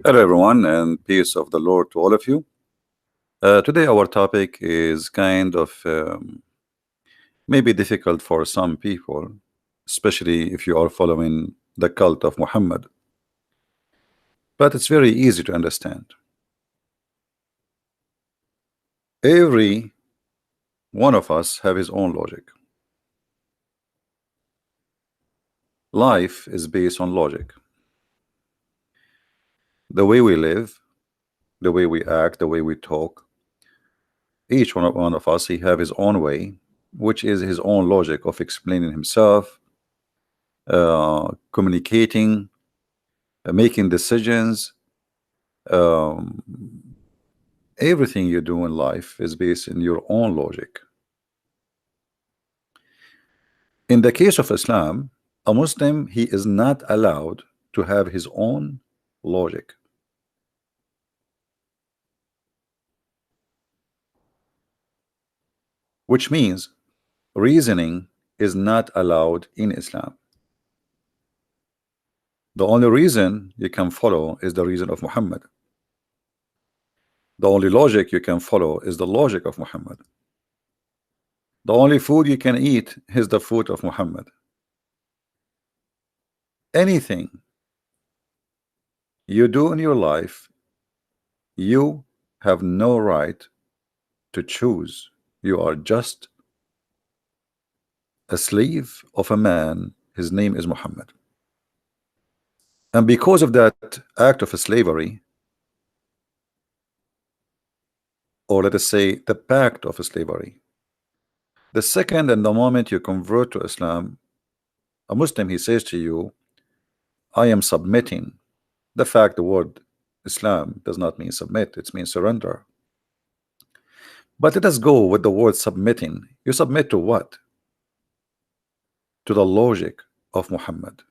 Hello, everyone, and peace of the Lord to all of you. Today, our topic is kind of maybe difficult for some people, especially if you are following the cult of Muhammad, but it's very easy to understand. Every one of us have his own logic. Life is based on logic. The way we live, the way we act, the way we talk, each one of us, he have his own way, which is his own logic of explaining himself, communicating, making decisions. Um, everything you do in life is based in your own logic. In the case of Islam, a Muslim, he is not allowed to have his own logic. Which means reasoning is not allowed in Islam. The only reason you can follow is the reason of Muhammad. The only logic you can follow is the logic of Muhammad. The only food you can eat is the food of Muhammad. Anything you do in your life, you have no right to choose. You are just a slave of a man. His name is Muhammad. And because of that act of slavery, or let us say the pact of slavery, the second and the moment you convert to Islam, a Muslim, he says to you, I am submitting. The fact the word Islam does not mean submit, it means surrender. But let us go with the word submitting. You submit to what? To the logic of Muhammad.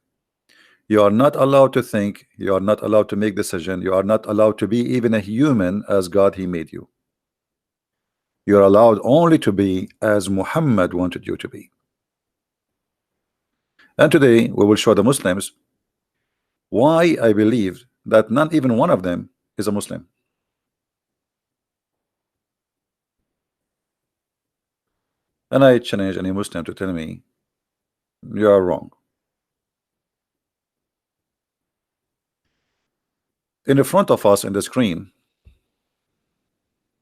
You are not allowed to think, you are not allowed to make decision, you are not allowed to be even a human as God he made you. You are allowed only to be as Muhammad wanted you to be. And today we will show the Muslims why I believe that not even one of them is a Muslim. And I challenge any Muslim to tell me you are wrong. In the front of us in the screen,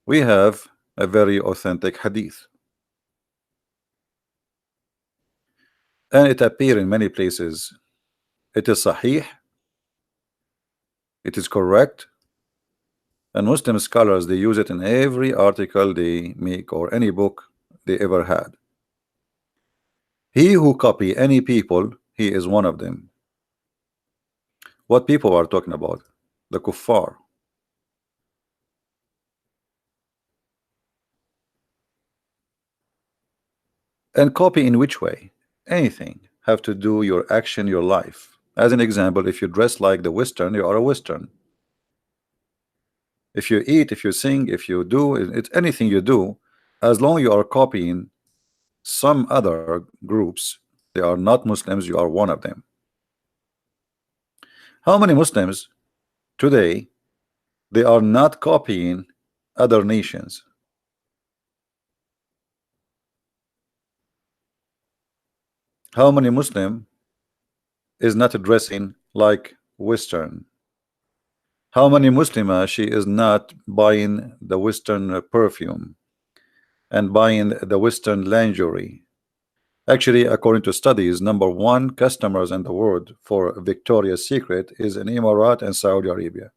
we have a very authentic hadith. And it appears in many places. It is sahih, it is correct, and Muslim scholars, they use it in every article they make or any book they ever had. He who copy any people, he is one of them. What people are talking about? The kuffar. And copy in which way? Anything have to do your action, your life. As an example, if you dress like the Western, you are a Western. If you eat, if you sing, if you do, it's anything you do, as long you are copying some other groups, they are not Muslims, you are one of them. How many Muslims today, they are not copying other nations? How many Muslim is not dressing like Western? How many Muslima she is not buying the Western perfume and buying the Western lingerie? Actually, according to studies, #1 customers in the world for Victoria's Secret is in Emirat and Saudi Arabia.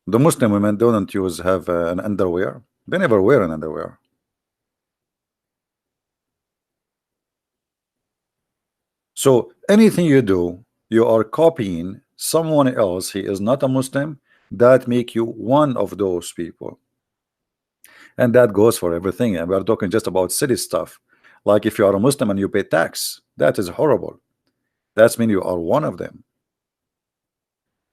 The Muslim women don't have an underwear. They never wear an underwear. So anything you do, you are copying someone else. He is not a Muslim. That make you one of those people. And that goes for everything. And we are talking just about silly stuff. Like if you are a Muslim and you pay tax, that is horrible. That means you are one of them.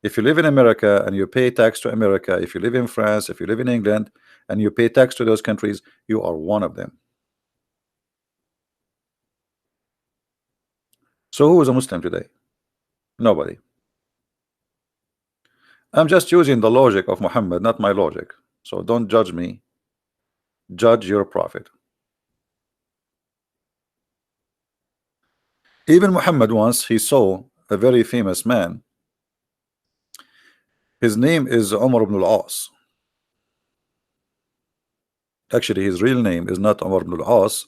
If you live in America and you pay tax to America, if you live in France, if you live in England and you pay tax to those countries, you are one of them. So who is a Muslim today? Nobody. I'm just using the logic of Muhammad, not my logic. So don't judge me. Judge your prophet. Even Muhammad, once he saw a very famous man. His name is Umar ibn al-As. Actually, his real name is not Umar ibn al-As.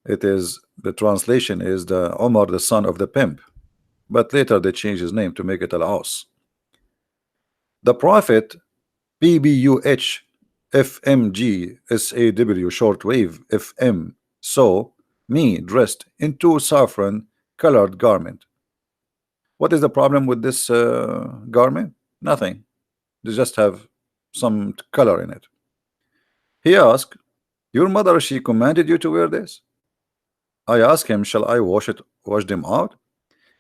It is, the translation is the Umar, the son of the pimp. But later they changed his name to make it al-As. The prophet, PBUH FMG SAW shortwave FM, saw me dressed in two saffron colored garment. What is the problem with this garment? Nothing. They just have some color in it. He asked, your mother, she commanded you to wear this? I asked him, shall I wash them out?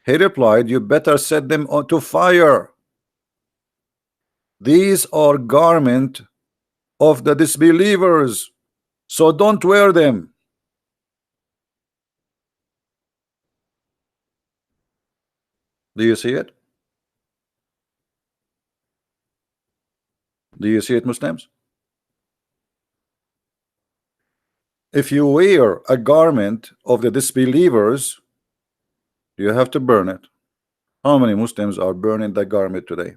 He replied, you better set them on to fire. These are garment of the disbelievers, so don't wear them. Do you see it? Do you see it, Muslims? If you wear a garment of the disbelievers, you have to burn it. How many Muslims are burning the garment today?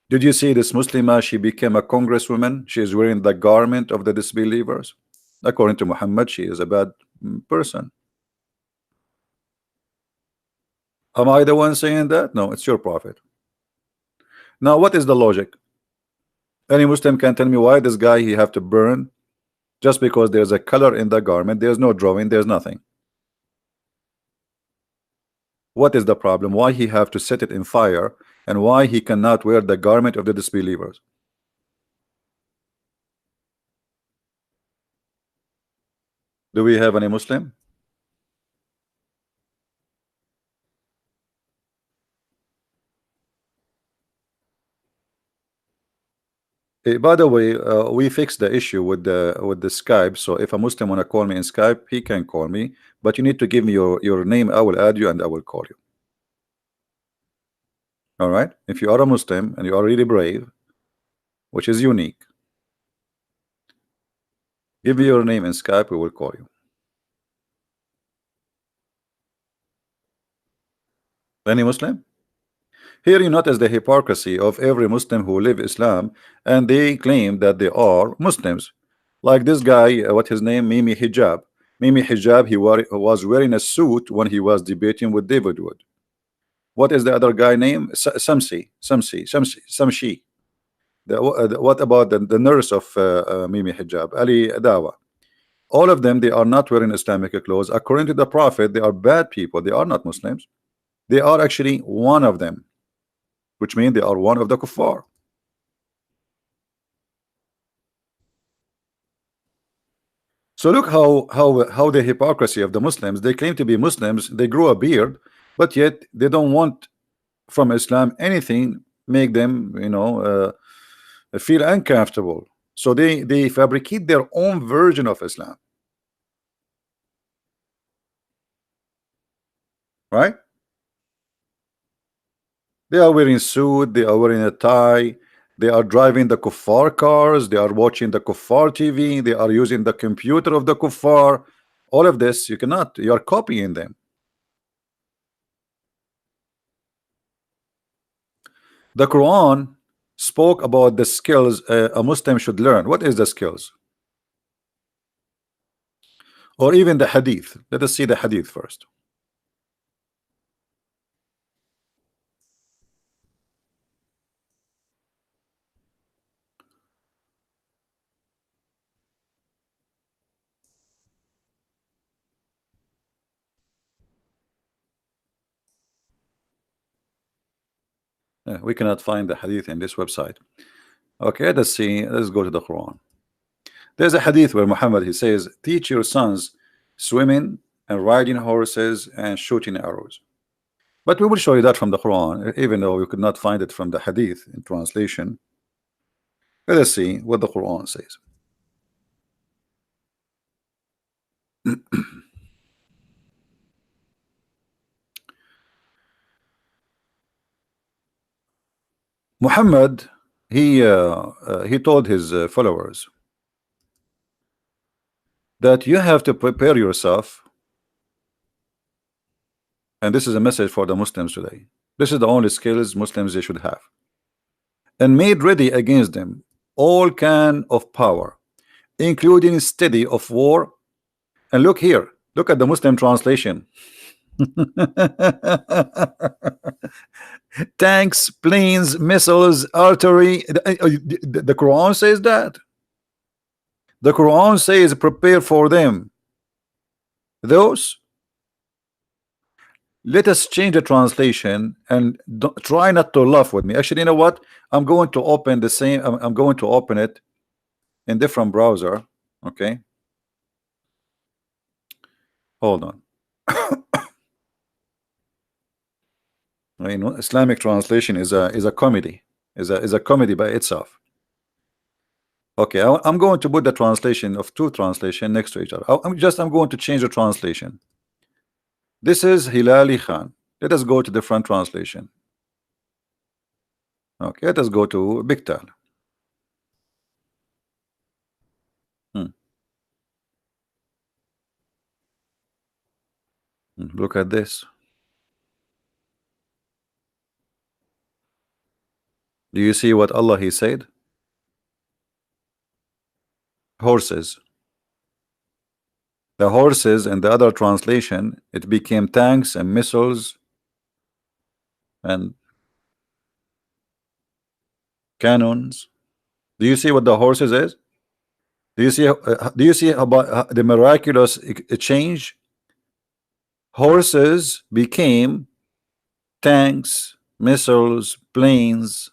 Did you see this Muslima? She became a congresswoman. She is wearing the garment of the disbelievers. According to Muhammad, she is a bad person. Am I the one saying that? No, it's your prophet. Now, what is the logic? Any Muslim can tell me why this guy he have to burn just because there's a color in the garment. There's no drawing, there's nothing. What is the problem? Why he have to set it in fire, and why he cannot wear the garment of the disbelievers? Do we have any Muslim? By the way, we fixed the issue with the Skype. So if a Muslim wanna call me in Skype, he can call me, but you need to give me your name. I will add you and I will call you. All right. If you are a Muslim and you are really brave, which is unique, give me your name in Skype. We will call you. Any Muslim? Here you notice the hypocrisy of every Muslim who live Islam and they claim that they are Muslims. Like this guy, what his name? Mimi Hijab. Mimi Hijab, he was wearing a suit when he was debating with David Wood. What is the other guy name? Samshi. What about the nurse of Mimi Hijab? Ali Dawa. All of them, they are not wearing Islamic clothes. According to the Prophet, they are bad people. They are not Muslims. They are actually one of them, which means they are one of the kuffar. So look how the hypocrisy of the Muslims. They claim to be Muslims. They grow a beard, but yet they don't want from Islam anything make them, feel uncomfortable. So they fabricate their own version of Islam, right? They are wearing suit, they are wearing a tie, they are driving the kuffar cars, they are watching the kuffar TV, they are using the computer of the kuffar. All of this, you are copying them. The Quran spoke about the skills a Muslim should learn. What is the skills? Or even the hadith. Let us see the hadith first. We cannot find the hadith in this website. Okay, let's see. Let's go to the Quran. There's a hadith where Muhammad, he says, teach your sons swimming and riding horses and shooting arrows. But we will show you that from the Quran, even though we could not find it from the hadith in translation. Let us see what the Quran says. Muhammad, he told his followers that you have to prepare yourself, and this is a message for the Muslims today. This is the only skills Muslims they should have, and made ready against them all kind of power, including study of war. And look here, look at the Muslim translation. Tanks, planes, missiles, artillery. The Quran says that. The Quran says prepare for them. Those, let us change the translation and try not to laugh with me. Actually, you know what? I'm going to open the same. I'm going to open it in different browser. Okay, hold on. I mean, Islamic translation is a comedy. Is a comedy by itself. Okay, I'm going to put the translation of two translation next to each other. I'm going to change the translation. This is Hilali Khan. Let us go to different translation. Okay, let us go to Biktal. Look at this. Do you see what Allah he said? Horses. The horses in the other translation, it became tanks and missiles and cannons. Do you see what the horses is? Do you see about the miraculous change? Horses became tanks, missiles, planes.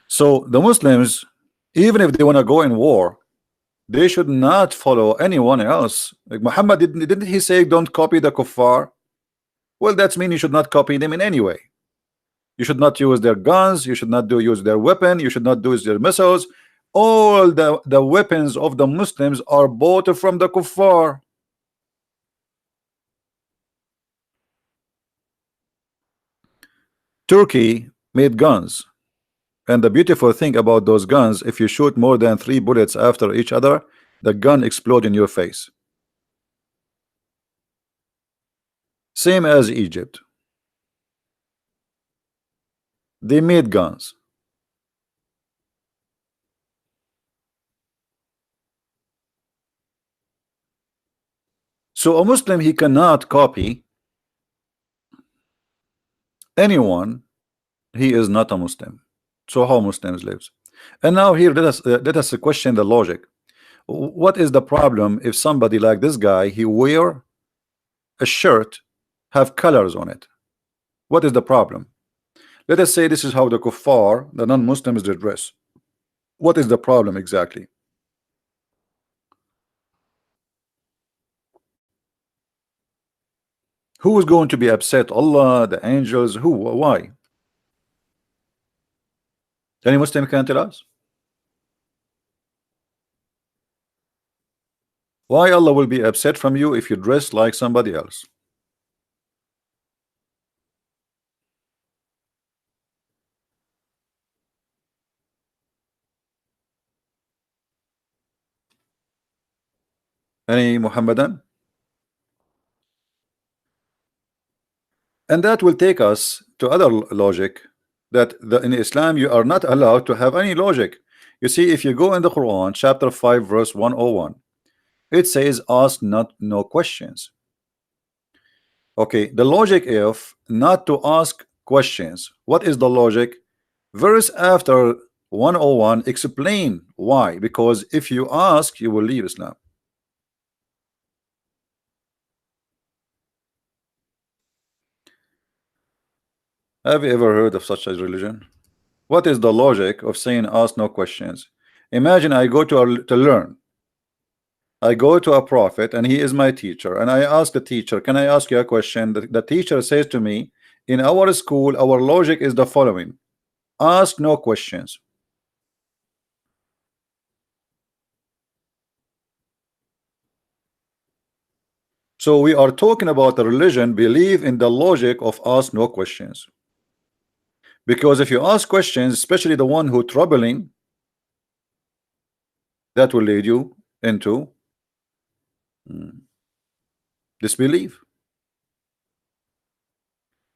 So the Muslims, even if they want to go in war, they should not follow anyone else. Like Muhammad, didn't he say don't copy the kuffar? Well, that's mean you should not copy them in any way. You should not use their guns, you should not use their weapon, you should not use their missiles. All the weapons of the Muslims are bought from the kuffar. Turkey made guns, and the beautiful thing about those guns, if you shoot more than 3 bullets after each other, the gun explodes in your face. Same as Egypt. They made guns. So a Muslim, he cannot copy anyone. He is not a Muslim. So how Muslims lives? And now here let us question the logic. What is the problem if somebody like this guy, he wear a shirt have colors on it? What is the problem? Let us say this is how the kuffar, the non-Muslims, they dress. What is the problem exactly? Who is going to be upset? Allah, the angels, who? Why? Any Muslim can tell us? Why Allah will be upset from you if you dress like somebody else? Any Muhammadan? And that will take us to other logic, that in Islam you are not allowed to have any logic. You see, if you go in the Quran chapter 5 verse 101, it says ask no questions. Okay, the logic of not to ask questions, what is the logic? Verse after 101 explain why, because if you ask you will leave Islam. Have you ever heard of such a religion? What is the logic of saying ask no questions? Imagine I go to learn. I go to a prophet and he is my teacher, and I ask the teacher, can I ask you a question? The teacher says to me, in our school our logic is the following: ask no questions. So we are talking about a religion believe in the logic of ask no questions. Because if you ask questions, especially the one who troubling, that will lead you into disbelief.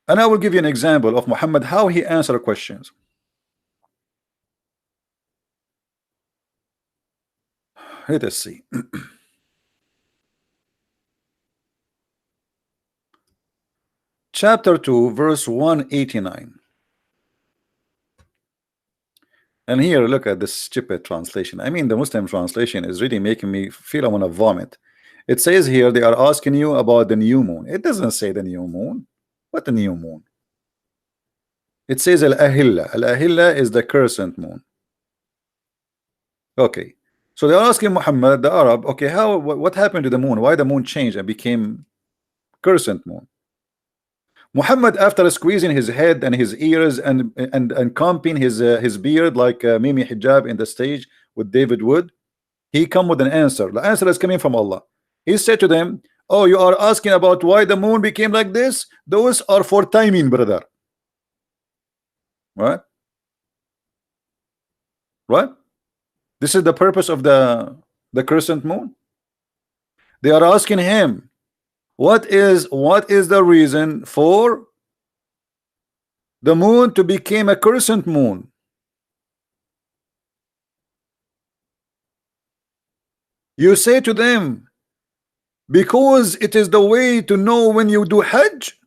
And I will give you an example of Muhammad, how he answered questions. Let us see. Chapter 2, verse 189. And here, look at this stupid translation. I mean, the Muslim translation is really making me feel I want to vomit. It says here they are asking you about the new moon. It doesn't say the new moon. What the new moon? It says Al-Ahilla. Al-Ahilla is the crescent moon. Okay. So they're asking Muhammad, the Arab, okay, what happened to the moon? Why the moon changed and became crescent moon? Muhammad, after squeezing his head and his ears and combing his beard like Mimi Hijab in the stage with David Wood, he come with an answer. The answer is coming from Allah. He said to them, oh, you are asking about why the moon became like this? Those are for timing, brother. Right? Right? This is the purpose of the crescent moon. They are asking him, what is the reason for the moon to become a crescent moon? You say to them, because it is the way to know when you do Hajj.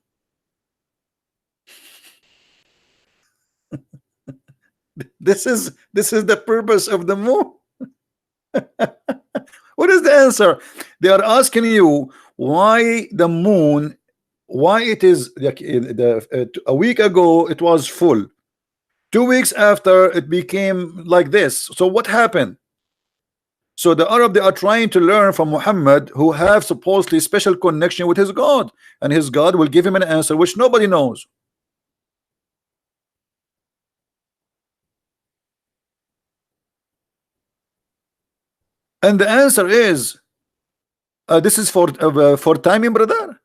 This is the purpose of the moon. What is the answer? They are asking you why the moon, why it is like a week ago it was full, 2 weeks after it became like this. So what happened? So the Arab, they are trying to learn from Muhammad, who have supposedly special connection with his God, and his God will give him an answer which nobody knows. And the answer is this is for timing, brother.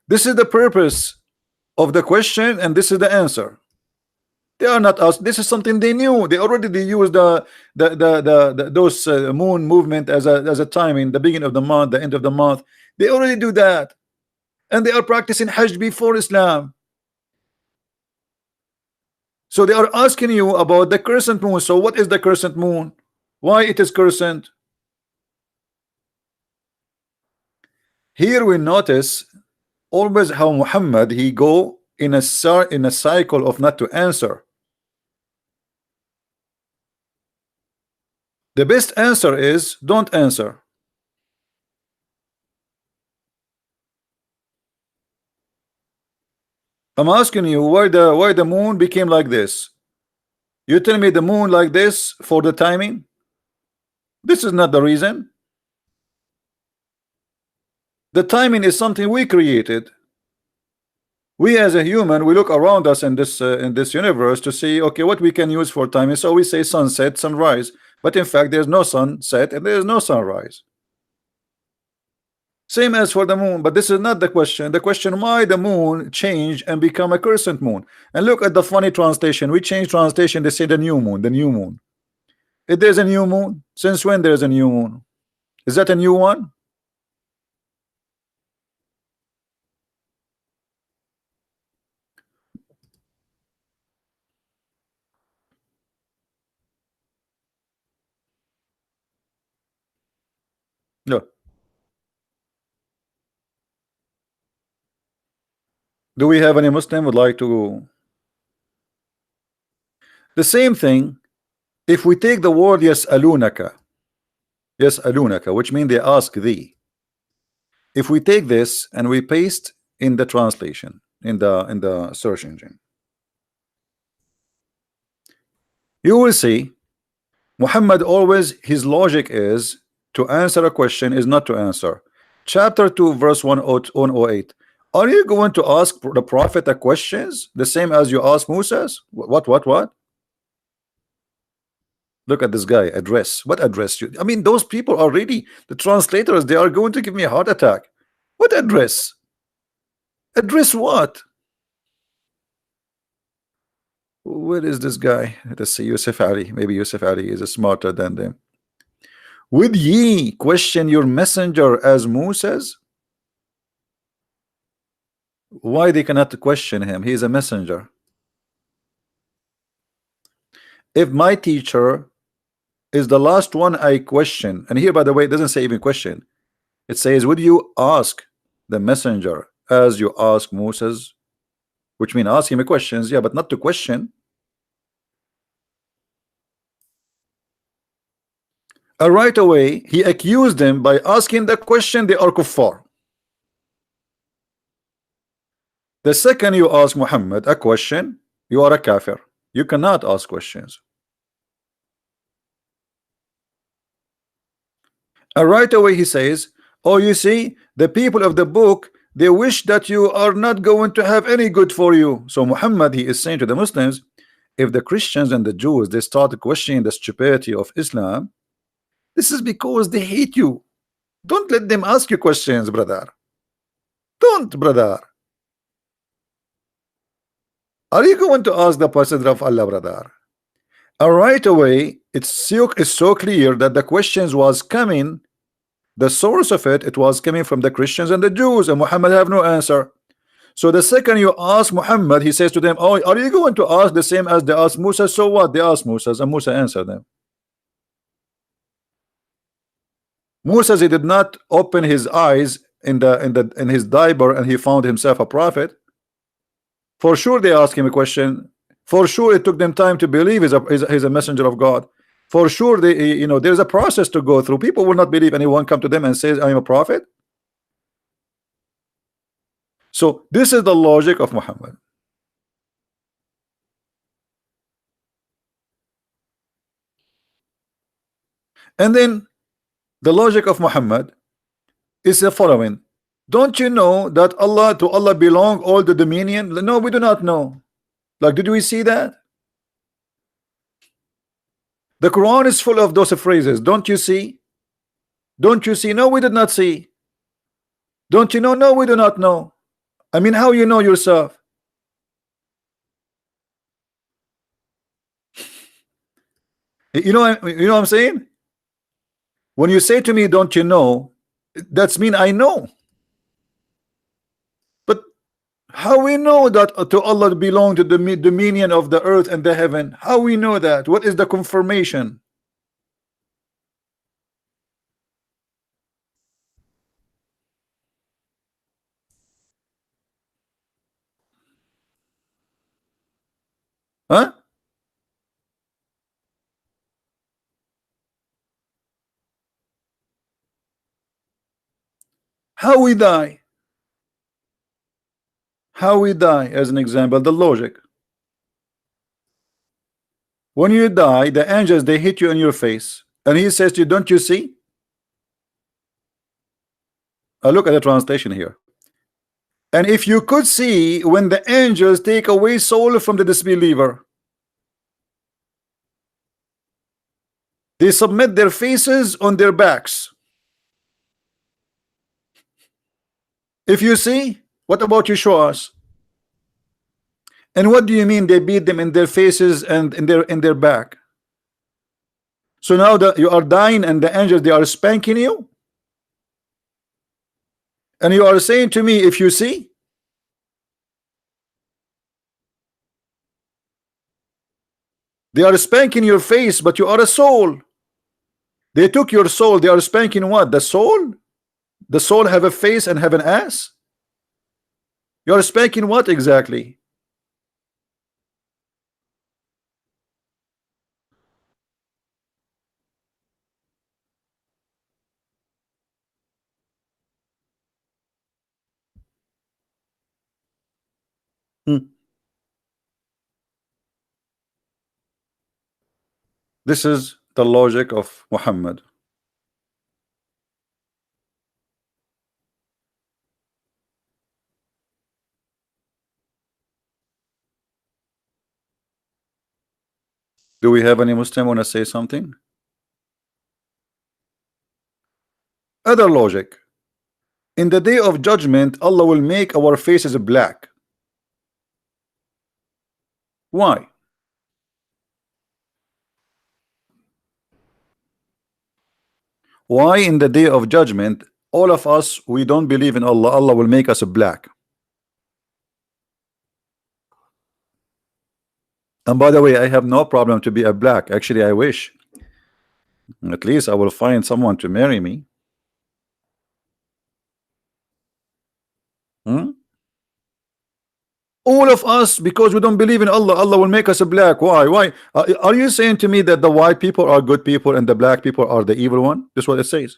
This is the purpose of the question, and this is the answer. They are not us. This is something they knew. They used those moon movement as a timing, the beginning of the month, the end of the month. They already do that, and they are practicing Hajj before Islam. So they are asking you about the crescent moon. So what is the crescent moon? Why it is crescent? Here we notice always how Muhammad, he go in a cycle of not to answer. The best answer is don't answer. I'm asking you why the moon became like this. You tell me the moon like this for the timing. This is not the reason. The timing is something we created. We as a human, we look around us in this universe to see, okay, what we can use for timing. So we say sunset, sunrise, but in fact there's no sunset and there's no sunrise. Same as for the moon, but this is not the question. The question, why the moon changed and become a crescent moon? And look at the funny translation. We change translation, they say the new moon, the new moon. If there's a new moon, since when there's a new moon? Is that a new one? No. Do we have any Muslim would like to? The same thing, if we take the word yas'alunaka, which means they ask thee. If we take this and we paste in the translation, in the search engine, you will see Muhammad always, his logic is to answer a question is not to answer. Chapter 2 verse 108. Are you going to ask the prophet a questions the same as you ask Moses? What? Look at this guy, address. What address? I mean, those people are really the translators. They are going to give me a heart attack. What address? Address what? Where is this guy? Let's see, Yusuf Ali. Maybe Yusuf Ali is smarter than them. Would ye question your messenger as Moses? Why they cannot question him? He is a messenger. If my teacher is the last one I question, and here by the way it doesn't say even question, it says would you ask the messenger as you ask Moses, which means ask him questions, yeah, but not to question. Right away he accused them by asking the question, they are kuffar. The second you ask Muhammad a question, you are a kafir. You cannot ask questions. And right away he says, oh, you see, the people of the book, they wish that you are not going to have any good for you. So Muhammad, he is saying to the Muslims, if the Christians and the Jews, they start questioning the stupidity of Islam, this is because they hate you. Don't let them ask you questions, brother. Don't, brother. Are you going to ask the Messenger of Allah, brother? And right away, it's so clear that the questions was coming. The source of it was coming from the Christians and the Jews, and Muhammad have no answer. So the second you ask Muhammad, he says to them, oh, are you going to ask the same as they asked Musa? So what? They asked Musa, and Musa answered them. Musa, he did not open his eyes in his diaper and he found himself a prophet. For sure they asked him a question. For sure it took them time to believe he's a messenger of God. For sure they, you know, there's a process to go through. People will not believe anyone come to them and says I am a prophet. So this is the logic of Muhammad. And then the logic of Muhammad is the following. Don't you know that to Allah belong all the dominion? No, we do not know. Like, did we see that? The Quran is full of those phrases. Don't you see? Don't you see? No, we did not see. Don't you know? No, we do not know. I mean, how you know yourself? You know what I'm saying? When you say to me, don't you know, that's mean I know. But how we know that to Allah belong to the dominion of the earth and the heaven? How we know that? What is the confirmation? Huh? How we die? How we die, as an example, the logic. When you die, the angels, they hit you in your face. And he says to you, don't you see? I look at the translation here. And if you could see when the angels take away soul from the disbeliever, they submit their faces on their backs. If you see, what about you show us? And what do you mean they beat them in their faces and in their back? So now that you are dying and the angels, they are spanking you, and you are saying to me, if you see, they are spanking your face, but you are a soul. They took your soul. They are spanking what? The soul? The soul have a face and have an ass? You are spanking what exactly? Hmm. This is the logic of Muhammad. Do we have any Muslim want to say something? Other logic. In the day of judgment, Allah will make our faces black. Why? Why in the day of judgment, all of us, we don't believe in Allah, Allah will make us black? And by the way, I have no problem to be a black. Actually, I wish. At least I will find someone to marry me. Hmm? All of us, because we don't believe in Allah, Allah will make us black. Why? Why? Are you saying to me that the white people are good people and the black people are the evil one? This is what it says.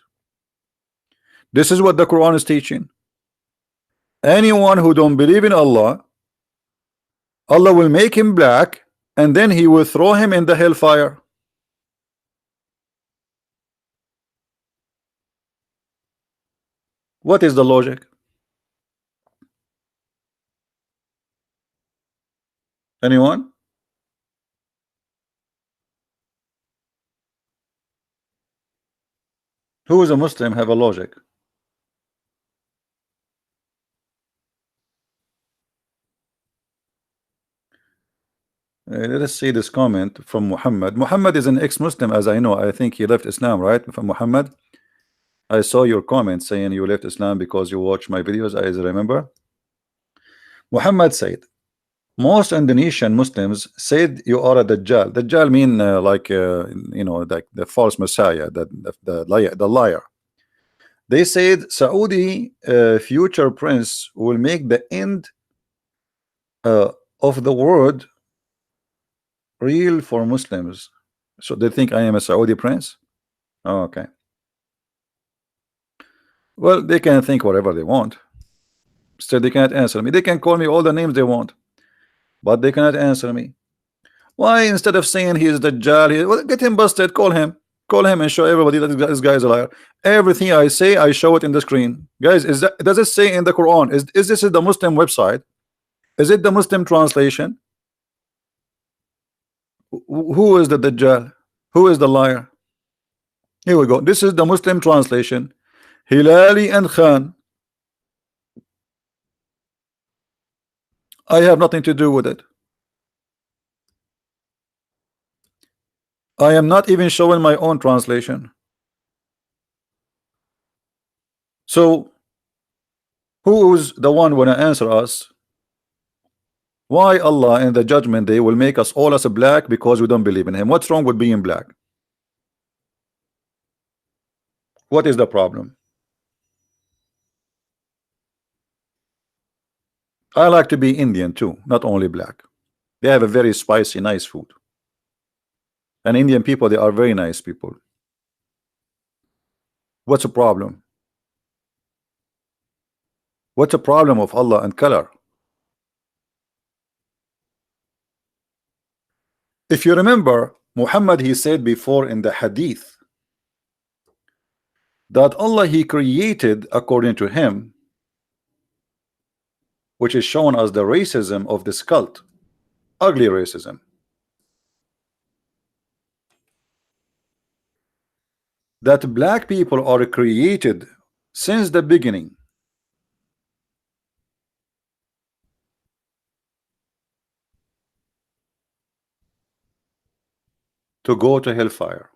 This is what the Quran is teaching. Anyone who don't believe in Allah, Allah will make him black, and then He will throw him in the hellfire. What is the logic? Anyone? Who is a Muslim have a logic? Let us see this comment from Muhammad. Muhammad is an ex-Muslim, as I know. I think he left Islam, right? From Muhammad, I saw your comment saying you left Islam because you watch my videos. I remember. Muhammad said, most Indonesian Muslims said you are a Dajjal. Dajjal mean you know, like the false Messiah, the liar. They said Saudi future prince will make the end of the world real for Muslims. So they think I am a Saudi prince? Oh, okay. Well, they can think whatever they want. Still, they cannot answer me. They can call me all the names they want, but they cannot answer me. Why, instead of saying he is Dajjal, well, get him busted, call him. Call him and show everybody that this guy is a liar. Everything I say, I show it in the screen. Guys, does it say in the Quran? Is this the Muslim website? Is it the Muslim translation? Who is the Dajjal? Who is the liar? Here we go. This is the Muslim translation. Hilali and Khan. I have nothing to do with it. I am not even showing my own translation. So who is the one when I answer us? Why Allah in the judgment day will make us all as a black because we don't believe in him? What's wrong with being black? What is the problem? I like to be Indian too, not only black. They have a very spicy, nice food. And Indian people, they are very nice people. What's the problem? What's the problem of Allah and color? If you remember, Muhammad, he said before in the hadith that Allah, he created according to him, which is shown as the racism of this cult, ugly racism, that black people are created since the beginning to go to hellfire.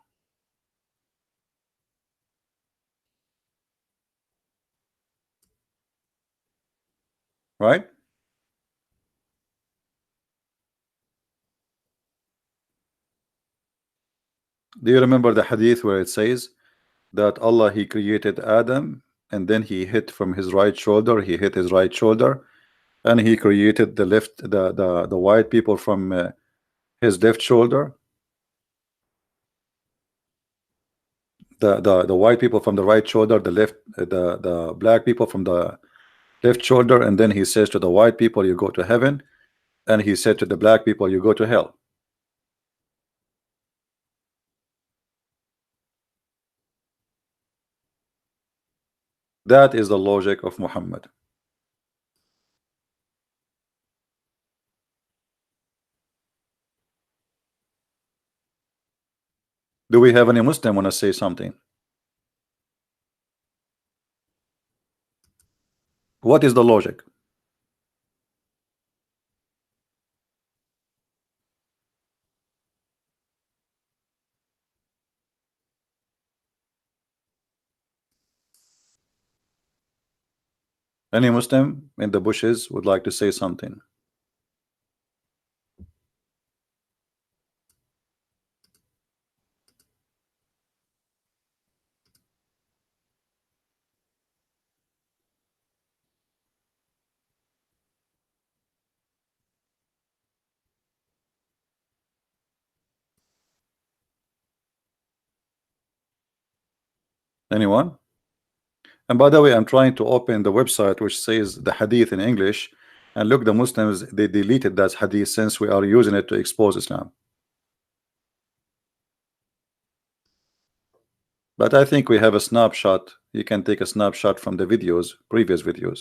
Right? Do you remember the hadith where it says that Allah, he created Adam, and then he hit from his right shoulder, he hit his right shoulder, and he created the left, the white people from his left shoulder, the white people from the right shoulder, the left, the black people from the left shoulder, and then he says to the white people, you go to heaven, and he said to the black people, you go to hell. That is the logic of Muhammad. Do we have any Muslim want to say something? What is the logic? Any Muslim in the bushes would like to say something? Anyone? And by the way, I'm trying to open the website which says the hadith in English, and look, the Muslims, they deleted that hadith since we are using it to expose Islam. But I think we have a snapshot. You can take a snapshot from the videos, previous videos.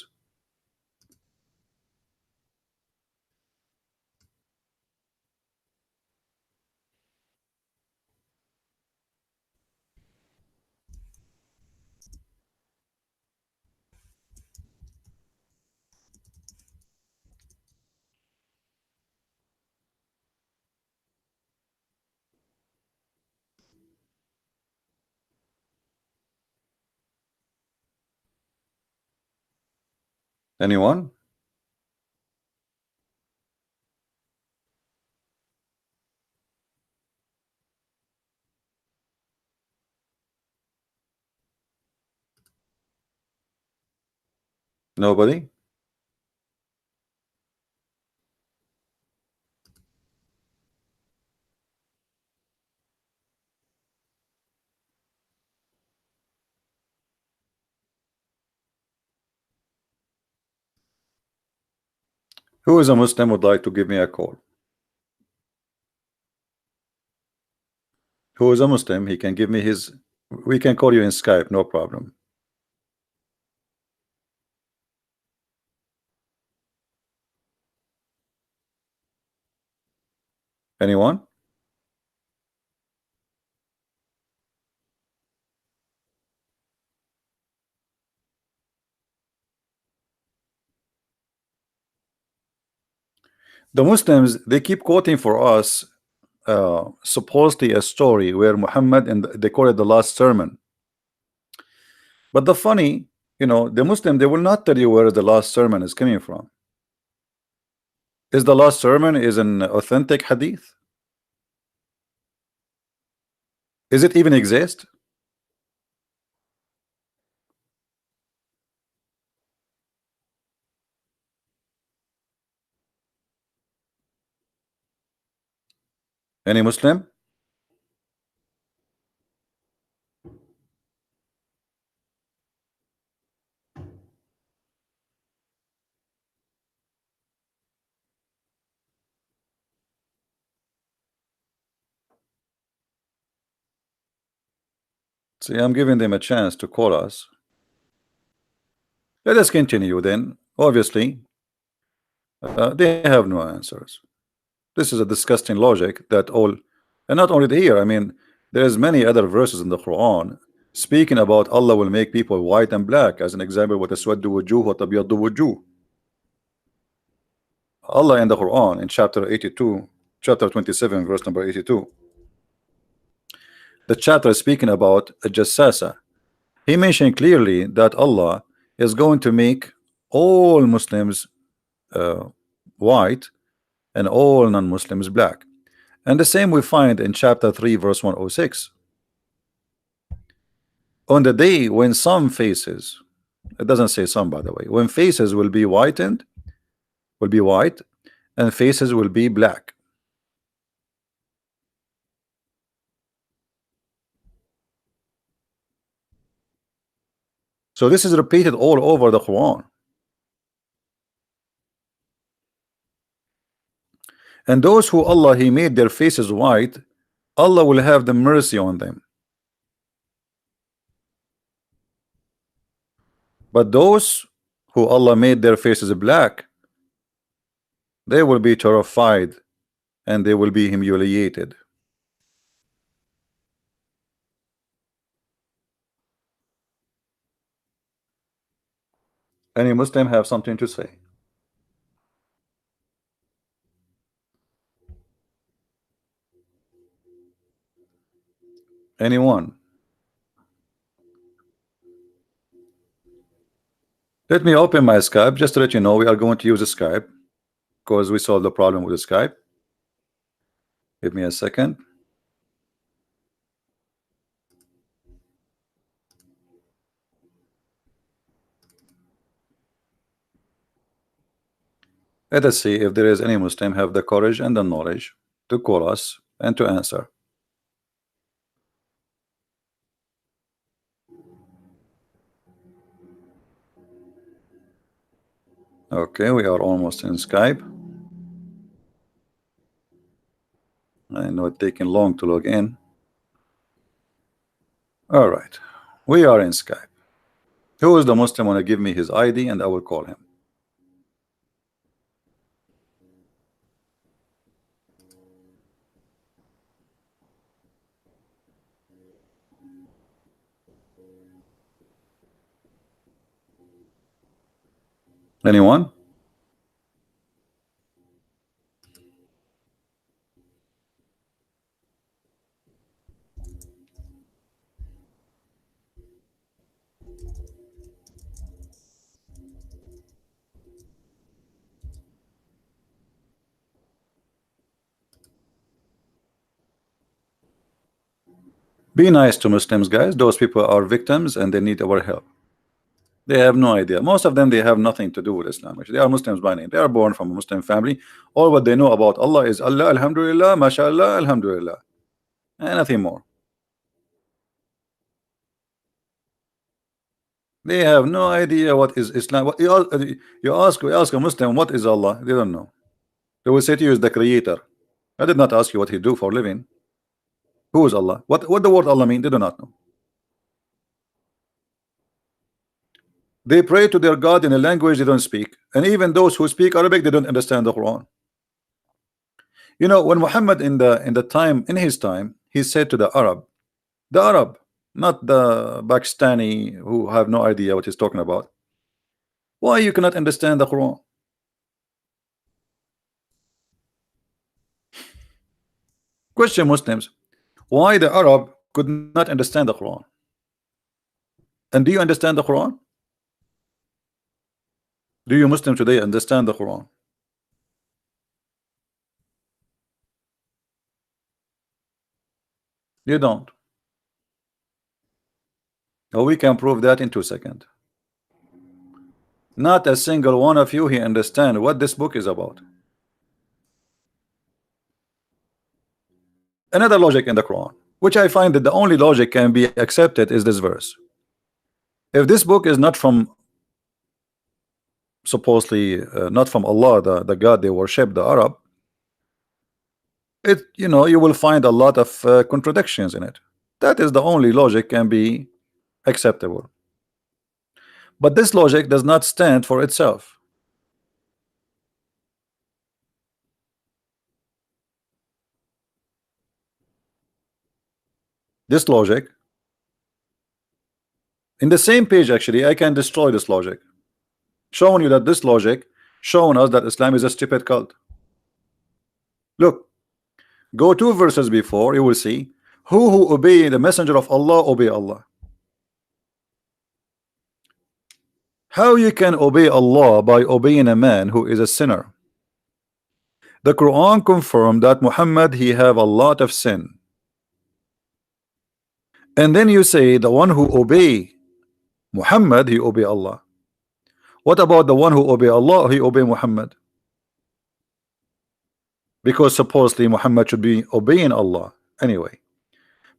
Anyone? Nobody? Who is a Muslim would like to give me a call? Who is a Muslim? He can give me his. We can call you in Skype, no problem. Anyone? The Muslims, they keep quoting for us supposedly a story where Muhammad, and they call it the last sermon. But the funny, the Muslim, they will not tell you where the last sermon is coming from. Is the last sermon is an authentic hadith? Is it even exist? Any Muslim? See, I'm giving them a chance to call us. Let us continue then. Obviously, they have no answers. This is a disgusting logic that all, and not only here, I mean, there's many other verses in the Quran speaking about Allah will make people white and black, as an example, what aswaddu wujuh wa tabyaddu wujuh. Allah in the Quran in chapter 82, chapter 27, verse number 82. The chapter is speaking about a jassasa. He mentioned clearly that Allah is going to make all Muslims white and all non-Muslims black. And the same we find in chapter 3 verse 106. On the day when some faces, it doesn't say some by the way, when faces will be whitened, will be white, and faces will be black. So this is repeated all over the Quran. And those who Allah He made their faces white, Allah will have the mercy on them. But those who Allah made their faces black, they will be terrified and they will be humiliated. Any Muslim have something to say? Anyone? Let me open my Skype just to let you know we are going to use a Skype because we solved the problem with the Skype. Give me a second. Let us see if there is any Muslim have the courage and the knowledge to call us and to answer. Okay, we are almost in Skype. I know it's taking long to log in. All right, we are in Skype. Who is the Muslim want to give me his ID and I will call him? Anyone? Be nice to Muslims, guys. Those people are victims and they need our help. They have no idea. Most of them, they have nothing to do with Islam. Actually, they are Muslims by name. They are born from a Muslim family. All what they know about Allah is Allah, Alhamdulillah, MashaAllah, Alhamdulillah, and nothing more. They have no idea what is Islam. What you ask a Muslim what is Allah, they don't know. They will say to you is the creator. I did not ask you what he do for a living. Who is Allah? What the word Allah mean? They do not know. They pray to their God in a language they don't speak, and even those who speak Arabic, they don't understand the Quran. You know, when Muhammad in his time, he said to the Arab, not the Pakistani who have no idea what he's talking about. Why you cannot understand the Quran? Question Muslims, why the Arab could not understand the Quran? And do you understand the Quran? Do you Muslims today understand the Quran? You don't. Well, we can prove that in 2 seconds. Not a single one of you here understand what this book is about. Another logic in the Quran, which I find that the only logic can be accepted is this verse. If this book is not from supposedly not from Allah, the God they worship, the Arab, you will find a lot of contradictions in it. That is the only logic can be acceptable. But this logic does not stand for itself. This logic, in the same page, actually, I can destroy this logic, showing you that this logic, showing us that Islam is a stupid cult. Look, go 2 verses before, you will see who obey the messenger of Allah obey Allah. How you can obey Allah by obeying a man who is a sinner? The Quran confirmed that Muhammad he have a lot of sin. And then you say the one who obey Muhammad he obey Allah. What about the one who obey Allah he obey Muhammad? Because supposedly Muhammad should be obeying Allah anyway.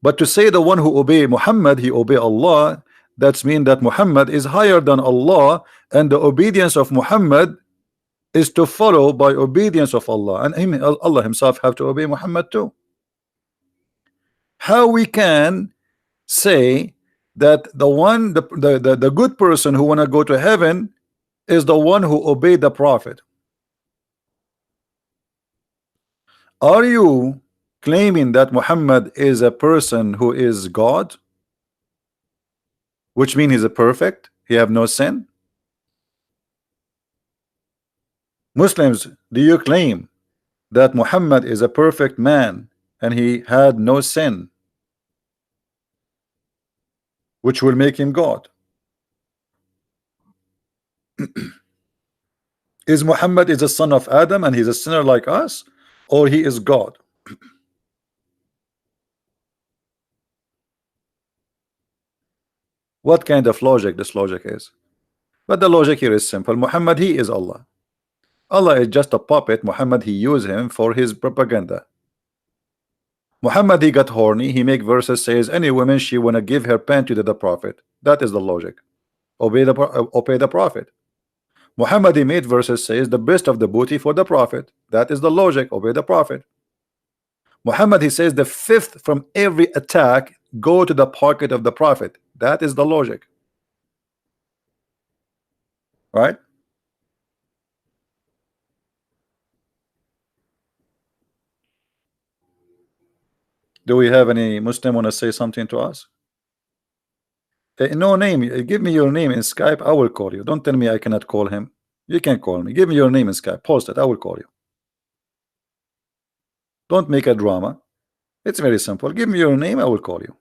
But to say the one who obey Muhammad he obey Allah, that's mean that Muhammad is higher than Allah, and the obedience of Muhammad is to follow by obedience of Allah, and Allah himself have to obey Muhammad too. How we can say that the good person who wanna go to heaven is the one who obeyed the Prophet? Are you claiming that Muhammad is a person who is God, which means he's a perfect, he have no sin? Muslims, do you claim that Muhammad is a perfect man and he had no sin, which will make him God? Is Muhammad is a son of Adam and he's a sinner like us, or he is God? What kind of logic this logic is? But the logic here is simple. Muhammad, he is Allah. Allah is just a puppet. Muhammad, he used him for his propaganda. Muhammad, he got horny. He make verses says any woman she wanna give her panty to the prophet. That is the logic. Obey the prophet. Muhammad, he made verses says the best of the booty for the prophet. That is the logic. Obey the prophet. Muhammad, he says the fifth from every attack go to the pocket of the prophet. That is the logic, right? Do we have any Muslim want to say something to us? No name. Give me your name in Skype. I will call you. Don't tell me I cannot call him. You can call me. Give me your name in Skype. Post it. I will call you. Don't make a drama. It's very simple. Give me your name. I will call you.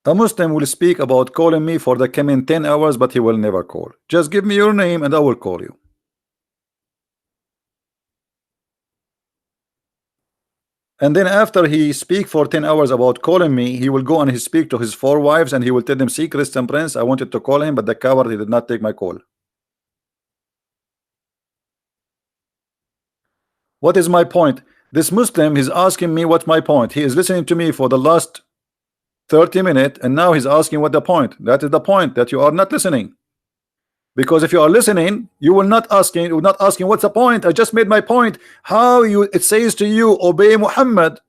A Muslim will speak about calling me for the coming 10 hours, but he will never call. Just give me your name and I will call you. And then after he speak for 10 hours about calling me, he will go and he speak to his 4 wives and he will tell them, see, Christian Prince, I wanted to call him, but the coward, he did not take my call. What is my point? This Muslim is asking me what's my point. He is listening to me for the last 30 minutes and now he's asking what the point. That is the point, that you are not listening. Because if you are listening, you will not asking what's the point. I just made my point. How you it says to you, obey Muhammad.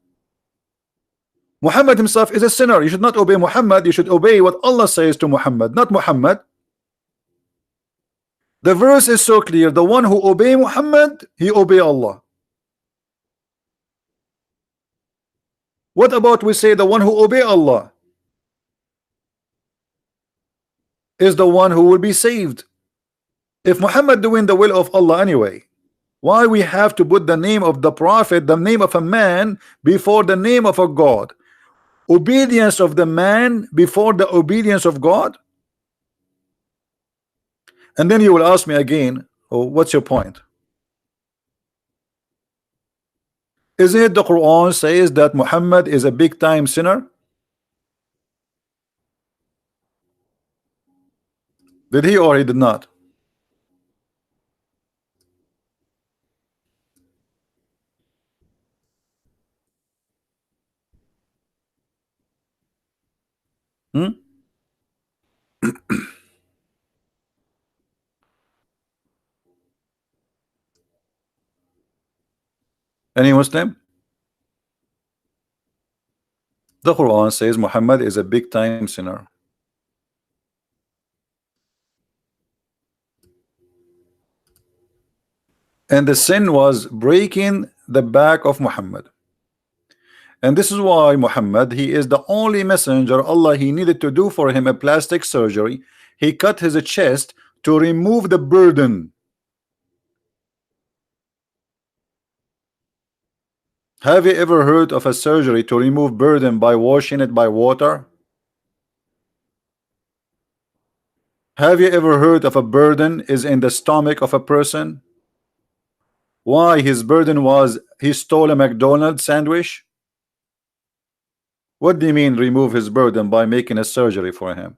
Muhammad himself is a sinner. You should not obey Muhammad. You should obey what Allah says to Muhammad, not Muhammad. The verse is so clear. The one who obey Muhammad, he obey Allah. What about we say the one who obey Allah is the one who will be saved? If Muhammad doing the will of Allah anyway, why we have to put the name of the prophet, the name of a man before the name of a God? Obedience of the man before the obedience of God? And then you will ask me again, oh, what's your point? Isn't it the Quran says that Muhammad is a big time sinner? Did he or he did not? Hmm? Any Muslim? The Quran says Muhammad is a big time sinner. And the sin was breaking the back of Muhammad. And this is why Muhammad, he is the only messenger Allah he needed to do for him a plastic surgery. He cut his chest to remove the burden. Have you ever heard of a surgery to remove burden by washing it by water? Have you ever heard of a burden is in the stomach of a person? Why his burden was he stole a McDonald's sandwich? What do you mean remove his burden by making a surgery for him?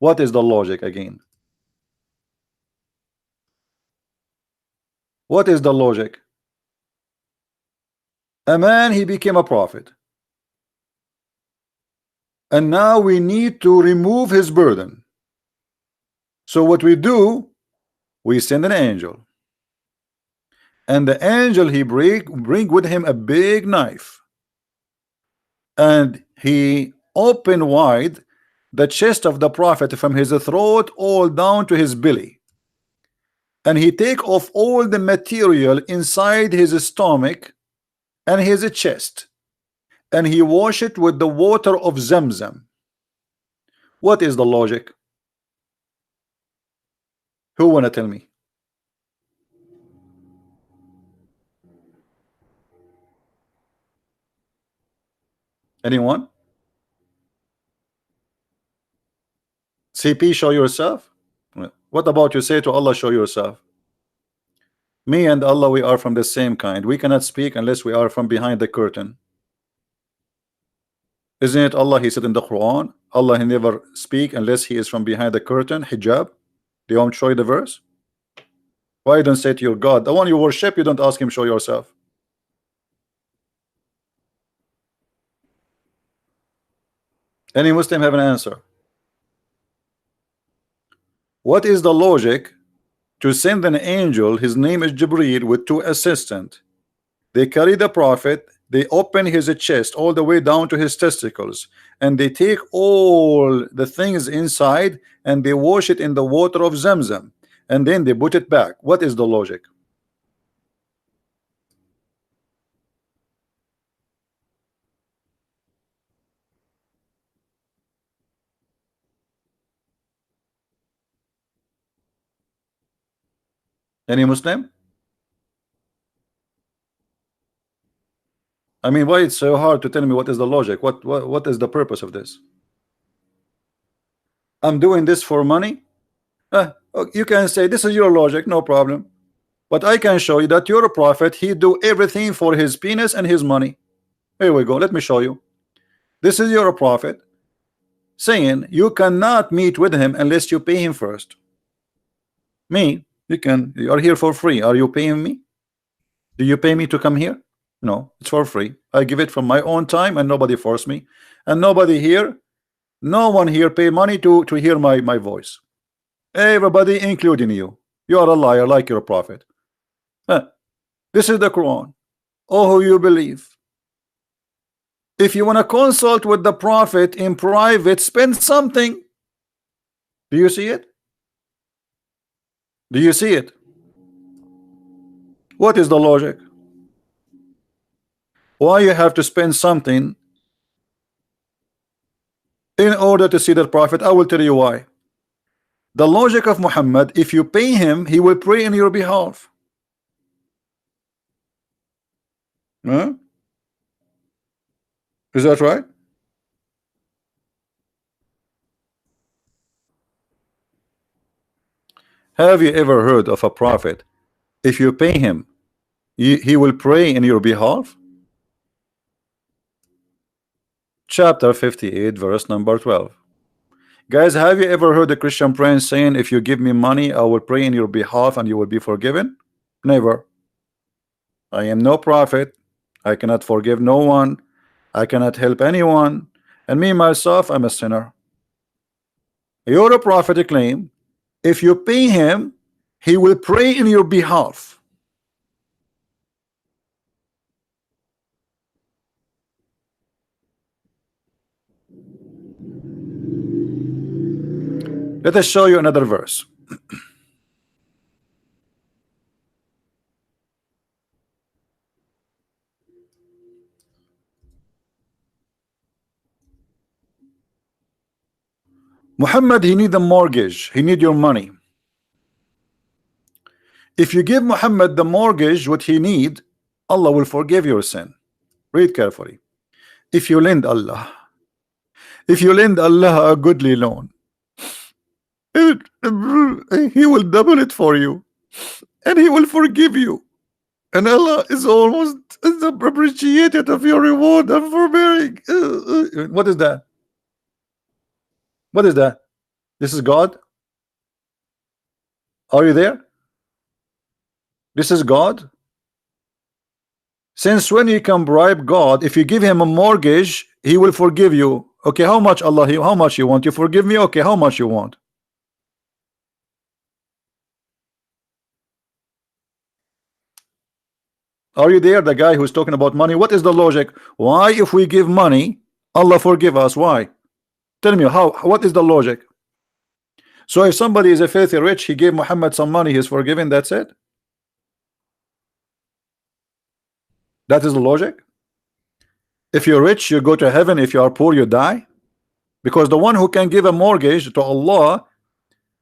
What is the logic again? What is the logic? A man, he became a prophet. And now we need to remove his burden. So what we do, we send an angel. And the angel, he bring with him a big knife. And he opened wide the chest of the prophet from his throat all down to his belly. And he take off all the material inside his stomach and his chest. and he wash it with the water of Zamzam. What is the logic? Who wanna tell me? Anyone? CP, show yourself. What about you say to Allah, show yourself? Me and Allah, we are from the same kind. We cannot speak unless we are from behind the curtain. Isn't it Allah? He said in the Quran, Allah, he never speak unless he is from behind the curtain, hijab. Do you want to show you the verse? Why you don't say to your God, the one you worship, you don't ask him, show yourself? Any Muslim have an answer? What is the logic to send an angel, his name is Jibreel, with two assistants? They carry the prophet, they open his chest all the way down to his testicles, and they take all the things inside and they wash it in the water of Zamzam, and then they put it back. What is the logic? Any Muslim? I mean, why it's so hard to tell me what is the logic? What is the purpose of this? I'm doing this for money. You can say this is your logic, no problem. But I can show you that you're a prophet. He do everything for his penis and his money. Here we go. Let me show you. This is your prophet saying you cannot meet with him unless you pay him first. Me, you are here for free. Are you paying me? Do you pay me to come here? No, it's for free. I give it from my own time and nobody forced me. And nobody here, no one here pay money to hear my voice. Everybody, including you. You are a liar like your prophet. This is the Quran. Oh, who you believe. If you want to consult with the prophet in private, spend something. Do you see it? Do you see it? What is the logic? Why you have to spend something in order to see the prophet? I will tell you why. The logic of Muhammad, if you pay him, he will pray in your behalf. Huh? Is that right? Have you ever heard of a prophet, if you pay him, he will pray in your behalf? Chapter 58, verse number 12. Guys, have you ever heard a Christian prince saying, if you give me money, I will pray in your behalf and you will be forgiven? Never. I am no prophet. I cannot forgive no one. I cannot help anyone. And me, myself, I'm a sinner. You're a prophet claim. If you pay him, he will pray in your behalf. Let us show you another verse. Muhammad, he need a mortgage. He need your money. If you give Muhammad the mortgage, what he need, Allah will forgive your sin. Read carefully. If you lend Allah a goodly loan, he will double it for you, and he will forgive you. And Allah is almost appreciated of your reward and forbearing. What is that? What is that? This is God? Are you there? This is God? Since when you can bribe God? If you give him a mortgage, he will forgive you. Okay, how much, Allah? How much you want? You forgive me? Okay, how much you want? Are you there? The guy who's talking about money. What is the logic? Why, if we give money, Allah forgive us? Why? Tell me how. What is the logic? So if somebody is a filthy rich, he gave Muhammad some money, he's forgiven. That's it. That is the logic. If you're rich, you go to heaven. If you are poor, you die. Because the one who can give a mortgage to Allah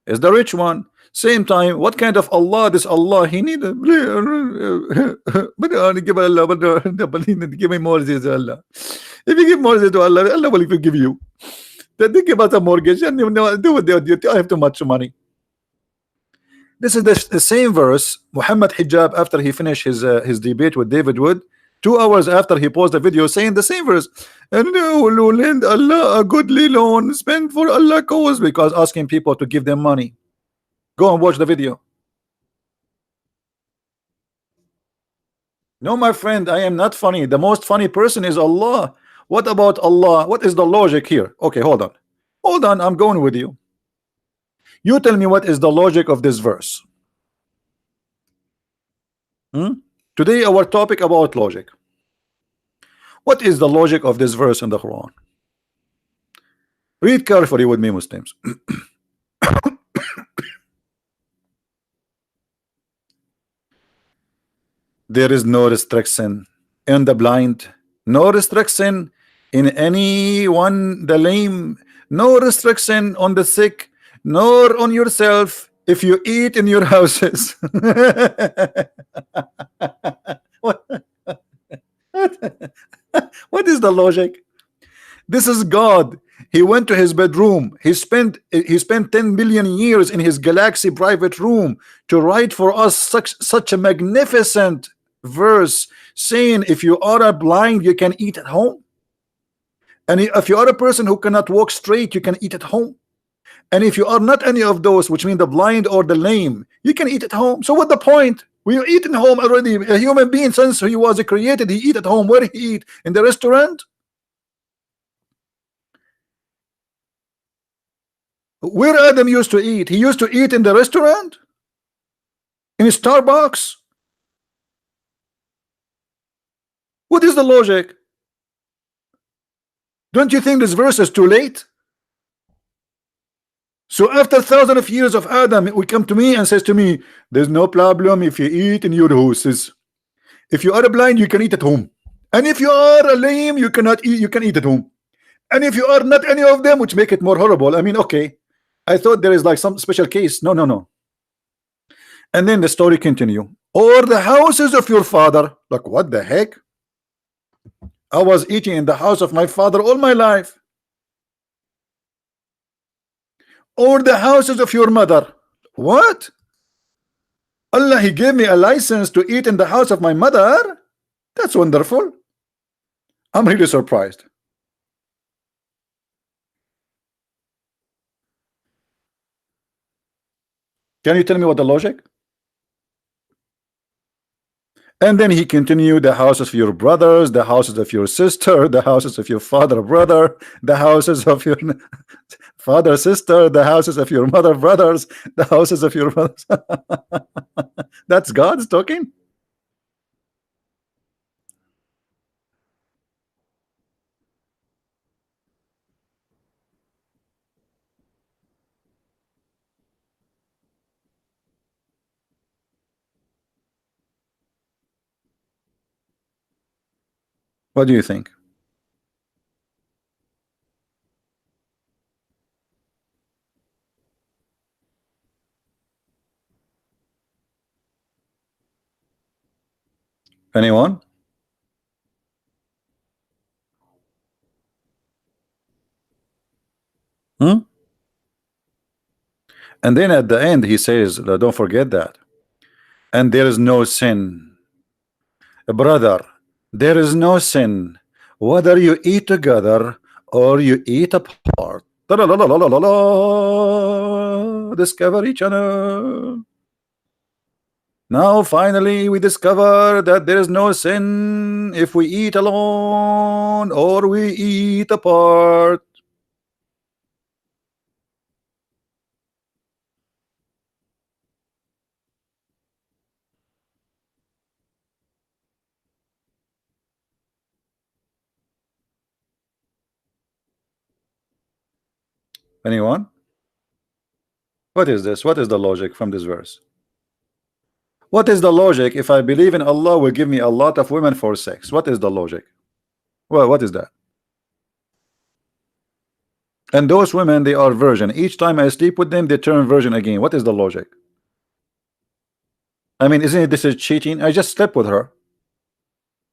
is the rich one. Same time, what kind of Allah? This Allah, he need a but give Allah, but give me mortgage to Allah. If you give mortgage to Allah, Allah will give you. Then they give us a mortgage, and you know, I have too much money. This is the same verse. Muhammad Hijab, after he finished his debate with David Wood, 2 hours after he posted a video saying the same verse, and will lend Allah a goodly loan, spend for Allah cause, because asking people to give them money. Go and watch the video. No, my friend, I am not funny. The most funny person is Allah. What about Allah? What is the logic here? Okay, hold on, I'm going with you. You tell me what is the logic of this verse. Today our topic about logic. What is the logic of this verse in the Quran? Read carefully with me, Muslims. There is no restriction in the blind, no restriction in anyone, the lame, no restriction on the sick, nor on yourself if you eat in your houses. What is the logic? This is God. He went to his bedroom. He spent 10 billion years in his galaxy private room to write for us such a magnificent verse saying if you are a blind, you can eat at home. And if you are a person who cannot walk straight, you can eat at home. And if you are not any of those, which mean the blind or the lame, you can eat at home. So what the point? We eat at home already. A human being, since he was created, he eat at home. Where he eat? In the restaurant? Where Adam used to eat? He used to eat in the restaurant? In Starbucks? What is the logic? Don't you think this verse is too late? So after thousands of years of Adam, we come to me and says to me, there's no problem if you eat in your houses. If you are blind, you can eat at home. And if you are a lame, you cannot eat, you can eat at home. And if you are not any of them, which make it more horrible. I mean, okay, I thought there is like some special case. No. And then the story continue. Or the houses of your father. Like, what the heck? I was eating in the house of my father all my life. Or the houses of your mother. What? Allah, he gave me a license to eat in the house of my mother? That's wonderful. I'm really surprised. Can you tell me what the logic? And then he continued, the houses of your brothers, the houses of your sister, the houses of your father, brother, the houses of your father, sister, the houses of your mother, brothers, the houses of your brothers. That's God's talking. What do you think? Anyone? And then at the end he says, don't forget that. And there is no sin. Brother, there is no sin whether you eat together or you eat apart. Discovery Channel. Now finally we discover that there is no sin if we eat alone or we eat apart. Anyone? What is this? What is the logic from this verse? What is the logic if I believe in Allah will give me a lot of women for sex? What is the logic? Well, what is that? And those women, they are virgin. Each time I sleep with them, they turn virgin again. What is the logic? I mean, isn't it this is cheating? I just slept with her.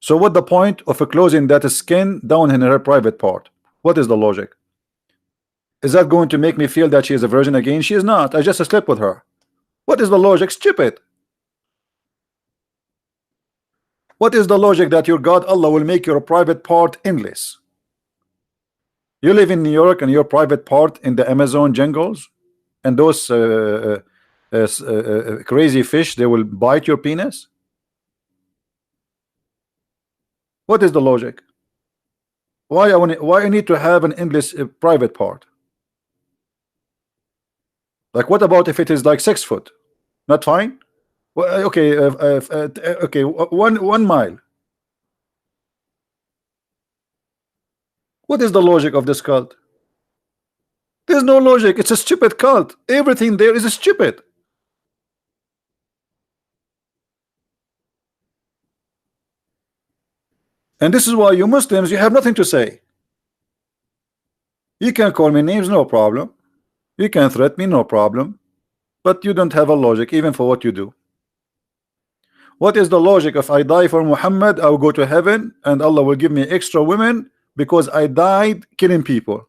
So what the point of closing that skin down in her private part? What is the logic? Is that going to make me feel that she is a virgin again? She is not. I just slept with her. What is the logic? Stupid. What is the logic that your God Allah will make your private part endless? You live in New York and your private part in the Amazon jungles, and those crazy fish, they will bite your penis. What is the logic? Why I need to have an endless private part? Like, what about if it is like 6 foot? Not fine? Well, okay, okay, 1 mile. What is the logic of this cult? There's no logic. It's a stupid cult. Everything there is stupid. And this is why you Muslims, you have nothing to say. You can call me names, no problem. You can threat me, no problem. But you don't have a logic even for what you do. What is the logic? If I die for Muhammad, I will go to heaven and Allah will give me extra women because I died killing people.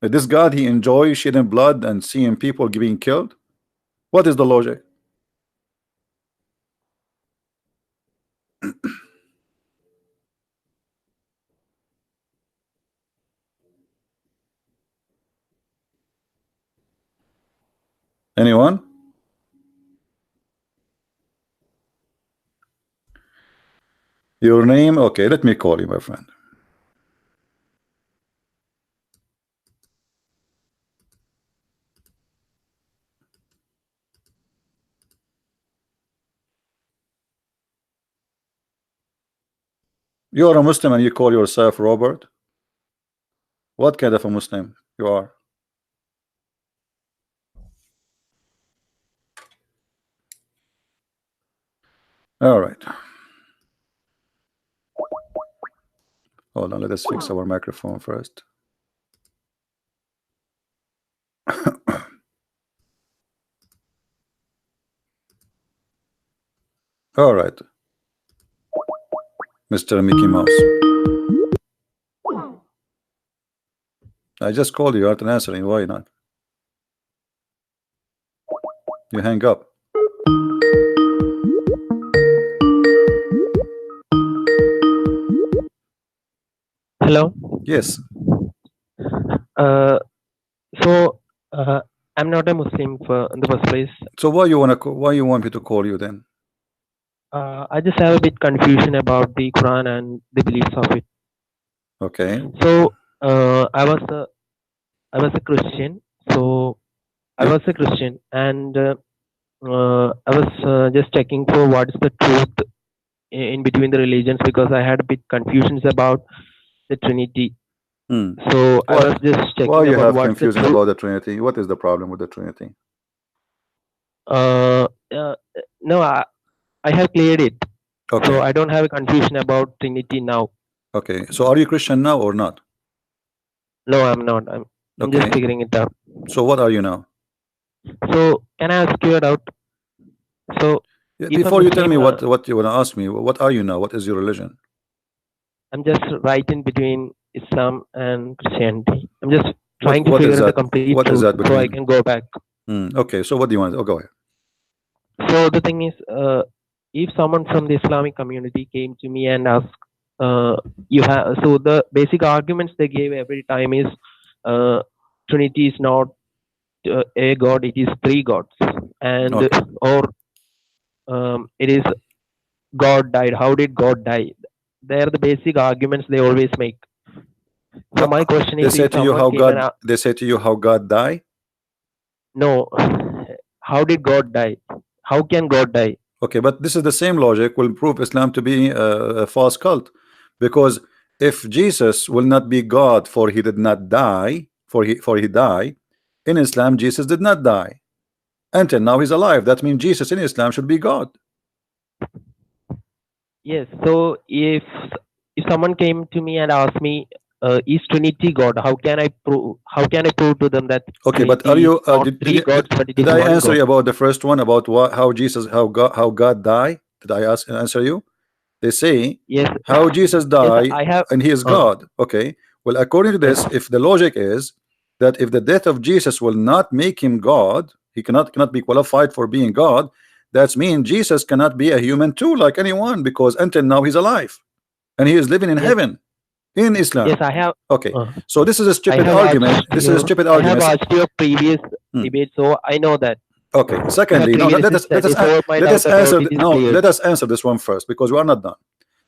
This God, he enjoys shedding blood and seeing people being killed. What is the logic? Anyone? Your name? Okay, let me call you, my friend. You are a Muslim and you call yourself Robert? What kind of a Muslim you are? All right. Hold on, let us fix our microphone first. All right, Mr. Mickey Mouse. I just called you, you aren't answering. Why not? You hang up. Hello. Yes. So I'm not a Muslim in the first place. So why you want me to call you then? I just have a bit confusion about the Quran and the beliefs of it. Okay. So I was a Christian. So I was a Christian, and I was just checking for what is the truth in between the religions, because I had a bit confusions about the Trinity. So I was just checking why you about have what's confusion the truth. about the Trinity? What is the problem with the Trinity? No, I have cleared it. Okay. So I don't have a confusion about Trinity now. Okay. So are you Christian now or not? No, I'm not. I'm just figuring it out. So what are you now? So can I ask you a doubt? So before you tell me what you want to ask me, what are you now? What is your religion? I'm just right in between Islam and Christianity. I'm just trying to figure the complete truth so I can go back. Okay, so what do you want? Oh, go ahead. So the thing is, if someone from the Islamic community came to me and asked, so the basic arguments they gave every time is Trinity is not a god, it is 3 gods, and or it is God died. How did God die? They are the basic arguments they always make. So my question is, they say to you how God died? No. How did God die? How can God die? Okay, but this is the same logic will prove Islam to be a false cult, because if Jesus will not be God, for he did not die, for he died, in Islam Jesus did not die until now he's alive. That means Jesus in Islam should be God. Yes. So if if someone came to me and asked me, is Trinity God? How can I prove? How can I prove to them that Okay, but are Trinity is you not three gods, but it did is I one answer God? you about the first one about what how God died? Did I answer you? They say Yes, how Jesus yes, died I have. and he is Uh, God. Okay, well, according to yes, this, if the logic is that if the death of Jesus will not make him God, he cannot be qualified for being God. That means Jesus cannot be a human too, like anyone, because until now he's alive and he is living in yes, heaven in yes, Islam. I have. Okay, Uh, so this is a I stupid have argument. watched This is a your. stupid I have argument. watched your previous Hmm. debate, so I know that. Okay. You have Secondly, no, previously let us studied, so my let doubt us about answer it is no, cleared. let us answer this one first because we are not done.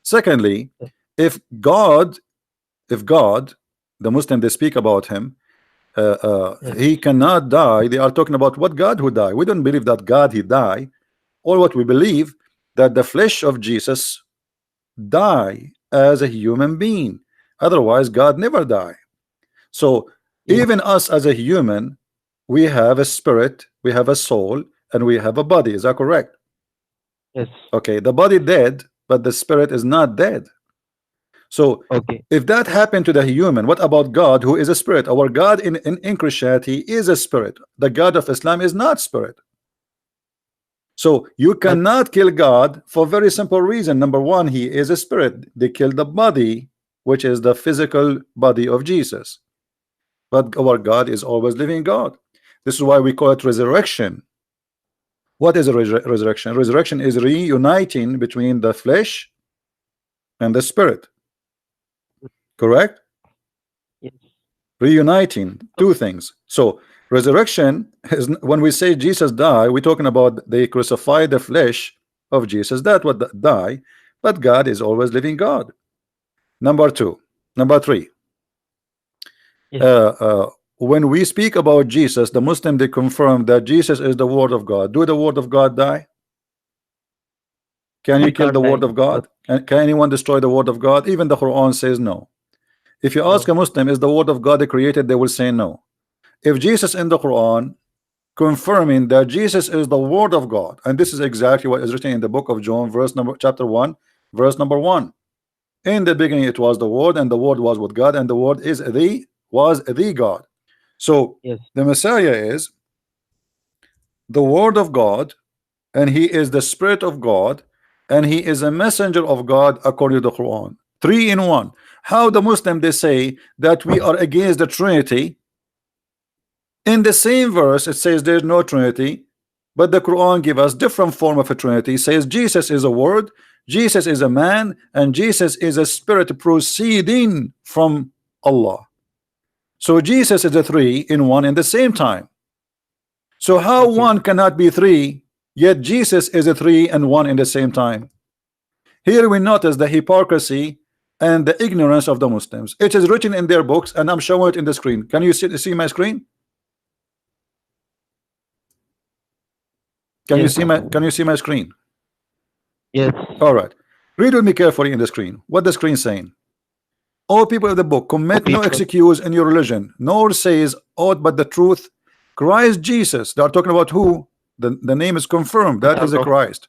Secondly, Yes, if God, the Muslim they speak about him, yes, he cannot die. They are talking about what God who died. We don't believe that God he died. All what we believe that the flesh of Jesus die as a human being. Otherwise, God never die. So yes, even us as a human, we have a spirit, we have a soul, and we have a body. Is that correct? yes. Okay, the body dead, but the spirit is not dead. So Okay, if that happened to the human, what about God who is a spirit? Our God in Christianity is a spirit. The God of Islam is not spirit. So you but cannot kill God for very simple reason. Number one, he is a spirit. They killed the body, which is the physical body of Jesus. But our God is always living God. This is why we call it resurrection. What is a resurrection? Resurrection is reuniting between the flesh and the spirit. Correct? yes, Reuniting two okay, things. So resurrection is when we say Jesus died, we're talking about they crucified the flesh of Jesus. That would die, but God is always living God. Number two, number three. yes. Uh, uh, when we speak about Jesus, the Muslim they confirm that Jesus is the Word of God. Do the Word of God die? Can you He kill can't the Word die. of God? And can anyone destroy the Word of God? Even the Quran says no. If you ask No. a Muslim, is the Word of God created? They will say no. If Jesus in the Quran confirming that Jesus is the Word of God, and this is exactly what is written in the book of John, chapter 1, verse number 1. In the beginning it was the Word, and the Word was with God, and the Word was the God. So Yes. the Messiah is the Word of God, and he is the Spirit of God, and he is a messenger of God according to the Quran. Three in one. How the Muslim they say that we are against the Trinity? In the same verse it says there's no Trinity, but the Quran give us different form of a Trinity. It says Jesus is a word, Jesus is a man, and Jesus is a spirit proceeding from Allah. So Jesus is a three in one in the same time. So how Okay. one cannot be three, yet Jesus is a three and one in the same time? Here we notice the hypocrisy and the ignorance of the Muslims. It is written in their books, and I'm showing it in the screen. Can you see my screen? Yes. Can you see my screen? Yes. All right. Read with me carefully in the screen. What the screen saying? All people of the book Oh, commit no people. excuse in your religion, nor says aught but the truth. Christ Jesus. They are talking about who? The name is confirmed. The That son is a of Christ.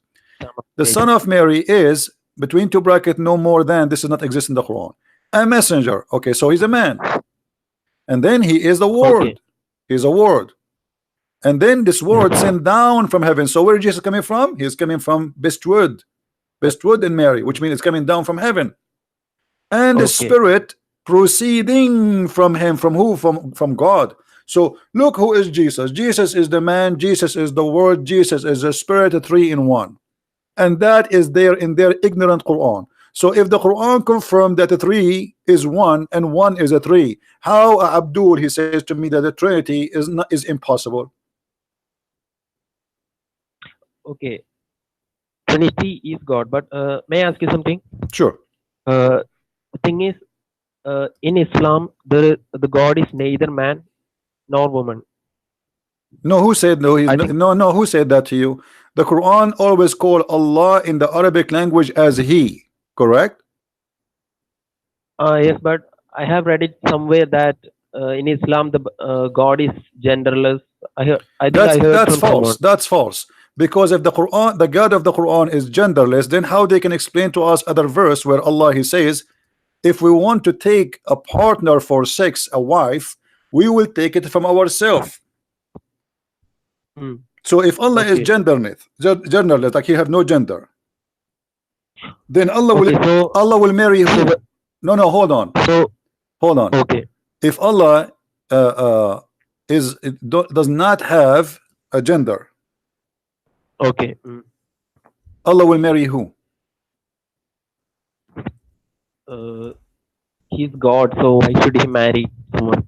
The Mary. son of Mary is between two brackets no more than, this is not exist in the Quran, a messenger. Okay, so he's a man, and then he is the Okay. word. He's a word, and then this word Yes. sent down from heaven. So where is Jesus coming from? He's coming from bestwood in Mary, which means it's coming down from heaven. And the Okay. spirit proceeding from him. From who? From God. So look who is Jesus. Jesus is the man, Jesus is the word, Jesus is the spirit, three in one. And that is there in their ignorant Quran. So if the Quran confirmed that the three is one and one is a three, how Abdul he says to me that the Trinity is impossible? Okay. Trinity is God, but may I ask you something? Sure. The thing is, in Islam, the God is neither man nor woman. No, who said no? He's I think. no. Who said that to you? The Quran always call Allah in the Arabic language as He. Correct? Yes, but I have read it somewhere that in Islam the God is genderless. I think I heard That's from false. someone. That's false. Because if the Quran, the God of the Quran is genderless, then how they can explain to us other verse where Allah He says if we want to take a partner for sex, a wife, we will take it from ourselves. So if Allah is Okay. genderless, like he have no gender, then Allah Okay, will marry who? so No, hold on. okay. If Allah does not have a gender, Okay. Allah will marry who? He's God, so why should he marry someone?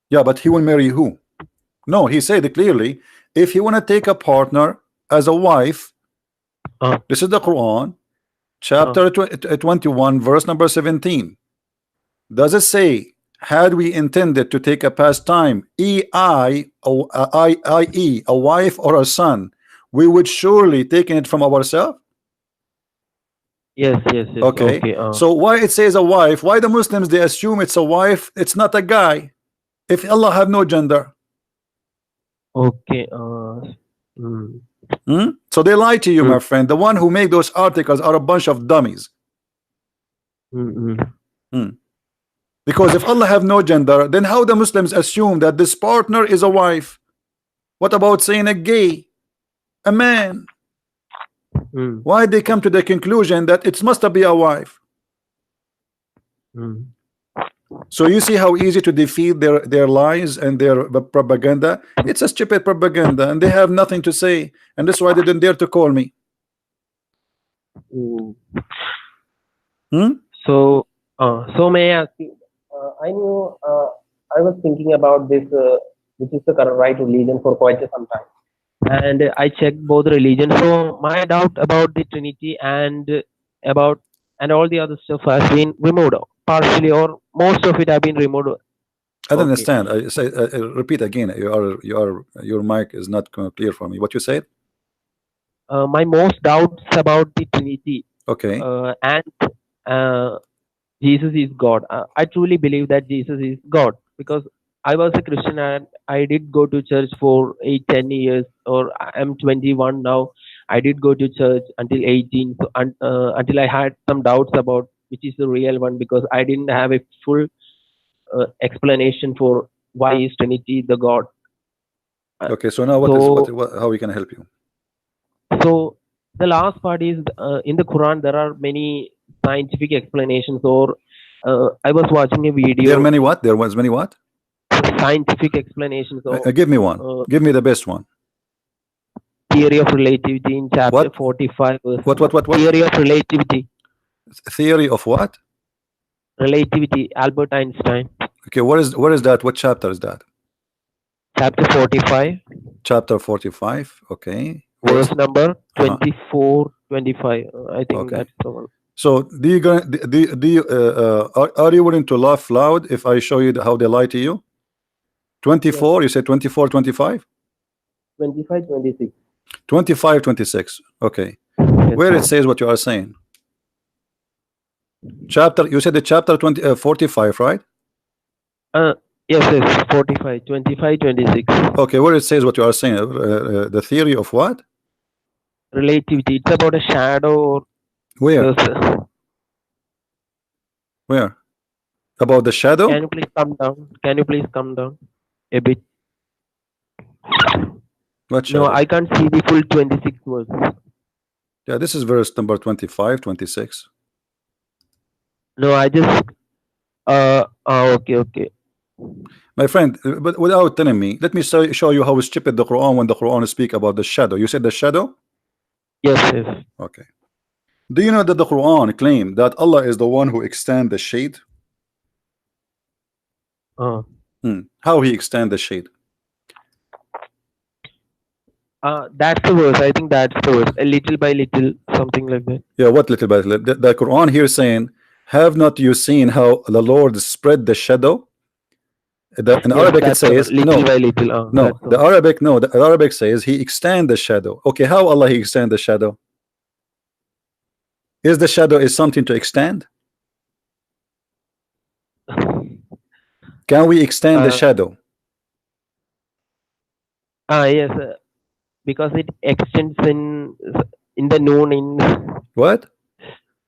Yeah, but he will marry who? No, he said clearly, if you want to take a partner as a wife, this is the Quran, chapter 21, verse number 17. Does it say, had we intended to take a pastime, i.e., a wife or a son, we would surely taken it from ourselves? Yes. Okay. So why it says a wife? Why the Muslims they assume it's a wife? It's not a guy. If Allah have no gender. Okay. So they lie to you, my friend. The one who make those articles are a bunch of dummies. Because if Allah have no gender, then how the Muslims assume that this partner is a wife? What about saying a gay, a man? Why they come to the conclusion that it must be a wife? So you see how easy to defeat their lies and their propaganda. It's a stupid propaganda, and they have nothing to say, and that's why they didn't dare to call me. So may I ask you? I knew I was thinking about this, which is the correct right religion for quite some time, and I checked both religions. So my doubt about the Trinity and all the other stuff has been removed partially, or most of it have been removed. I don't understand. I say repeat again. Your mic is not clear for me. What you said? My most doubts about the Trinity. Okay. And Jesus is God. I truly believe that Jesus is God because I was a Christian and I did go to church for 8-10 years, or I'm 21 now. I did go to church until 18, so until I had some doubts about which is the real one, because I didn't have a full explanation for why is Trinity the God. Okay, so now how we can help you? So the last part is in the Quran there are many scientific explanations, or I was watching a video. There are many what? There was many what? Scientific explanations. Give me one. Give me the best one. Theory of relativity in chapter 45. What? Theory of relativity. Theory of what? Relativity. Albert Einstein. Okay, where is that? What chapter is that? Chapter 45. Chapter 45. Okay. Verse number 24, 25. I think that's the one. So are you willing to laugh loud if I show you how they lie to you? 24, yes. You said 24, 25? 25, 26. 25, 26. Okay. Yes. Where it says what you are saying? Chapter, you said the chapter 45, right? Yes, 45, 25, 26. Okay, where it says what you are saying, the theory of what? Relativity. It's about a shadow. Where? Where? About the shadow? Can you please come down? Can you please come down a bit? What shadow? No, I can't see the full 26 verse. Yeah, this is verse number 25, 26. No, I just okay. My friend, but without telling me, let me show you how stupid the Quran when the Quran speak about the shadow. You said the shadow? Yes. Okay. Do you know that the Quran claim that Allah is the one who extend the shade? How he extend the shade? That's the verse. I think that's the verse. A little by little, something like that. Yeah, what little by little? The Quran here saying, have not you seen how the Lord spread the shadow? In Arabic it says little by little. The Arabic says he extend the shadow. Okay, how Allah he extend the shadow? Is the shadow is something to extend? Can we extend the shadow? Yes, because it extends in the noon in what?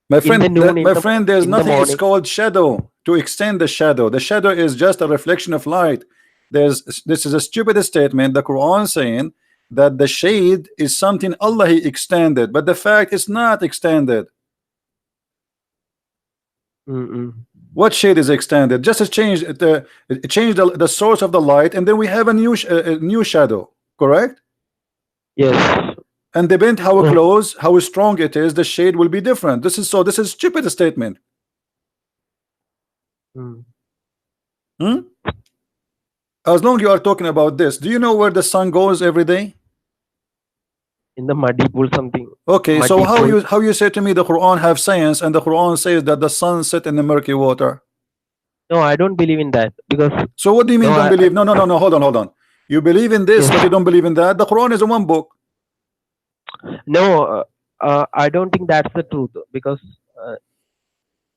My in the friend, noon, my friend, there's in the nothing. It's morning. called shadow. To extend the shadow, the shadow is just a reflection of light. This is a stupid statement. The Quran saying that the shade is something Allah He extended, but the fact is not extended. What shade is extended? Just it changed the source of the light, and then we have a new shadow. Correct? Yes. And depend how Oh. close, how strong it is, the shade will be different. This is so. This is stupid statement. As long you are talking about this, do you know where the sun goes every day? In the muddy pool, something. Okay, so Muddy pool. how you say to me the Quran have science and the Quran says that the sun set in the murky water? No, I don't believe in that, because So what do you mean no, don't believe? No, hold on. You believe in this, but you don't believe in that. The Quran is one book. no, I don't think that's the truth, because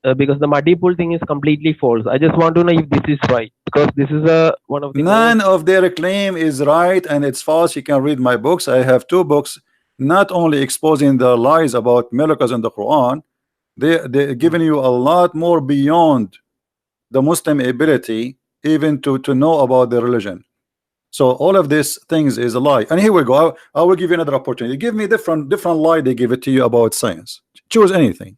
the muddy pool thing is completely false. I just want to know if this is right, because this is one of the None of their claim is right and it's false. You can read my books. I have 2 books, not only exposing the lies about miracles in the Quran, they're giving you a lot more beyond the Muslim ability even to know about the religion. So all of these things is a lie. And here we go. I will give you another opportunity. Give me different lie they give it to you about science. Choose anything.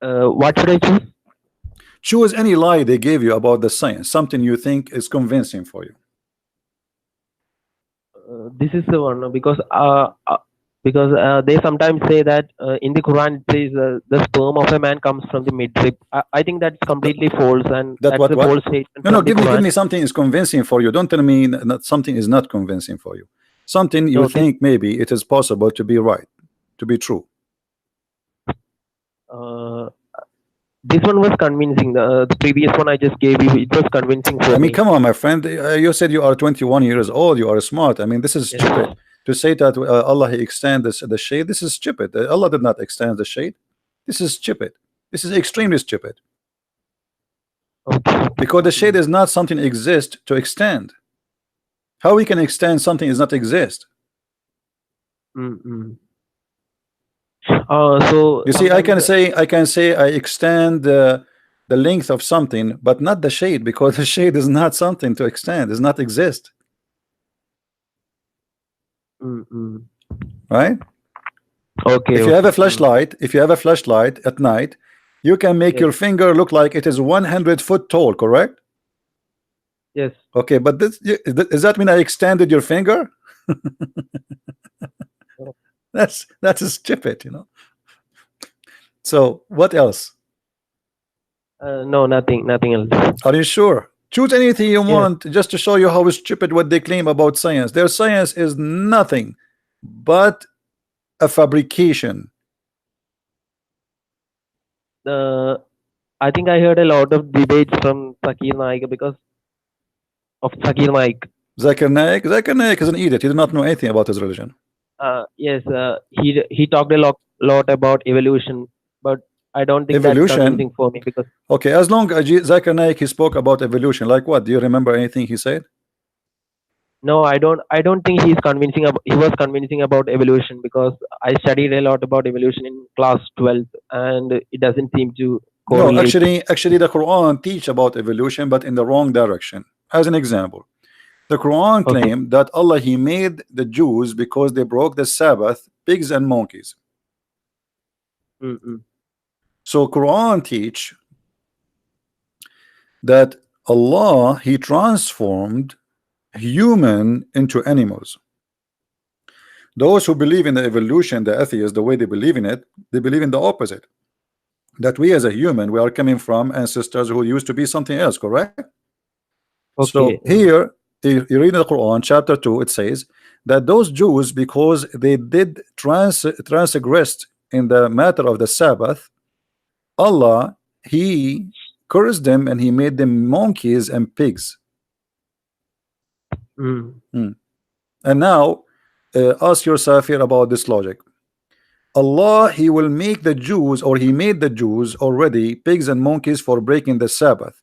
What should I choose? Choose any lie they gave you about the science, something you think is convincing for you. This is the one, because they sometimes say that in the Quran it says the sperm of a man comes from the midrib. I think that's completely false, and that's a false statement. No, give me something is convincing for you. Don't tell me that something is not convincing for you. Something you think maybe it is possible to be right, to be true. This one was convincing. The previous one I just gave you, it was convincing for me. I mean, come on, my friend. You said you are 21 years old. You are smart. I mean, this is stupid. To say that Allah He extends the shade, this is stupid. Allah did not extend the shade. This is stupid. This is extremely stupid. Because the shade is not something exist to extend. How we can extend something is not exist? So you see, I can say I extend the length of something, but not the shade, because the shade is not something to extend, does not exist. Right? Okay. If you have a flashlight, at night, you can make your finger look like it is 100 foot tall, correct? Yes. Okay, but does that mean I extended your finger? That's stupid, you know. So what else? No, nothing else. Are you sure? Choose anything you want, just to show you how stupid what they claim about science. Their science is nothing but a fabrication. I think I heard a lot of debates from Zakir Naik because of Zakir Naik. Zakir Naik is an idiot. He did not know anything about his religion. Yes, he talked a lot about evolution, but I don't think that's convincing for me, because okay, as long as Zakir Naik he spoke about evolution, like what? Do you remember anything he said? No, I don't think he was convincing about evolution, because I studied a lot about evolution in class 12th, and it doesn't seem to correlate. No, actually the Quran teach about evolution, but in the wrong direction. As an example, the Quran claimed that Allah He made the Jews because they broke the Sabbath, pigs and monkeys. So Quran teach that Allah He transformed human into animals. Those who believe in the evolution, the atheists, the way they believe in it, they believe in the opposite, that we as a human, we are coming from ancestors who used to be something else, correct? So here you read in the Quran chapter 2, it says that those Jews, because they did transgressed in the matter of the Sabbath, Allah He cursed them and He made them monkeys and pigs. And now ask yourself here about this logic. Allah He will make the Jews, or He made the Jews already pigs and monkeys for breaking the Sabbath.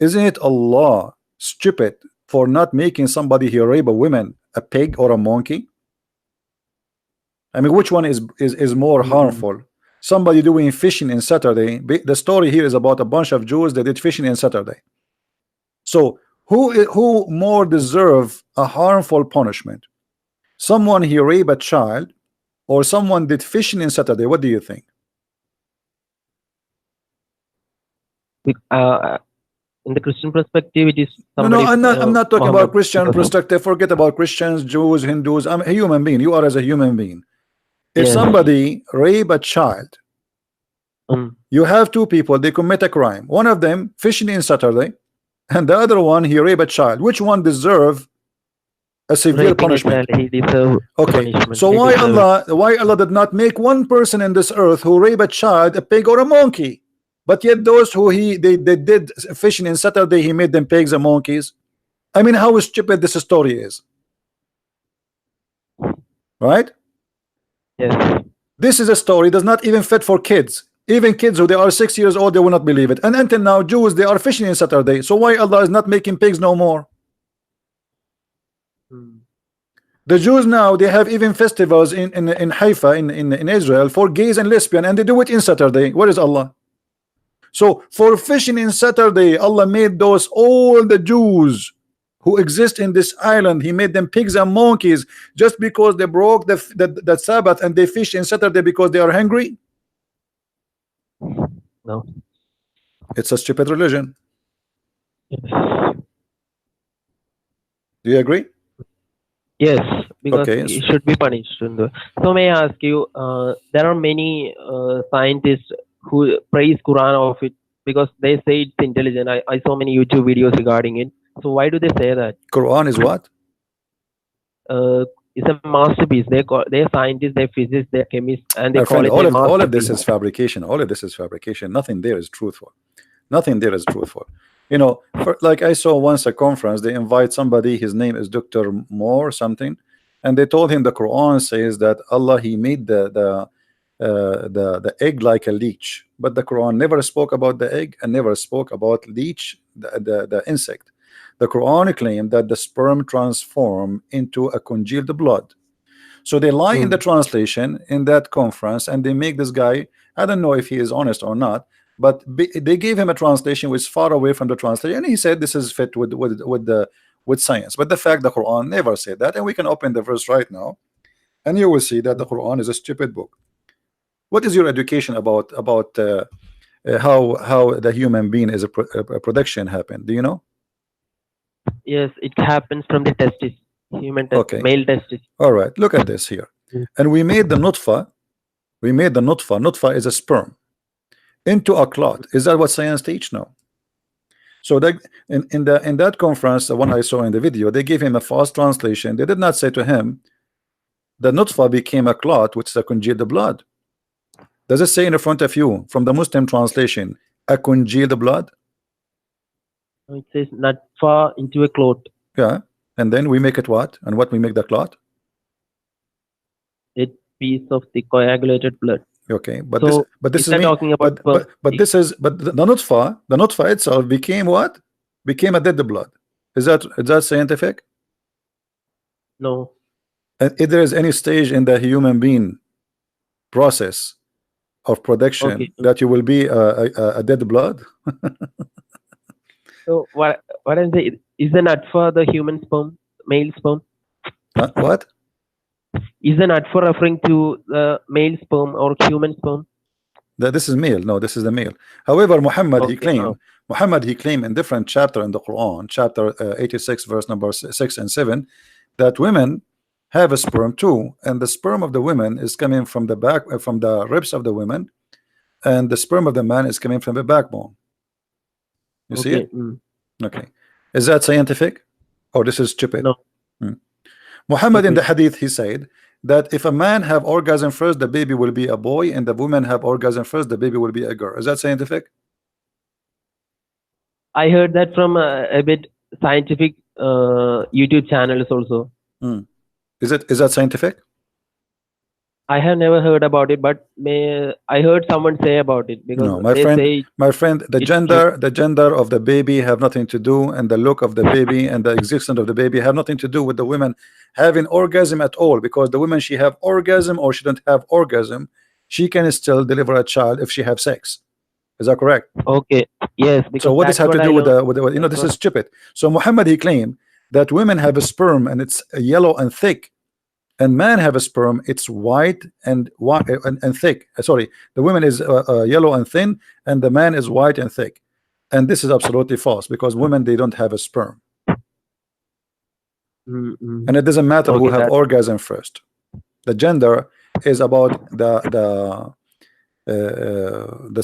Isn't it Allah stupid for not making somebody here rape a woman a pig or a monkey? I mean, which one is more harmful? Somebody doing fishing in Saturday. The story here is about a bunch of Jews that did fishing in Saturday. So who more deserve a harmful punishment? Someone he raped a child, or someone did fishing in Saturday? What do you think? In the Christian perspective, it is No, somebody. I'm not talking Muhammad, about Christian perspective. Forget about Christians, Jews, Hindus. I'm a human being. You are as a human being. If Yes. somebody rape a child, you have two people, they commit a crime. One of them fishing in Saturday, and the other one he rape a child. Which one deserve a severe raping a punishment? child, he deserve Okay, punishment. so He deserve why Allah did not make one person in this earth who rape a child a pig or a monkey, but yet those who they did fishing in Saturday, he made them pigs and monkeys? I mean, how stupid this story is, right? Yes. This is a story does not even fit for kids. Even kids who they are 6 years old, they will not believe it. And until now, Jews, they are fishing in Saturday. So why Allah is not making pigs no more? The Jews now, they have even festivals in Haifa in Israel for gays and lesbian, and they do it in Saturday. Where is Allah? So for fishing in Saturday, Allah made those all the Jews who exist in this island, he made them pigs and monkeys just because they broke the Sabbath and they fish in Saturday because they are hungry. No. It's a stupid religion. Yes. Do you agree? Yes, because Okay. it should be punished. So may I ask you, there are many scientists who praise Quran of it because they say it's intelligent. I saw many YouTube videos regarding it. So why do they say that? Quran is what? It's a masterpiece. They're scientists, they're physicists, they're chemists, and they My call friend, it all a of this masterpiece. is fabrication. All of this is fabrication. Nothing there is truthful. Nothing there is truthful. You know, like I saw once a conference, they invite somebody, his name is Dr. Moore something, and they told him the Quran says that Allah, he made the egg like a leech, but the Quran never spoke about the egg and never spoke about leech, the insect. The Quran claimed that the sperm transform into a congealed blood. So they lie in the translation in that conference, and they make this guy, I don't know if he is honest or not, but they gave him a translation which is far away from the translation, and he said this is fit with science. But the fact the Quran never said that, and we can open the verse right now, and you will see that the Quran is a stupid book. What is your education about how the human being is a production happened? Do you know? Yes, it happens from the testis, human testis, Okay. male testis. All right, look at this here. And we made the nutfa. We made the nutfa. Nutfa is a sperm into a clot. Is that what science teach? No. So that in that conference, the one I saw in the video, they gave him a false translation. They did not say to him the nutfa became a clot, which is a congealed blood. Does it say in front of you from the Muslim translation a congealed blood? It says not far into a clot. Yeah. And then we make it what? And what we make the clot? A piece of the coagulated blood. Okay, but So this is talking about but this is the nutfa itself became what? Became a dead blood. Is that scientific? No. And if there is any stage in the human being process of production that you will be a dead blood? So what I'm saying is the nutfa the human sperm, male sperm? What? Is the nutfa referring to the male sperm or human sperm? This is male. No, this is the male. However, Muhammad he claimed in different chapter in the Quran, chapter 86, verse number 6 and 7, that women have a sperm too, and the sperm of the women is coming from the back, from the ribs of the women, and the sperm of the man is coming from the backbone. You see it? Okay. Is that scientific, or this is stupid? No. Muhammad in the hadith, he said that if a man have orgasm first, the baby will be a boy, and the woman have orgasm first, the baby will be a girl. Is that scientific? I heard that from a bit scientific YouTube channels also. Is that scientific? I have never heard about it, but I heard someone say about it because No, they say my friend, it's true. the gender of the baby have nothing to do, and the look of the baby and the existence of the baby have nothing to do with the women having orgasm at all. Because the women, she have orgasm or she don't have orgasm, she can still deliver a child if she have sex. Is that correct? Okay, yes, So because what does that's have to what I do with learned. you know, That's this what. is stupid. So Muhammad, he claimed that women have a sperm and it's yellow and thick, and man have a sperm, it's white and thick. Sorry, the woman is yellow and thin, and the man is white and thick. And this is absolutely false, because women, they don't have a sperm, Mm-mm. and it doesn't matter who Okay, have that. orgasm first. The gender is about the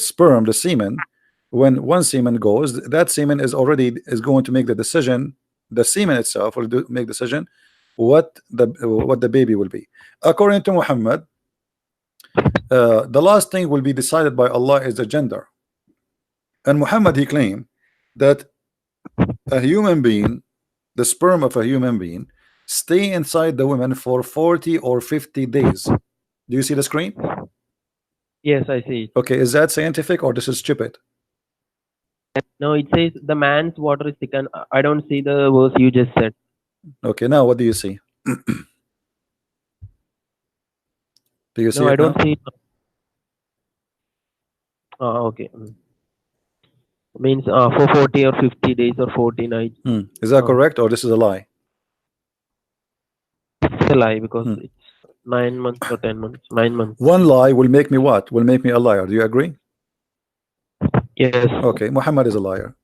sperm, the semen. When one semen goes, that semen is going to make the decision. The semen itself will make decision what the baby will be. According to Muhammad, the last thing will be decided by Allah is the gender. And Muhammad, he claimed that a human being, the sperm of a human being, stay inside the woman for 40 or 50 days. Do you see the screen? Yes, I see it. Okay, is that scientific or this is stupid? No, it says the man's water is thick, and I don't see the verse you just said. Okay, now what do you see? Do you see No, I it don't now? see it. Okay. Means for 40 or 50 days or 40 nights. Is that Uh, correct or this is a lie? it's a lie because Hmm. it's 9 months or 10 months. 9 months. One lie will make me what? Will make me a liar. Do you agree? Yes. Okay, Muhammad is a liar.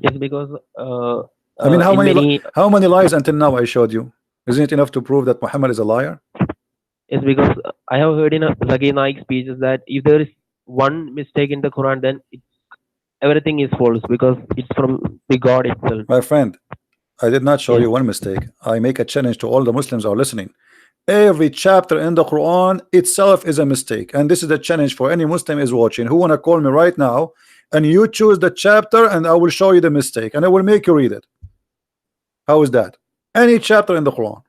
Yes, because I mean, in many. how many lies until now I showed you? Isn't it enough to prove that Muhammad is a liar? Yes, because I have heard in Zakir Naik speeches that if there is one mistake in the Quran, then everything is false because it's from the God itself. My friend, I did not show Yes. you one mistake. I make a challenge to all the Muslims who are listening. Every chapter in the Quran itself is a mistake, and this is a challenge for any Muslim is watching who want to call me right now, and you choose the chapter and I will show you the mistake and I will make you read it. How is that? Any chapter in the Quran.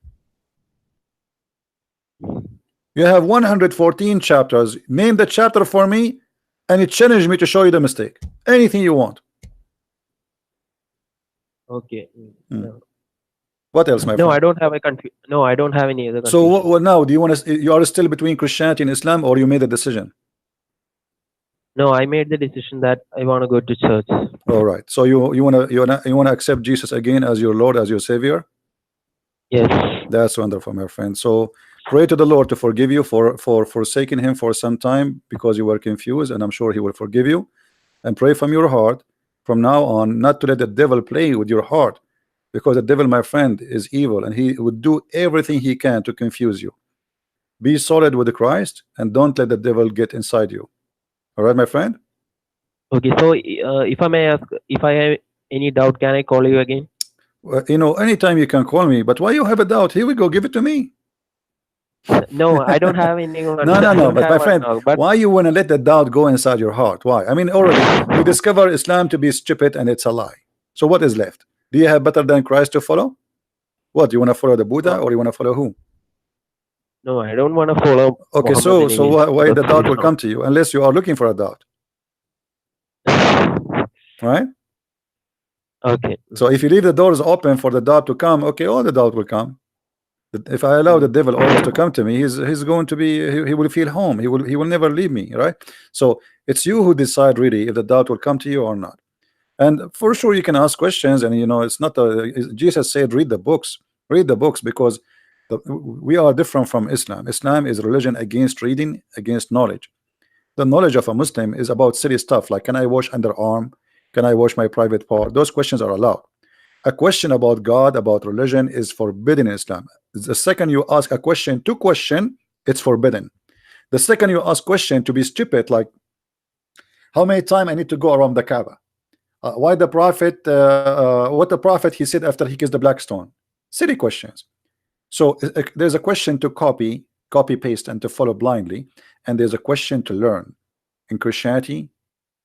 You have 114 chapters. Name the chapter for me and it challenge me to show you the mistake. Anything you want. Okay. No. What else, my No, I friend? don't have a No, I don't have any other So confusion. what now? Do you want to? You are still between Christianity and Islam, or you made a decision? No, I made the decision that I want to go to church. All right. So you wanna accept Jesus again as your Lord, as your Savior? Yes. That's wonderful, my friend. So pray to the Lord to forgive you for forsaking Him for some time because you were confused, and I'm sure He will forgive you. And pray from your heart from now on not to let the devil play with your heart, because the devil, my friend, is evil and he would do everything he can to confuse you. Be solid with Christ and don't let the devil get inside you. All right, my friend? Okay. So, if I may ask, if I have any doubt, can I call you again? You know, anytime you can call me, but why you have a doubt? Here we go, give it to me. No, I don't have anyone. No, no, I no. don't But have my one friend, now. But why you want to let the doubt go inside your heart? Why? I mean, already you discover Islam to be stupid and it's a lie. So what is left? Do you have better than Christ to follow? What, you want to follow the Buddha or you want to follow who? no, I don't want to follow Okay, Muhammad so anyways why because the doubt he's will come to you unless you are looking for a doubt, right? okay. So if you leave the doors open for the doubt to come, okay, all the doubt will come. If I allow the devil always to come to me, he's going to be he will feel home. He will never leave me, right? So it's you who decide really if the doubt will come to you or not. And for sure you can ask questions, and you know it's not Jesus said read the books because we are different from Islam. Islam is religion against reading, against knowledge. The knowledge of a Muslim is about silly stuff like can I wash underarm, can I wash my private part. Those questions are allowed. A question about God, about religion is forbidden in Islam. The second you ask a question to question, it's forbidden. The second you ask question to be stupid, like how many times I need to go around the Kaaba, why the prophet what the prophet he said after he kissed the black stone, silly questions. So there's a question to copy paste and to follow blindly, and there's a question to learn. In Christianity,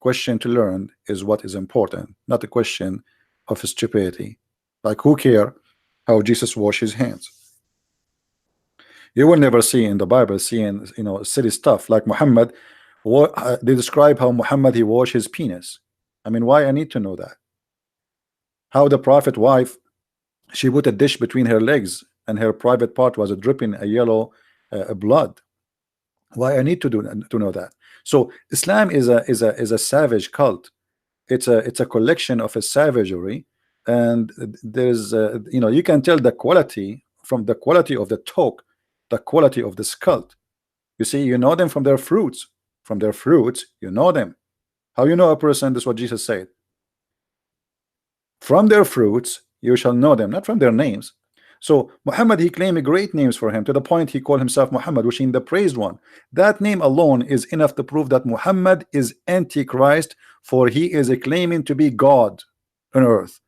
question to learn is what is important, not a question of stupidity. Like who care how Jesus washed his hands? You will never see in the Bible seeing, you know, silly stuff like Muhammad. What they describe how Muhammad he washed his penis. I mean, why I need to know that? How the Prophet wife, she put a dish between her legs and her private part was dripping a yellow blood. Why I need to know that? So Islam is a savage cult. It's a collection of a savagery, and there's you know, you can tell the quality from the quality of the talk, the quality of this cult. You see, you know them from their fruits. From their fruits, you know them. How you know a person? This is what Jesus said. From their fruits you shall know them, not from their names. So Muhammad, he claimed great names for him to the point he called himself Muhammad, wishing the praised one. That name alone is enough to prove that Muhammad is Antichrist, for he is claiming to be God on earth.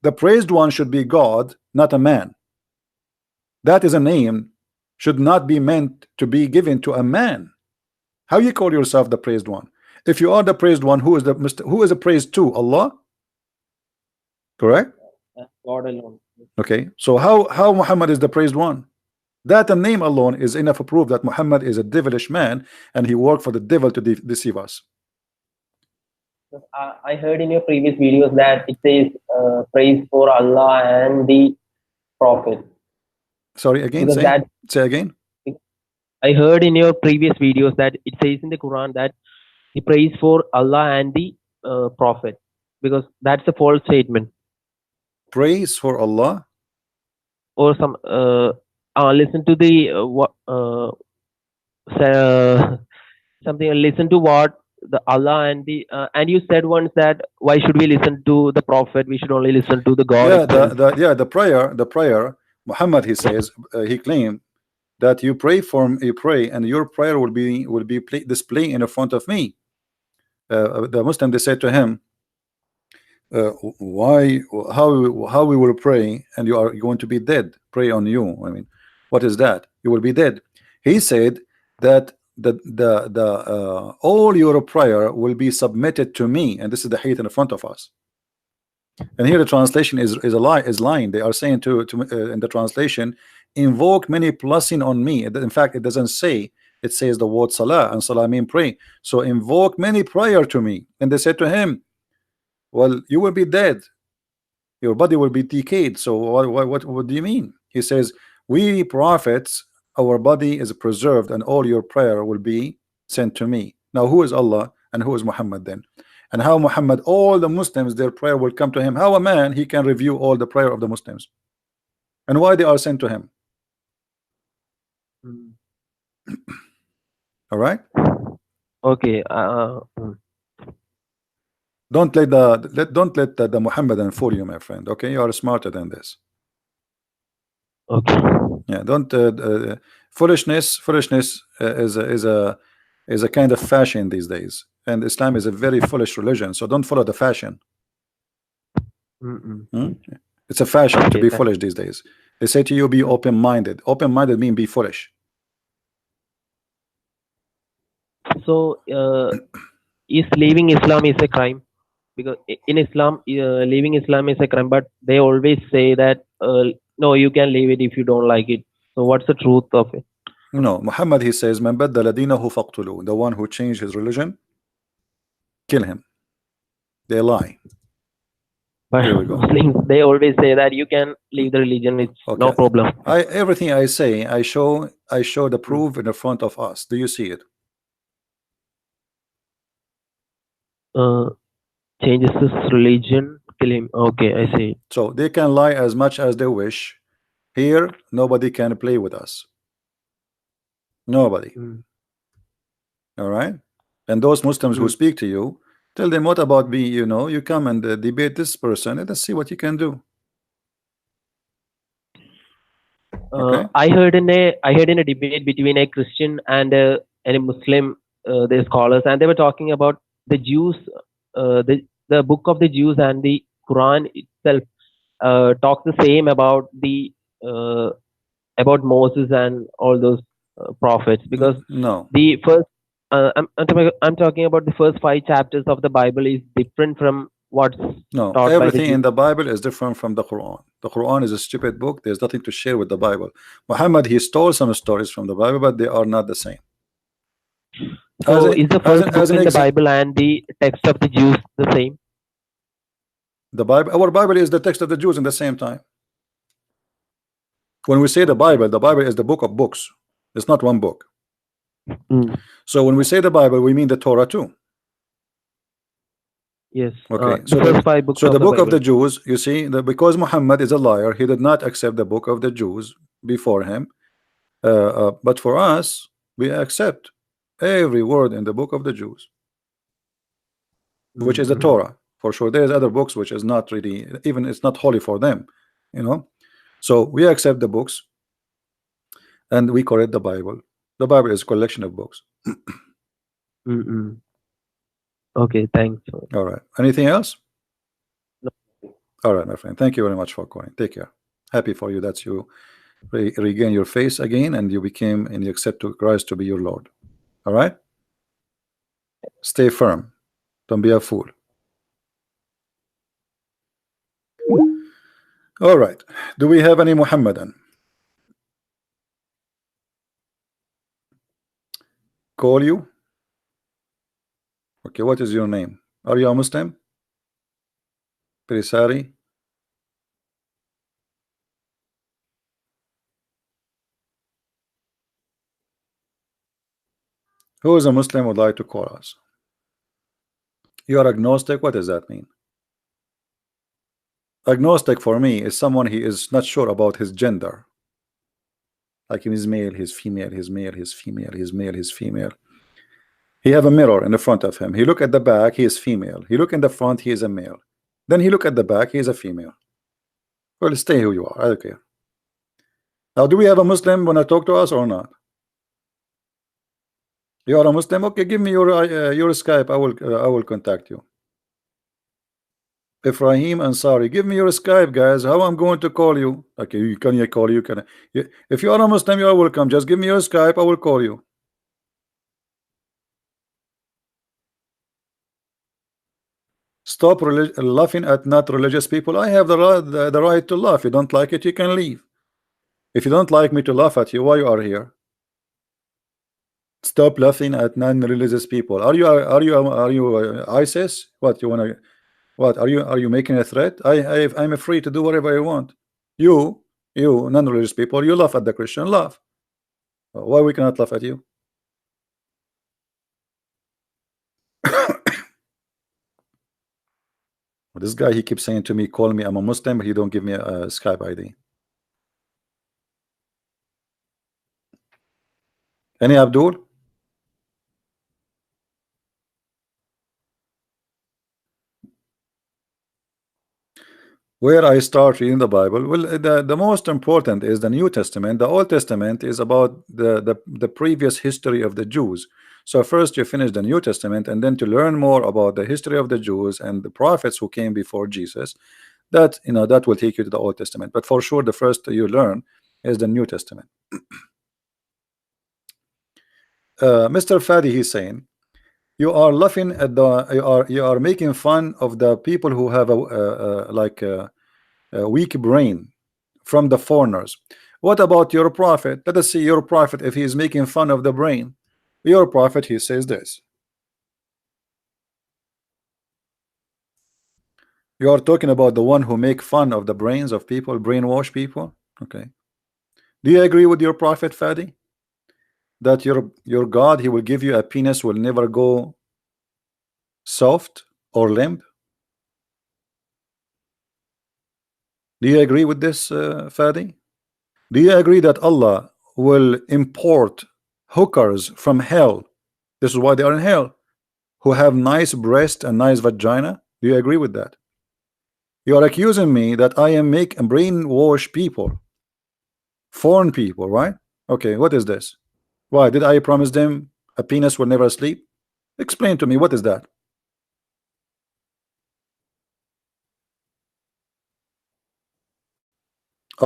The praised one should be God, not a man. That is a name should not be meant to be given to a man. How you call yourself the praised one? If you are the praised one, who is the praised to? Allah? Correct? God alone. Okay, so how Muhammad is the praised one? That a name alone is enough to prove that Muhammad is a devilish man and he worked for the devil to deceive us. I heard in your previous videos that it says praise for Allah and the Prophet. Sorry, again, say again. I heard in your previous videos that it says in the Quran that the praise for Allah and the Prophet, because that's a false statement. Praise for Allah, or some listen to the something. Listen to what the Allah and the and you said once that why should we listen to the Prophet? We should only listen to the God. Yeah, the prayer. Muhammad, he says, he claimed that you pray and your prayer will be displayed in front of me. The Muslim, they said to him, how we will pray and you are going to be dead? Pray on you. I mean, what is that? You will be dead. He said that all your prayer will be submitted to me, and this is the hadith in front of us. And here the translation is lying. They are saying to in the translation, invoke many blessing on me. In fact, it doesn't say. It says the word salah, and salah mean pray. So invoke many prayer to me. And they said to him, well, you will be dead. Your body will be decayed. So what do you mean? He says, we prophets, our body is preserved and all your prayer will be sent to me. Now who is Allah and who is Muhammad then? And how Muhammad, all the Muslims, their prayer will come to him. How a man, he can review all the prayer of the Muslims? And why they are sent to him? All right? Okay. Don't let the Muhammadan fool you, my friend. Okay, you are smarter than this. Okay. Yeah, don't foolishness is a kind of fashion these days, and Islam is a very foolish religion. So don't follow the fashion. It's a fashion to be foolish these days. They say to you, be open-minded. Open-minded means be foolish. So is leaving Islam is a crime? Because in Islam, leaving Islam is a crime, but they always say that no, you can leave it if you don't like it. So what's the truth of it? No, Muhammad, he says, man baddala dinahu faqtulu. The one who changed his religion, kill him. They lie. But Here we go. Muslims, they always say that you can leave the religion, it's no problem. Everything I say, I show the proof in the front of us. Do you see it? Changes his religion, kill him. Okay, I see. So they can lie as much as they wish. Here, nobody can play with us. Nobody. All right. And those Muslims who speak to you, tell them, what about me? You know, you come and debate this person and let's see what you can do. Okay. I heard in a debate between a Christian and a Muslim, the scholars, and they were talking about the Jews, the book of the Jews and the Quran itself talks the same about the about Moses and all those prophets, because no, the first I'm talking about the first 5 chapters of the Bible is different from what's No, taught by the everything Jews? in the Bible is different from the Quran. The Quran is a stupid book. There's nothing to share with the Bible. Muhammad, he stole some stories from the Bible, but they are not the same. So is the As first an, book as an in the exa Bible and the text of the Jews the same? the Bible, our Bible is the text of the Jews in the same time. When we say the Bible is the book of books. It's not one book. Mm, So when we say the Bible, we mean the Torah too. yes. Okay, The first 5 books so of the the book of Bible. the Jews, you see, because Muhammad is a liar, he did not accept the book of the Jews before him. But for us, we accept every word in the book of the Jews, which is the Mm, Torah. For sure, there's other books which is not really, even it's not holy for them, you know. So we accept the books and we call it the Bible. The Bible is a collection of books. mm, mm. Okay, thanks. All right. Anything else? No. All right, my friend. Thank you very much for calling. Take care. Happy for you that you regain your faith again and you became and you accept to Christ to be your Lord. All right. Stay firm. Don't be a fool. All right. Do we have any Muhammadan? Call you? Okay, what is your name? Are you a Muslim? Perisari? Who is a Muslim would like to call us? You are agnostic? What does that mean? Agnostic for me is someone he is not sure about his gender. Like he's male, he's female, he's male, he's female, he's male, he's female. He have a mirror in the front of him. He look at the back, he is female. He look in the front, he is a male. Then he look at the back, he is a female. Well, stay who you are. I don't care. Now, do we have a Muslim when I talk to us or not? You are a Muslim? Okay, give me your Skype. I will contact you. Ibrahim Ansari, give me your Skype, guys. How I'm going to call you? Okay, you can I call you? If you are a Muslim, you are welcome. Just give me your Skype. I will call you. Stop laughing at not religious people. I have the right to laugh. You don't like it, you can leave. If you don't like me to laugh at you, why you are here? Stop laughing at non-religious people. Are you ISIS? What you wanna? What are you making a threat? I'm free to do whatever I want. You non-religious people, you laugh at the Christian. Laugh. Why we cannot laugh at you? This guy, he keeps saying to me, call me, I'm a Muslim, but he don't give me a Skype ID. Any Abdul? Where I start reading the Bible? Well, the most important is the New Testament. The Old Testament is about the previous history of the Jews. So first you finish the New Testament, and then to learn more about the history of the Jews and the prophets who came before Jesus, that that will take you to the Old Testament. But for sure, the first you learn is the New Testament. Mr. Fadi, he's saying you are laughing at you are making fun of the people who have a weak brain from the foreigners. What about your prophet? Let us see your prophet if he is making fun of the brain. Your prophet, he says this. You are talking about the one who make fun of the brains of people, brainwash people. Okay. Do you agree with your prophet, Fadi? That your God, he will give you a penis, will never go soft or limp? Do you agree with this, Fadi? Do you agree that Allah will import hookers from hell? This is why they are in hell, who have nice breast and nice vagina. Do you agree with that? You are accusing me that I am make and brainwash people, foreign people, right? Okay, what is this? Why did I promise them a penis will never sleep? Explain to me, what is that?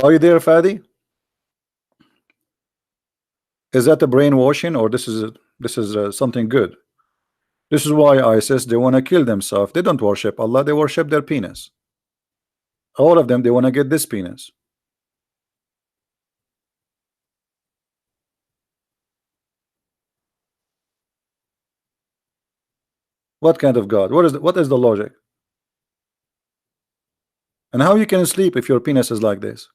Are you there, Fadi? Is that a brainwashing, or this is something good? This is why ISIS, they want to kill themselves. They don't worship Allah, they worship their penis. All of them, they want to get this penis. What kind of God? What is the logic? And how you can sleep if your penis is like this?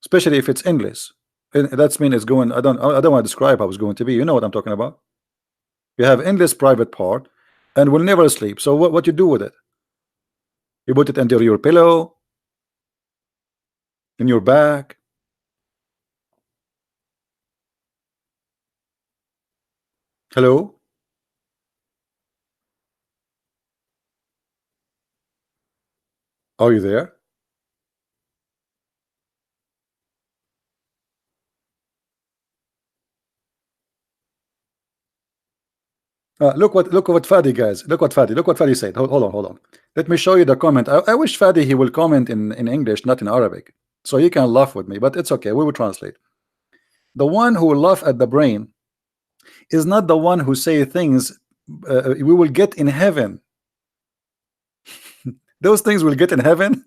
Especially if it's English. And that's mean it's going. I don't want to describe how it's going to be. You know what I'm talking about. You have endless private part and will never sleep. So what you do with it? You put it under your pillow, in your back. Hello? Are you there? Look what Fadi, guys. Look what Fadi said. Hold on. Let me show you the comment. I wish Fadi he will comment in English, not in Arabic, so he can laugh with me. But it's okay. We will translate. The one who will laugh at the brain is not the one who say things we will get in heaven. Those things will get in heaven.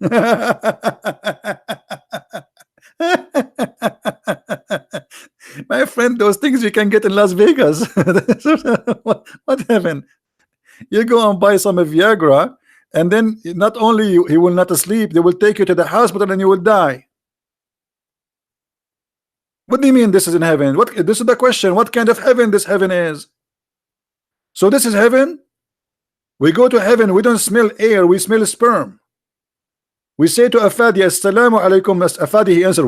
My friend, those things you can get in Las Vegas. what heaven? You go and buy some Viagra, and then not only he will not sleep, they will take you to the hospital and you will die. What do you mean this is in heaven? This is the question. What kind of heaven this heaven is? So this is heaven? We go to heaven, we don't smell air, we smell sperm. We say to Afadi, Assalamu alaikum, Afadi, he answered,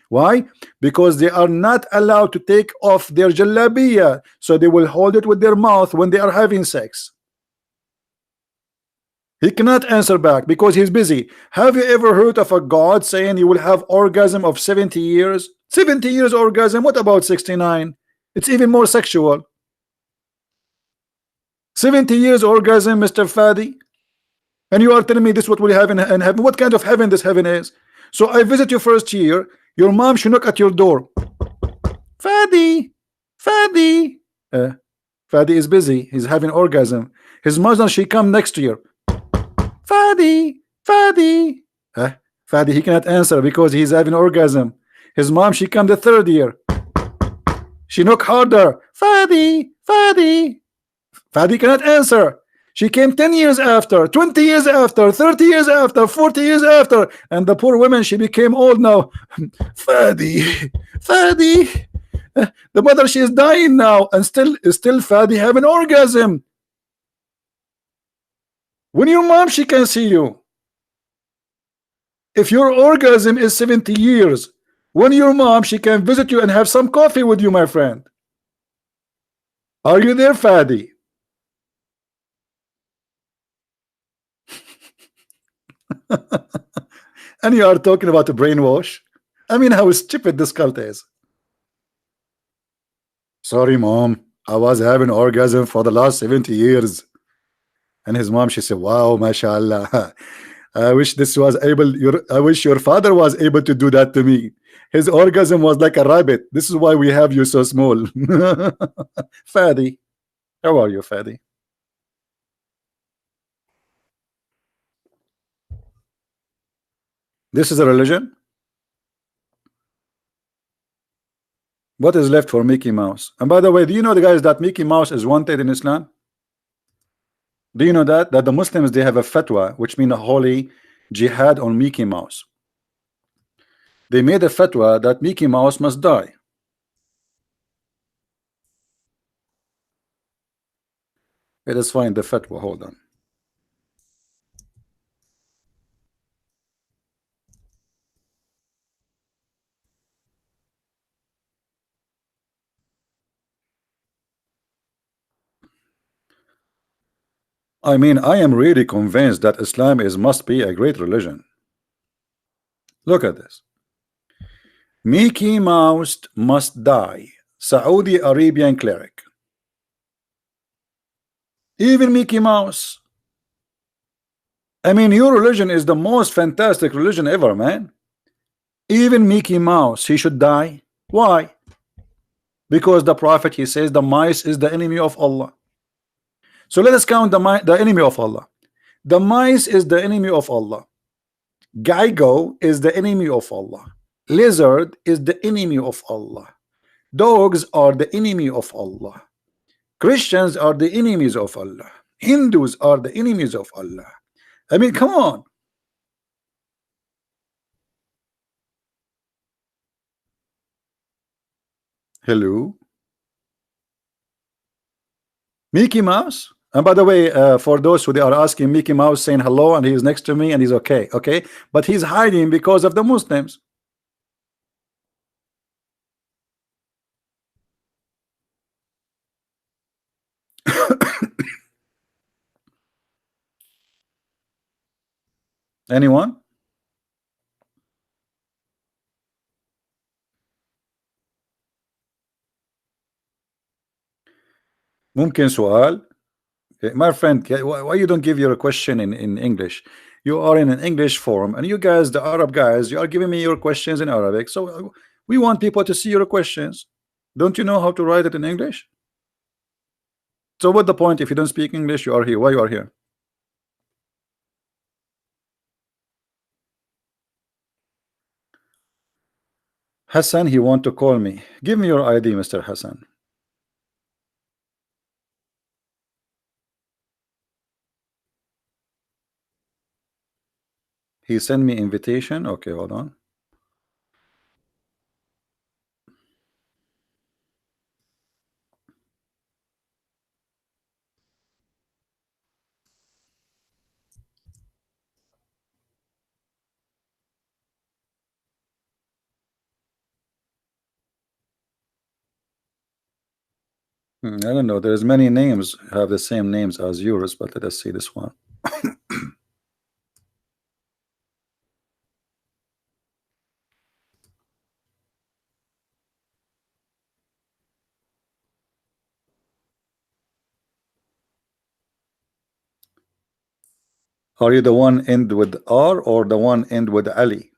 why? Because they are not allowed to take off their jalabiya, so they will hold it with their mouth when they are having sex. He cannot answer back because he's busy. Have you ever heard of a God saying you will have orgasm of 70 years? 70 years orgasm, what about 69? It's even more sexual. 70 years orgasm, Mr. Fadi, and you are telling me this what we have in heaven? What kind of heaven this heaven is? So I visit you first year, your mom should knock at your door. Fadi, Fadi is busy, he's having orgasm. His mother, she come next year. Fadi, Fadi, he cannot answer because he's having orgasm. His mom, she come the third year. She knock harder. Fadi, Fadi cannot answer. She came 10 years after, 20 years after, 30 years after, 40 years after, and the poor woman, she became old now. Fadi, the mother, she is dying now, and still Fadi have an orgasm. When your mom, she can see you. If your orgasm is 70 years, when your mom, she can visit you and have some coffee with you, my friend. Are you there, Fadi? And you are talking about a brainwash? I mean, how stupid this cult is. Sorry, mom, I was having orgasm for the last 70 years. And his mom, she said, wow, mashallah. I wish your father was able to do that to me. His orgasm was like a rabbit. This is why we have you so small. Fadi, how are you, Fadi? This is a religion? What is left for Mickey Mouse? And by the way, do you know, the guys, that Mickey Mouse is wanted in Islam? Do you know that the Muslims, they have a fatwa, which means a holy jihad on Mickey Mouse. They made a fatwa that Mickey Mouse must die. Let us find the fatwa. Hold on. I mean, I am really convinced that Islam must be a great religion. Look at this. Mickey Mouse must die. Saudi Arabian cleric. Even Mickey Mouse. I mean, your religion is the most fantastic religion ever, man. Even Mickey Mouse, he should die. Why? Because the prophet, he says the mice is the enemy of Allah. So let us count the enemy of Allah. The mice is the enemy of Allah. Geigo is the enemy of Allah. Lizard is the enemy of Allah. Dogs are the enemy of Allah. Christians are the enemies of Allah. Hindus are the enemies of Allah. I mean, come on. Hello, Mickey Mouse. And by the way, for those who they are asking, Mickey Mouse saying hello, and he's next to me, and he's okay, okay, but he's hiding because of the Muslims. Anyone? ممكن سؤال. My friend, why you don't give your question in English? You are in an English forum, and you guys, the Arab guys, you are giving me your questions in Arabic. So we want people to see your questions. Don't you know how to write it in English? So what the point if you don't speak English? You are here. Why you are here? Hassan, he want to call me. Give me your ID, Mr. Hassan. He sent me invitation. Okay, hold on. I don't know. There's many names have the same names as yours, but let us see this one. Are you the one end with R or the one end with Ali?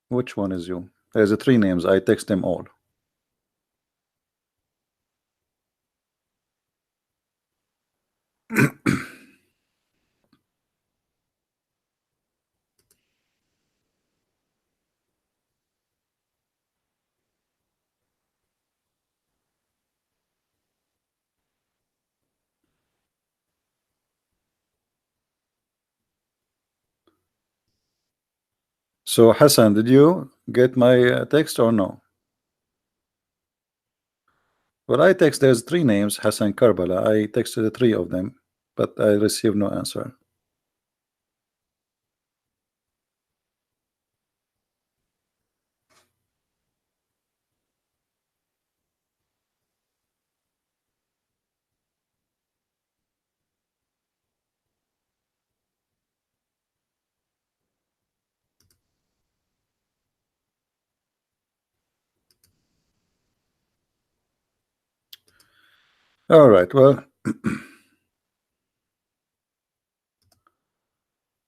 Which one is you? There's three names. I text them all. So Hassan, did you get my text or no? Well, I text. There's three names, Hassan Karbala. I texted the three of them, but I received no answer. All right. Well,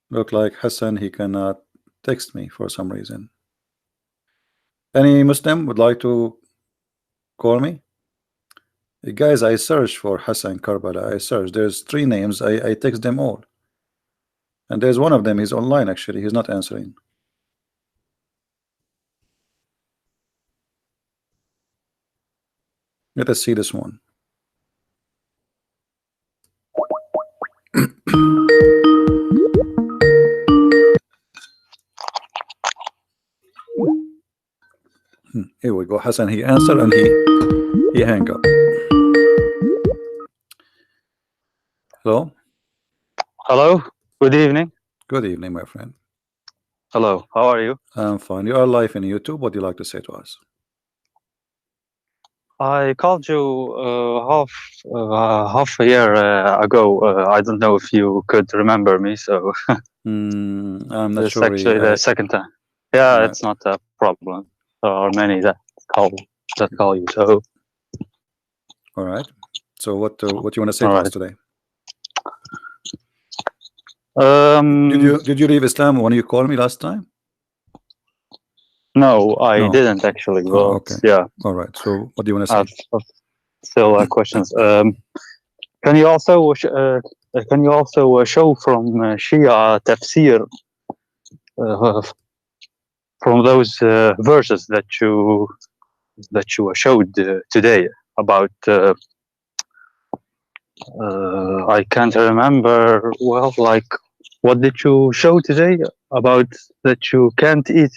look like Hassan, he cannot text me for some reason. Any Muslim would like to call me? Guys, I searched for Hassan Karbala. I searched. There's three names. I text them all. And there's one of them. He's online, actually. He's not answering. Let us see this one. Here we go. Hassan, he answered and he hang up. Hello. Hello. Good evening. Good evening, my friend. Hello. How are you? I'm fine. You are live in YouTube. What do you like to say to us? I called you half a year ago. I don't know if you could remember me. So I'm not it's sure. actually the second time. Yeah, it's not a problem. There are many that call you. So All right. So what you want to say All to right. us today? Did you leave Islam when you called me last time? No, I No. didn't actually. Oh, But okay. yeah, All right. So what do you want to I say? have still questions. Can you also show from Shia tafsir from those verses that you showed today about? I can't remember well. Like, what did you show today about that you can't eat?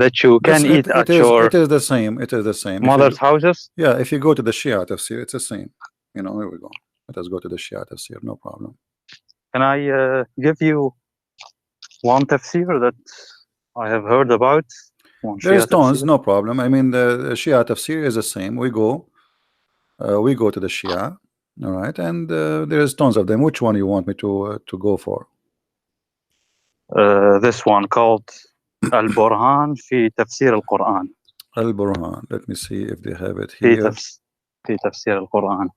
That you can eat at your It is the same. It is the same. mother's houses? Yeah, if you go to the Shia tafsir, it's the same. You know, here we go. Let us go to the Shia tafsir, no problem. Can I give you one tafsir that I have heard about? One There's Shia tons, tafsir? no problem. I mean, the Shia tafsir is the same. We go to the Shia, all right, and there's tons of them. Which one you want me to go for? This one called Al-Burhan fi Tafsir al-Quran. Al-Burhan. Let me see if they have it في here. في تفسير القرآن.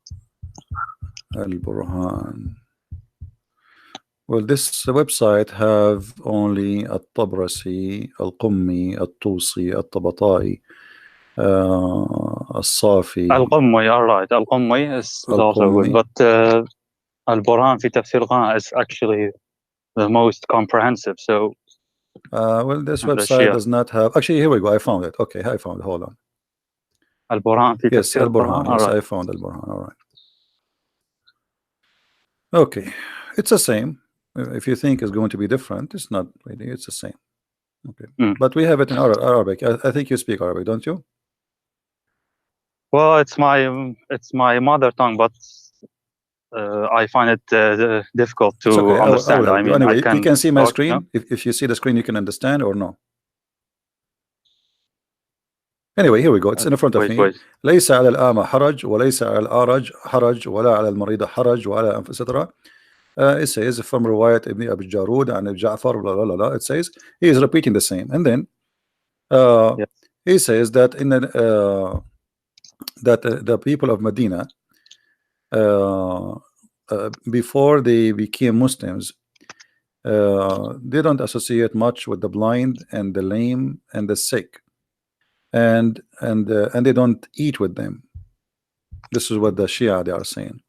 Al-Burhan. Well, this website have only At-Tabrasi, Al-Qummi, At-Tusi, At-Tabata'i, Al-Safi. Al-Qummi, all right. Al-Qummi is also good, but Al-Burhan fi Tafsir al-Quran is actually the most comprehensive. So, well, this website does not have. Actually, here we go. I found it. Okay, I found it. Hold on. Al-Burhan fi Yes, Tafsir Al-Burhan. al-Quran. Yes, Right. I found Al-Burhan. All right. Okay, it's the same. If you think it's going to be different, it's not really. It's the same. Okay, but we have it in Arabic. I think you speak Arabic, don't you? Well, it's my mother tongue, but I find it difficult to okay. understand. I mean, anyway, you can see my talk, screen. no? If you see the screen, you can understand or no. Anyway, here we go. It's in front of me. Wait. ليس على الأعمى حرج وليس على الأعرج حرج ولا على المريض حرج ولا etc. It says from Riwayat Ibn Abi Jarud and Ja'far, blah, blah, blah, blah. It says he is repeating the same, and then Yes. he says that in the people of Medina before they became Muslims, they don't associate much with the blind and the lame and the sick, and they don't eat with them. This is what the Shia they are saying.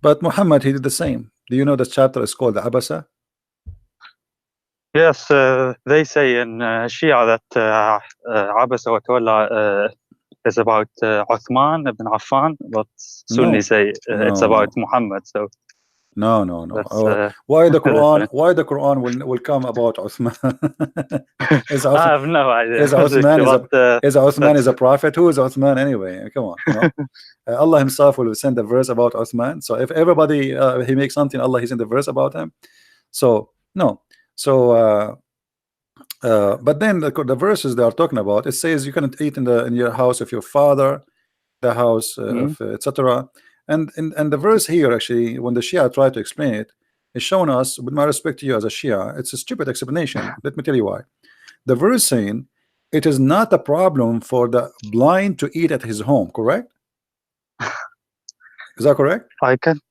But Muhammad, he did the same. Do you know the chapter is called Abasa? Yes, they say in Shia that Abasa wa Tawalla is about Uthman ibn Affan, but Sunni say it's about Muhammad. So no. Why the Quran? Why the Quran will come about Uthman? I have no idea. Is Uthman is a prophet? Who is Uthman anyway? Come on, you know. Allah Himself will send a verse about Uthman. So if everybody he makes something, Allah He sent a verse about him. So no. So but then the verses they are talking about, it says you cannot eat in your house of your father, the house of etc. And the verse here, actually, when the Shia try to explain it, is showing us, with my respect to you as a Shia, it's a stupid explanation. Let me tell you why. The verse saying it is not a problem for the blind to eat at his home, correct? Is that correct? I can't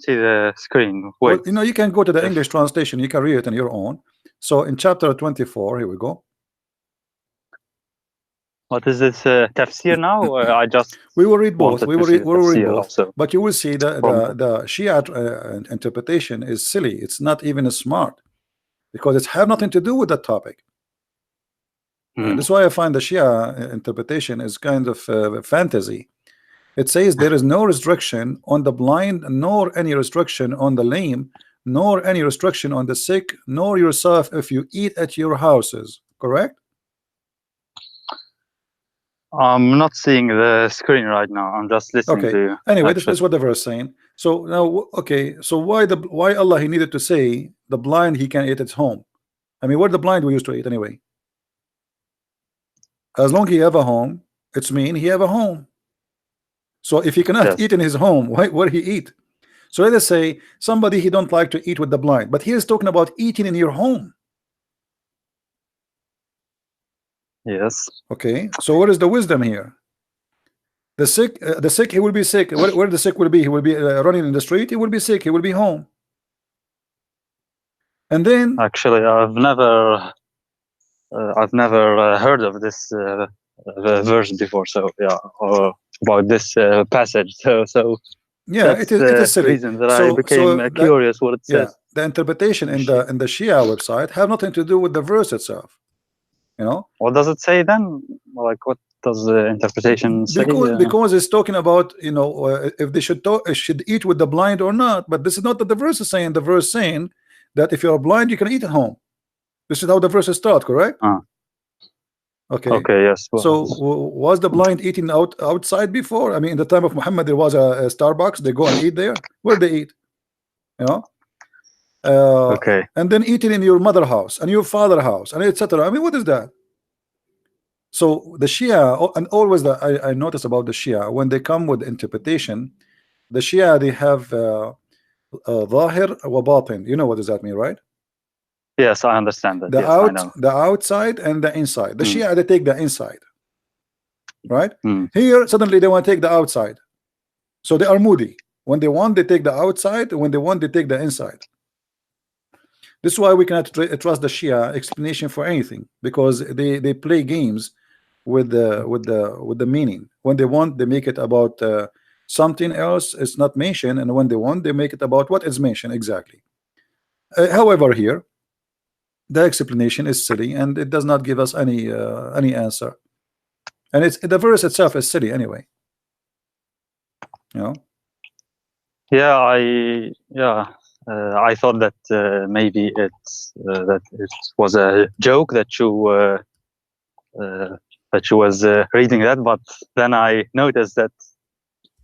see the screen. Wait. Well, you can go to the English translation, you can read it on your own. So in chapter 24, here we go. What is this tafsir now? I just we will read both. We will read both. Also. But you will see the Shia interpretation is silly. It's not even smart because it have nothing to do with that topic. That's why I find the Shia interpretation is kind of fantasy. It says there is no restriction on the blind, nor any restriction on the lame, nor any restriction on the sick, nor yourself if you eat at your houses. Correct? I'm not seeing the screen right now. I'm just listening to you. Anyway, this is what the verse is saying. So now, so why Allah He needed to say the blind He can eat at his home? I mean, where the blind we used to eat anyway? As long as he have a home, it's mean he have a home. So if he cannot eat in his home, where he eat? So let us say somebody he don't like to eat with the blind, but he is talking about eating in your home. Yes. Okay, so what is the wisdom here? The sick, he will be sick. Where the sick will be? He will be running in the street. He will be sick. He will be home. And then, actually, I've never heard of this verse before. So yeah, or about this passage. So yeah, that's it is the silly. reason that I became curious what it says. The interpretation in the Shia website have nothing to do with the verse itself. You know, what does it say then? Like, what does the interpretation say? Because it's talking about, you know, if they should eat with the blind or not. But this is not what the verse is saying. The verse saying that if you're blind, you can eat at home. This is how the verses start, correct? Okay. Okay. Yes. Well, so was the blind eating outside before? I mean, in the time of Muhammad, there was a Starbucks. They go and eat there. Where they eat? You know. okay. And then eating in your mother house and your father house and etc. I mean, what is that? So the Shia, and always I notice about the Shia, when they come with interpretation, the Shia, they have Zahir wa Batin. You know what does that mean, right? Yes, I understand that. The outside and the inside. The Shia, they take the inside, right? Here, suddenly they want to take the outside. So they are moody. When they want, they take the outside. When they want, they take the inside. This is why we cannot trust the Shia explanation for anything, because they play games with the meaning. When they want, they make it about something else. It's not mentioned, and when they want, they make it about what is mentioned exactly. However, here the explanation is silly, and it does not give us any answer. And the verse itself is silly anyway. You know. Yeah, I thought that maybe that it was a joke that you was reading that, but then I noticed that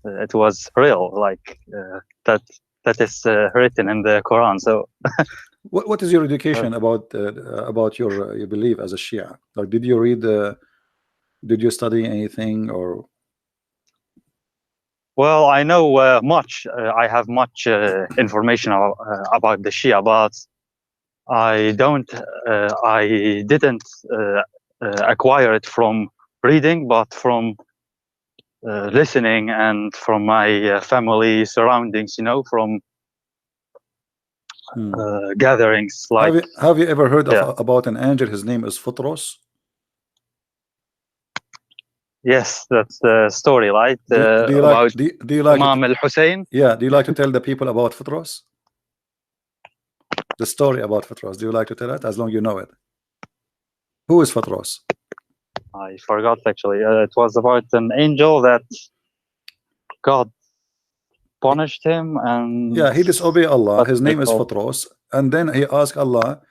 it was real, like that is written in the Quran. So, what is your education about your belief as a Shia? Like, did you read? Did you study anything or? Well, I know much. I have much information about the Shia, but I didn't acquire it from reading, but from listening and from my family surroundings. You know, from gatherings. Like, have you ever heard about an angel? His name is Futros. Yes, that's the story, right? Do you like Imam al-Hussein? Yeah. Do you like to tell the people about Futros? The story about Futros. Do you like to tell it? As long as you know it. Who is Futros? I forgot actually. It was about an angel that God punished him, and he disobeyed Allah. His name is Futros, and then he asked Allah.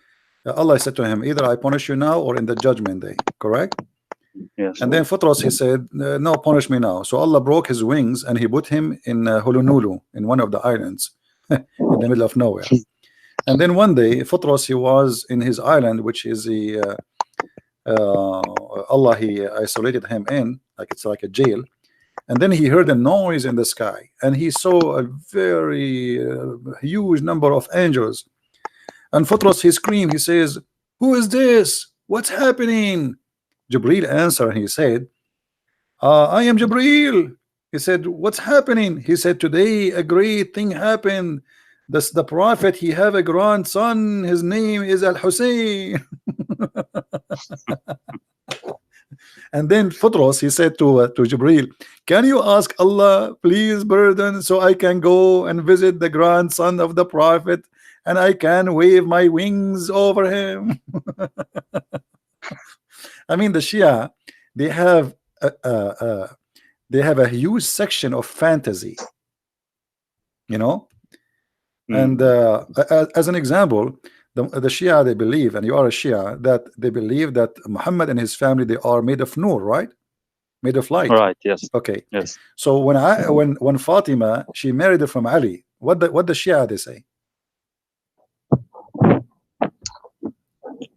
Allah said to him, either I punish you now or in the judgment day. Correct? Yes. And then Futros, he said, no, punish me now. So Allah broke his wings and he put him in Hulunulu, in one of the islands in the middle of nowhere. And then one day Futros, he was in his island, which is the Allah, he isolated him in, like it's like a jail. And then he heard a noise in the sky, and he saw a very huge number of angels. And Futros, he screamed, he says, who is this? What's happening? Jibril answered, and he said, I am Jibril. He said, what's happening? He said, today a great thing happened. The prophet, he have a grandson. His name is Al-Hussein. And then Futros, he said to Jibril, can you ask Allah, please burden, so I can go and visit the grandson of the prophet, and I can wave my wings over him. I mean, the Shia, they have a huge section of fantasy, you know. And as an example, the Shia, they believe, and you are a Shia, that they believe that Muhammad and his family, they are made of nur, right? Made of light. Right. Yes. Okay. Yes. So when Fatima, she married from Ali, what the Shia they say?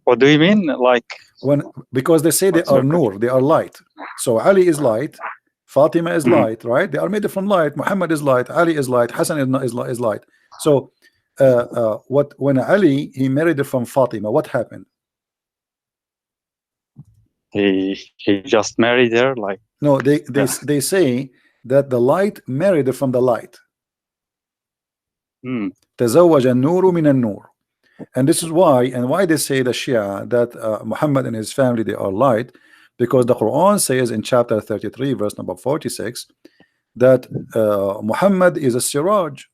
What do you mean? Like, because they say they are nur, they are light. So Ali is light, Fatima is light, right? They are made from light. Muhammad is light, Ali is light, Hassan is light. So when Ali, he married from Fatima, what happened? He just married her, like, No, they say that the light married from the light. تزوج النور من النور. And this is why they say the Shia that Muhammad and his family, they are light, because the Quran says in chapter 33 verse number 46 that Muhammad is a siraj,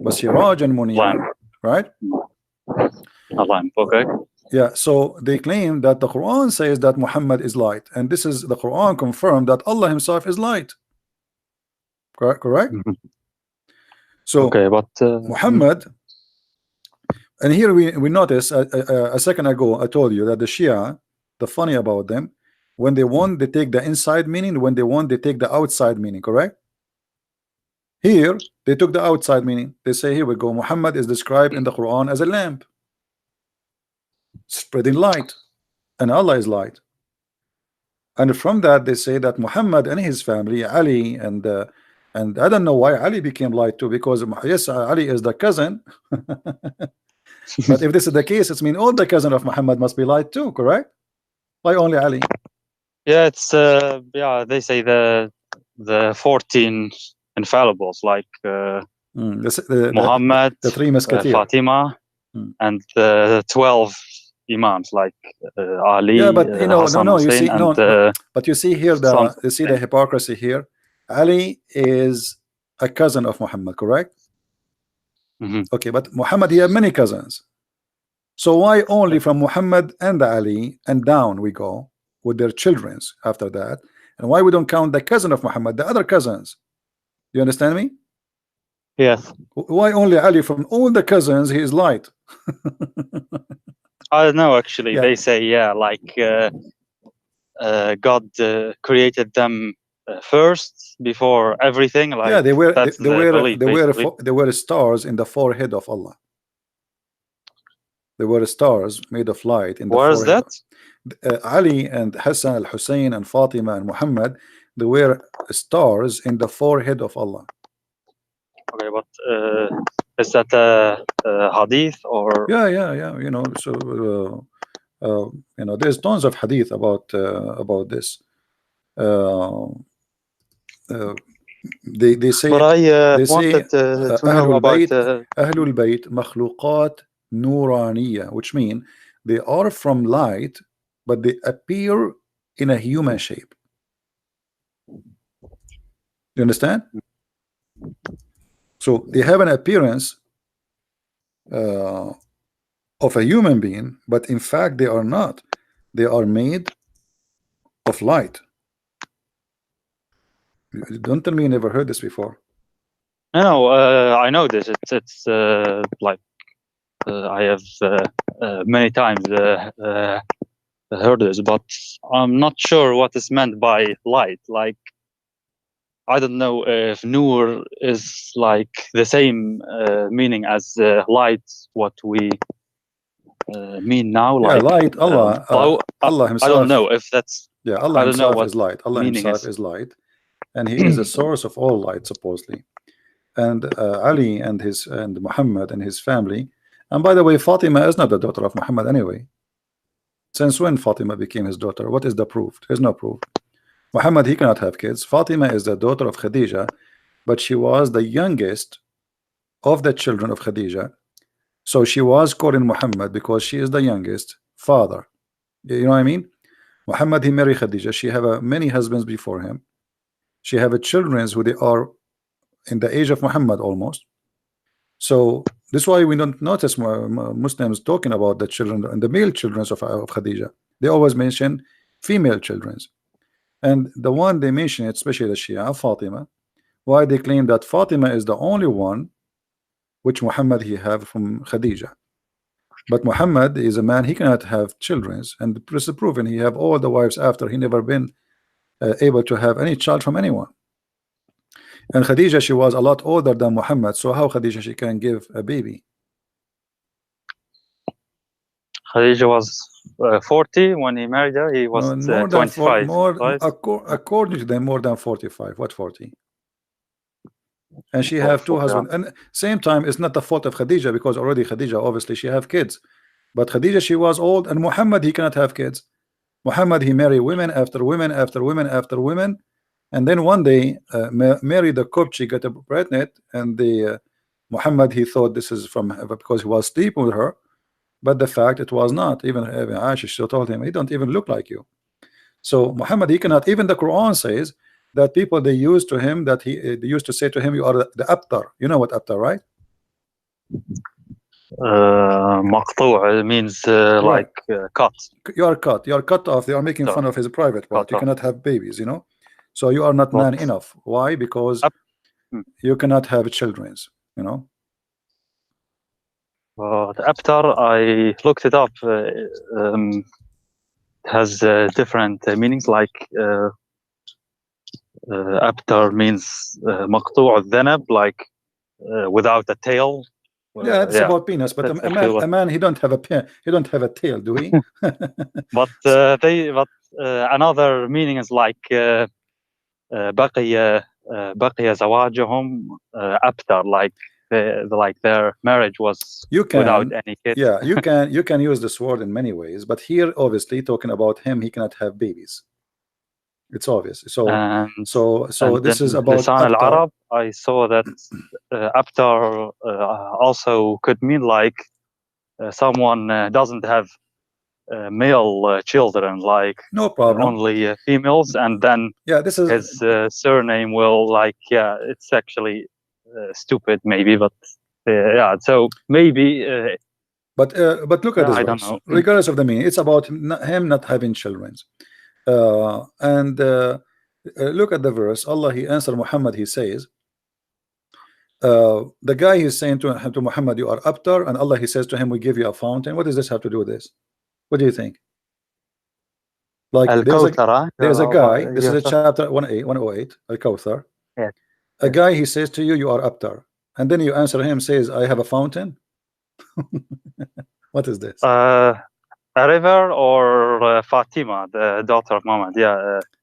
siraj and munir, right? Okay. Yeah, so they claim that the Quran says that Muhammad is light, and this is the Quran confirmed that Allah himself is light. Correct? So okay, but Muhammad, and here we notice a second ago I told you that the Shia, the funny about them, when they want they take the inside meaning, when they want they take the outside meaning. Correct? Here they took the outside meaning. They say, here we go, Muhammad is described in the Quran as a lamp spreading light, and Allah is light. And from that they say that Muhammad and his family, Ali, and I don't know why Ali became light too, because yes, Ali is the cousin. But if this is the case, it means all the cousin of Muhammad must be light too, correct? Why only Ali? Yeah, it's yeah, they say the 14 infallibles, like Muhammad, the three musketeers, Fatima, and the 12 imams, like Ali. Yeah, but you know, Hassan, no, you Hussein, see, and, no, but you see here you see the hypocrisy here. Ali is a cousin of Muhammad, correct? Okay, but Muhammad, he had many cousins. So why only from Muhammad and Ali and down we go with their childrens after that? And why we don't count the cousin of Muhammad, the other cousins? You understand me? Yes. Why only Ali? From all the cousins, he is light. I don't know, actually. Yeah. They say, yeah, like God created them first before everything. Like, yeah, they were belief, they were stars in the forehead of Allah. There were stars made of light in the forehead. Where is that? Ali and Hassan al-Hussein and Fatima and Muhammad, they were stars in the forehead of Allah. Okay, but is that a hadith or? Yeah, you know, so you know, there's tons of hadith about this. They say, but I they wanted say to know about Ahlul Bayt makhluqat nuraniya, which mean they are from light, but they appear in a human shape. You understand? So they have an appearance of a human being, but in fact they are not. They are made of light. Don't tell me you never heard this before. No, I know this. It's like I have many times heard this, but I'm not sure what is meant by light. Like, I don't know if nur is like the same meaning as light, what we mean now. Like, light, Allah, Allah himself. I don't know if that's. Yeah, Allah himself is light. Allah himself is light, and he is the source of all light, supposedly. And Ali and Muhammad and his family. And by the way, Fatima is not the daughter of Muhammad anyway. Since when Fatima became his daughter? What is the proof? There's no proof. Muhammad, he cannot have kids. Fatima is the daughter of Khadija, but she was the youngest of the children of Khadija. So she was calling Muhammad because she is the youngest father. You know what I mean? Muhammad, he married Khadija. She have many husbands before him. She have children who they are in the age of Muhammad almost. So this is why we don't notice Muslims talking about the children and the male children of Khadija. They always mention female children. And the one they mention, especially the Shia, Fatima, why they claim that Fatima is the only one which Muhammad he have from Khadija. But Muhammad is a man, he cannot have children, and this is proven. He have all the wives after. He never been able to have any child from anyone. And Khadija, she was a lot older than Muhammad, so how Khadija she can give a baby? Khadija was 40 when he married her. He was 25. Right? According to them, more than 45. What 40? And she have two husbands. And same time, it's not the fault of Khadija, because already Khadija, obviously, she have kids. But Khadija, she was old, and Muhammad, he cannot have kids. Muhammad, he married women after women after women after women, and then one day Mary the Copt, she got pregnant, and the Muhammad, he thought this is from because he was sleeping with her, but the fact it was not. Even Aisha, she told him, he don't even look like you. So Muhammad, he cannot. Even the Quran says that people, they used to him that they used to say to him, you are the abtar. You know what abtar, right? مقطوع means like cut. You are cut. You are cut off. They are making fun of his private part. You cannot have babies, you know. So you are not man enough. Why? Because you cannot have children, you know. The abtar, I looked it up. Has different meanings. Like abtar means مقطوع الذنب, like without a tail. Yeah, it's about penis, but a man, he don't have a tail, do he? But another meaning is like بقي زواجهم abtar, like their marriage was without any kids. Yeah, you can use this word in many ways, but here obviously talking about him, he cannot have babies. It's obvious. So this is about Lisan al-Arab. I saw that abtar also could mean like someone doesn't have male children, like no problem, only females, and then this is his surname will it's actually stupid maybe, but so maybe but look at this I verse. don't know. Regardless of the meaning, it's about him not having children. Look at the verse. Allah, he answered Muhammad, he says, the guy, he's saying to Muhammad, you are abtar, and Allah, he says to him, we give you a fountain. What does this have to do with this? What do you think? Like there's a guy, this is a chapter 108, Al-Kawthar. A guy, he says to you, you are abtar, and then you answer him, says, I have a fountain. What is this? A river, or Fatima, the daughter of Muhammad.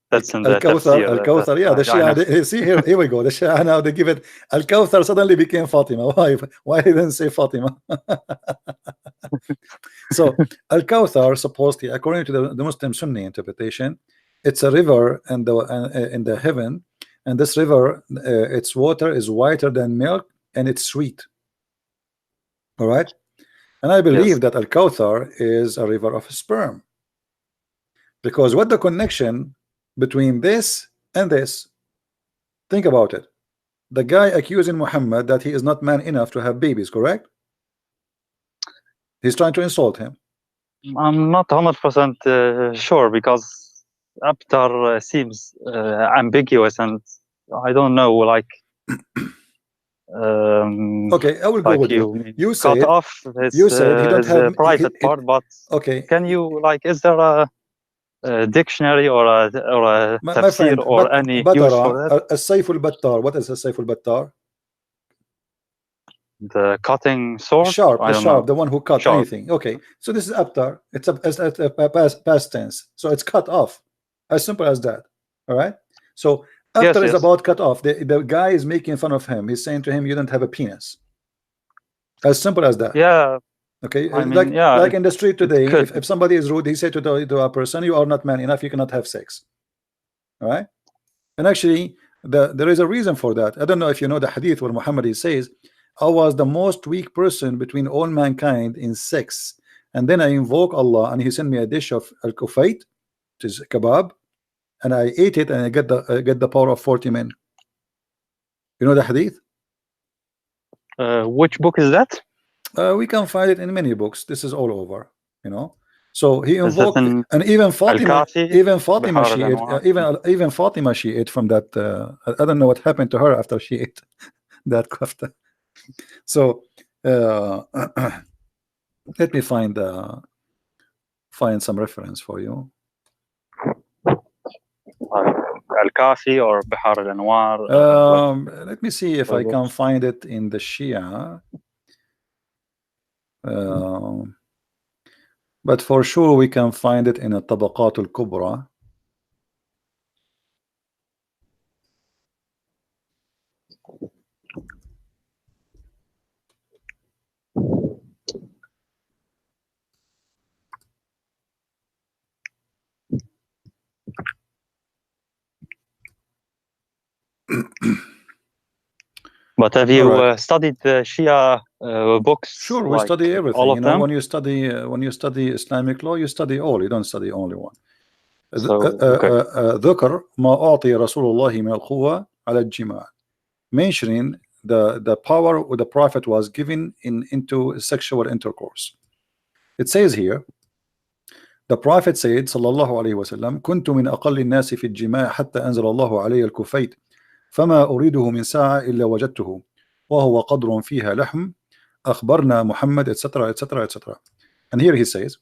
That's in the Al-Kawthar. tafsir. Al-Kawthar, the Shia, see here we go. The Shia now, they give it, Al-Kawthar suddenly became Fatima. Why didn't say Fatima? So Al-Kawthar, supposedly, according to the Muslim Sunni interpretation, it's a river in the heaven, and this river, its water is whiter than milk, and it's sweet. All right, and I believe that Al-Kawthar is a river of sperm, because what the connection between this and this? Think about it. The guy accusing Muhammad that he is not man enough to have babies, correct? He's trying to insult him. I'm not 100% sure, because abtar seems ambiguous, and I don't know, like okay, I will go with you. You said cut off you said he don't have private part, but okay, can you, like, is there a dictionary or a tafsir or any use for that? السيف البتار. What is السيف البتار? The cutting sword, sharp, the one who cut anything. Okay, so this is abtar. It's a past tense, so it's cut off, as simple as that. All right, so after is about cut off. The guy is making fun of him. He's saying to him, you don't have a penis. As simple as that. Yeah. Okay, like in the street today, if somebody is rude, he said to a person, you are not man enough, you cannot have sex. All right, and actually there is a reason for that. I don't know if you know the hadith where Muhammad, he says, I was the most weak person between all mankind in sex, and then I invoke Allah, and he sent me a dish of al-kufayt, which is kebab, and I ate it, and I get the power of 40 men. You know the hadith? Which book is that? We can find it in many books. This is all over, you know. So he invoked, and even Fatima, she ate from that. I don't know what happened to her after she ate that kafta. So let me find some reference for you. Al-Kafi or Bihar al-Anwar. Let me see if I can find it in the Shia. But for sure we can find it in a Tabaqat al-Kubra. But have you Alright. studied the Shia books? Sure, we like study everything. all of You know, them? when you study Islamic law, you study all. You don't study only one. So, okay. ذكر ما أعطي رسول الله من القوة على الجماع, mentioning the power the Prophet was given into sexual intercourse. It says here, the Prophet said صلى الله عليه وسلم كنت من أقل الناس في الجماع حتى أنزل الله علي الكفيت فما أريده من ساعة إلا وجدته وهو قدر فيها لحم أخبرنا محمد etc etc etc. And here he says,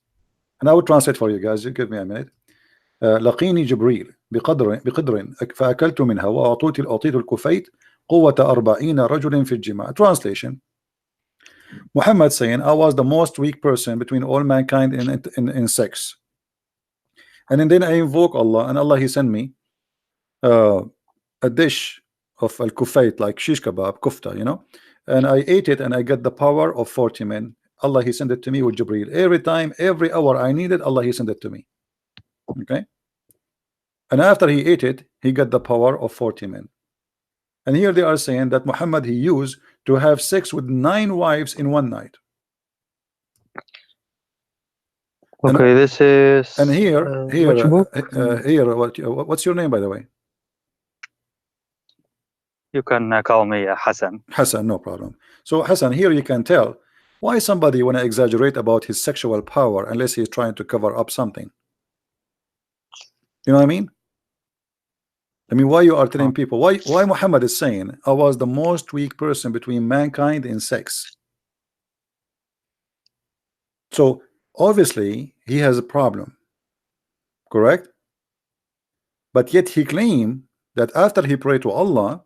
and I will translate for you guys, you give me a minute. لقيني جبريل بقدر فأكلت منها وأعطيت الكفيت قوة 40 رجل في الجماع. Translation: Muhammad saying, I was the most weak person between all mankind in sex, and then I invoke Allah, and Allah he sent me a dish of al-kufayt, like shish kebab, kufta, you know, and I ate it and I got the power of 40 men. Allah he sent it to me with Jibreel. Every time, every hour I needed, Allah he sent it to me. Okay, and after he ate it, he got the power of 40 men. And here they are saying that Muhammad he used to have sex with 9 wives in one night. Okay, and, this is and here which book? Here, what's your name, by the way? You can call me Hassan. Hassan, no problem. So Hassan, here you can tell why somebody want to exaggerate about his sexual power unless he's trying to cover up something. You know what I mean? I mean, why you are telling people, why Muhammad is saying, I was the most weak person between mankind in sex. So obviously he has a problem, correct? But yet he claimed that after he prayed to Allah,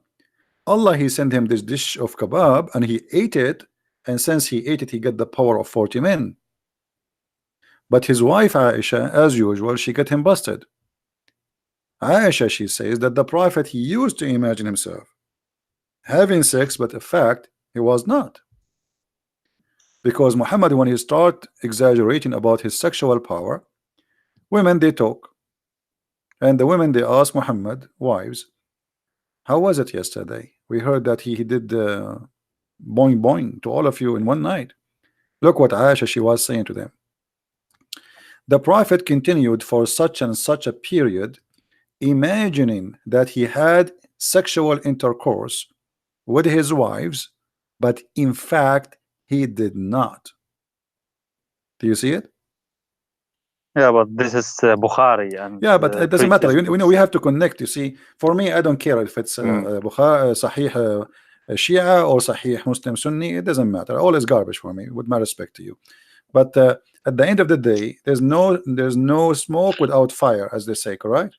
he sent him this dish of kebab and he ate it, and since he ate it, he got the power of 40 men. But his wife Aisha, as usual, she got him busted. Aisha, she says that the Prophet he used to imagine himself having sex, but in fact he was not. Because Muhammad, when he start exaggerating about his sexual power, women they talk, and the women they ask Muhammad, wives, how was it yesterday? We heard that he did boing boing to all of you in one night. Look what Aisha she was saying to them. The Prophet continued for such and such a period, imagining that he had sexual intercourse with his wives, but in fact he did not. Do you see it? Yeah, but this is Bukhari, and yeah, but it doesn't matter. You know, we have to connect. You see, for me, I don't care if it's Bukhari, Sahih Shia or Sahih Muslim Sunni. It doesn't matter. All is garbage for me, with my respect to you. But at the end of the day, there's no smoke without fire, as they say, correct?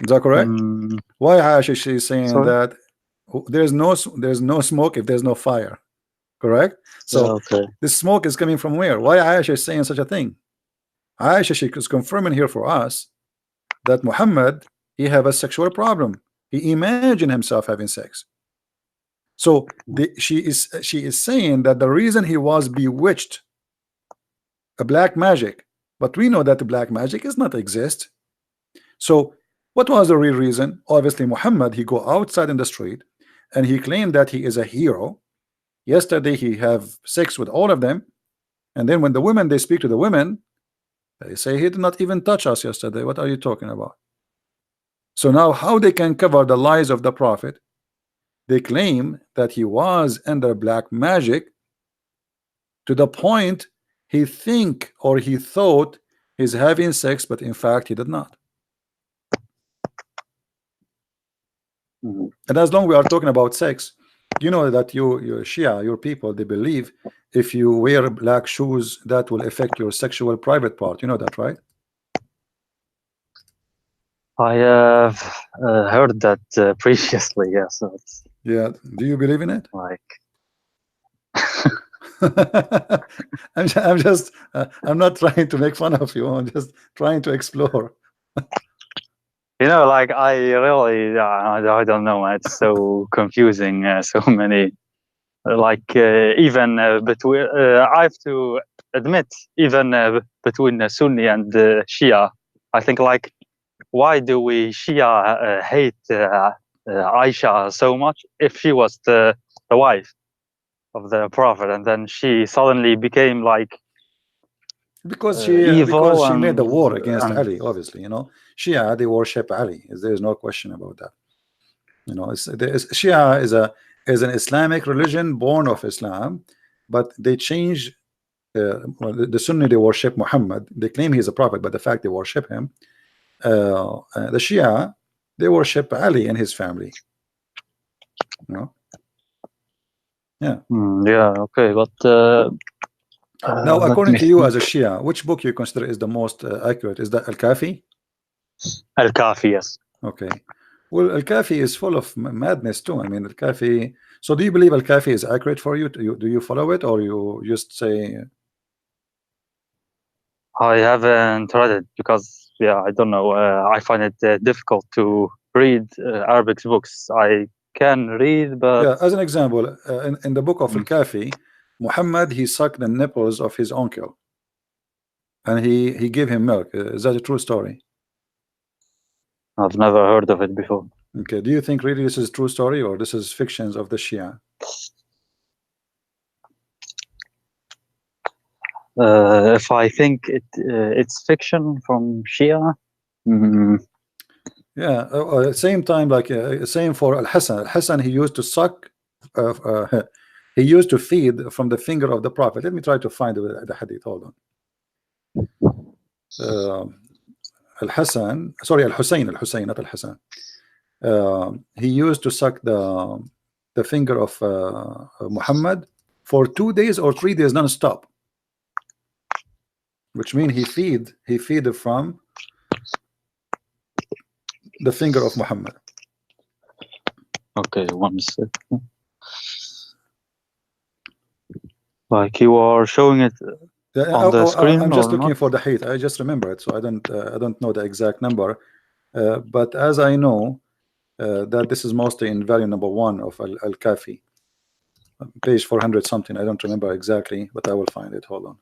Is that correct? Why Aisha she is saying that there's no smoke if there's no fire, correct? So this smoke is coming from where? Why Aisha is saying such a thing? Aisha she is confirming here for us that Muhammad he have a sexual problem. He imagined himself having sex. So she is saying that the reason he was bewitched, a black magic, but we know that the black magic does not exist. So what was the real reason? Obviously Muhammad he go outside in the street and he claimed that he is a hero. Yesterday he have sex with all of them, and then when the women they speak to the women, they say he did not even touch us yesterday. What are you talking about? So now how they can cover the lies of the Prophet? They claim that he was under black magic to the point he think or he thought he's having sex, but in fact he did not. And as long we are talking about sex, you know that your Shia, your people, they believe if you wear black shoes that will affect your sexual private part. You know that, right? I have heard that previously. Yes. Yeah. Do you believe in it? Like, I'm not trying to make fun of you. I'm just trying to explore. You know, like I really, I don't know. It's so confusing. So many, like even between. I have to admit, even between Sunni and Shia, I think like why do we Shia hate Aisha so much if she was the wife of the Prophet, and then she suddenly became like because evil she made the war and against Ali, obviously, you know. Shia, they worship Ali. There is no question about that. You know, Shia is an Islamic religion born of Islam, but they change. Well, the Sunni, they worship Muhammad. They claim he's a prophet, but the fact they worship him. The Shia, they worship Ali and his family. You know. Yeah. yeah, okay, but Now, let according me to you think. as a Shia, which book you consider is the most accurate? Is that Al-Kafi? Al-Kafi, yes. Okay. Well, Al-Kafi is full of madness too. I mean, Al-Kafi. So, do you believe Al-Kafi is accurate for you? Do you follow it, or you just say? I haven't read it because, yeah, I don't know. I find it difficult to read Arabic books. I can read, but Yeah. As an example, in the book of Al-Kafi, Muhammad, he sucked the nipples of his uncle, and he gave him milk. Is that a true story? I've never heard of it before. Okay. Do you think really this is a true story, or this is fictions of the Shia? If I think it's fiction from Shia, Yeah. Same time, like same for Al-Hassan. Al-Hassan, he used to suck. He used to feed from the finger of the Prophet. Let me try to find the hadith. Hold on. Al-Hassan, sorry, Al-Hussein, not Al-Hassan. He used to suck the finger of Muhammad for 2 days or 3 days non-stop, which means he feed from the finger of Muhammad. okay, 1 second. Like you are showing it on the screen, I'm just or looking not? for the hadith. I just remember it, so I don't know the exact number. But as I know that this is mostly in value number 1 of Al-Kafi, page 400 something. I don't remember exactly, but I will find it. Hold on.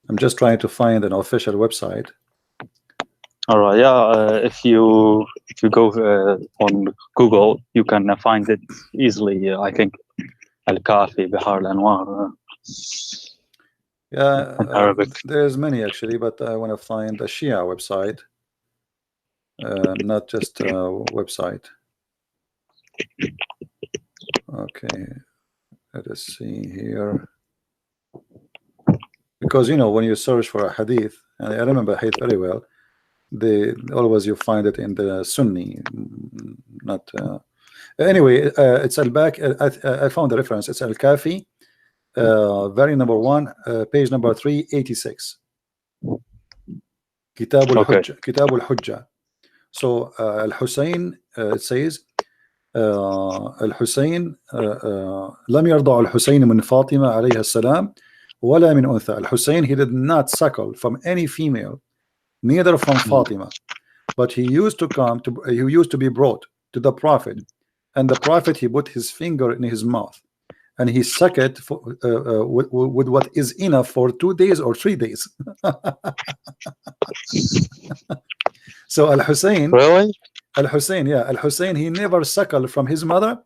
I'm just trying to find an official website. All right, yeah. If you go on Google, you can find it easily. I think Al-Kafi, Bihar al-Anwar. Yeah, in Arabic. there's many actually, but I want to find a Shia website, not just a website. Okay, let us see here. Because you know, when you search for a hadith, and I remember hadith very well, always you find it in the Sunni, not anyway. It's al-Baq. I found the reference. It's Al-Kafi, very number 1, page number 386. Kitab al-Hujja. Kitab al-Hujja. So Al-Hussein, it says الحسين لم يرضع الحسين من فاطمة عليها السلام ولا من أنثى. Al-Hussein, he did not suckle from any female, neither from Fatima, but he used to be brought to the Prophet, and the Prophet, he put his finger in his mouth and he sucked it with what is enough for 2 days or 3 days. So Al-Hussein, Really? Al-Hussein, yeah, Al-Hussein, he never suckled from his mother.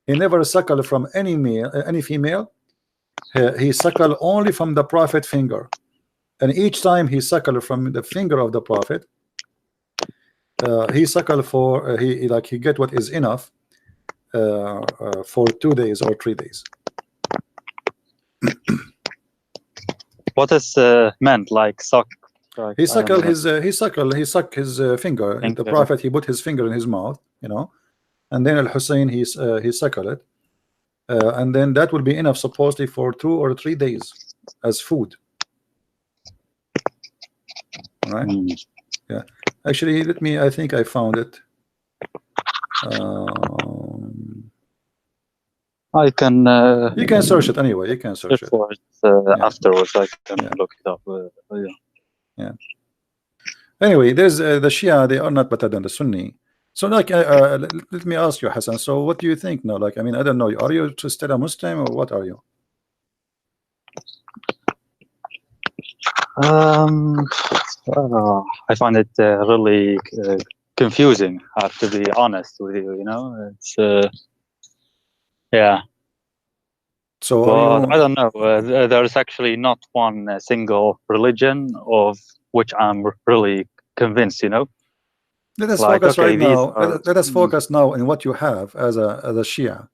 He never suckled from any male, any female. He suckled only from the Prophet finger, and each time he suckled from the finger of the Prophet, he suckled for he get what is enough for 2 days or 3 days. What is meant, like suck? Like, He suckled his sucked his finger. Finger. The Prophet, he put his finger in his mouth, you know, and then Al-Hussein, he suckled it, and then that will be enough supposedly for 2 or 3 days as food. All right. Yeah, actually, I think I found it. I can. You can search it anyway. You can search Search it. for it afterwards. I can look it up. Yeah. Anyway, there's the Shia. They are not better than the Sunni. So, like, let me ask you, Hassan. So, what do you think now? Like, I mean, I don't know. Are you still a Muslim or what are you? I find it really confusing. I have to be honest with you. You know, it's yeah. So, But I don't know. There's actually not one single religion of which I'm really convinced. You know. let us Like, focus okay, right these now. are. Let us focus now in what you have as a Shia.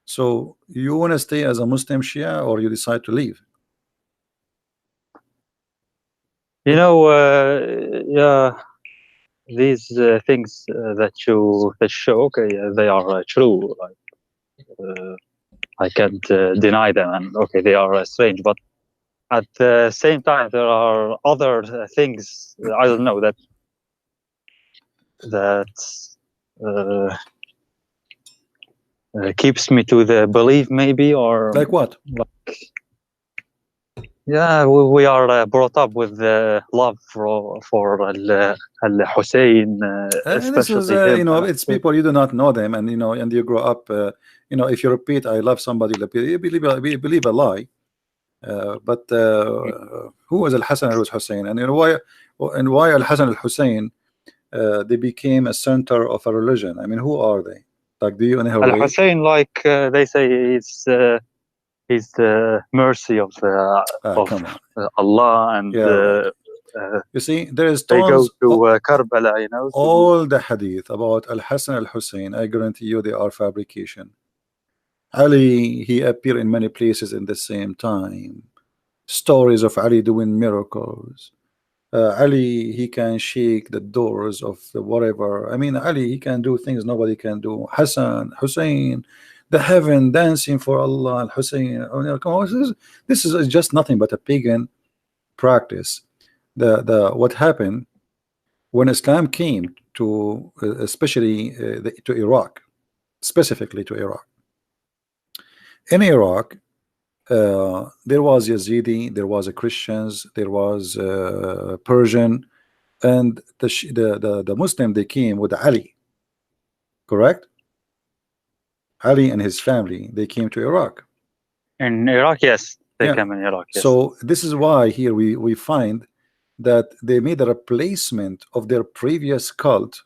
So, you want to stay as a Muslim Shia, or you decide to leave? You know, yeah, these things that you show, okay, they are true. Like, I can't deny them, and okay, they are strange. But at the same time, there are other things. I don't know that uh, keeps me to the belief, maybe, or Like what? like, yeah, we are brought up with love for Al Hussein, This is, especially him. you know, it's people you do not know them, and you know, and you grow up. You know, if you repeat, "I love somebody," you believe a lie. But who was Al Hassan al Hussein, and you know why Al Hassan al Hussein they became a center of a religion? I mean, who are they? Like, do you know? Al Hussein, like they say, he's the mercy of Come on. Allah, and Yeah, right. You see, there is they go tons. to Karbala, you know. All the hadith about Al Hassan al Hussein, I guarantee you, they are fabrication. Ali, he appeared in many places in the same time. Stories of Ali doing miracles. Ali, he can shake the doors of the whatever. I mean, Ali, he can do things nobody can do. Hassan, Hussein, the heaven dancing for Allah, Hussein. Oh, no, come on, this is just nothing but a pagan practice. The what happened when Islam came to, especially to Iraq, specifically to Iraq. In Iraq, there was Yazidi, there was a Christians, there was Persian, and the Muslim, they came with Ali, correct? Ali and his family, they came to Iraq. In Iraq, yes, they Yeah. came in Iraq. Yes. So this is why here we find that they made a replacement of their previous cult,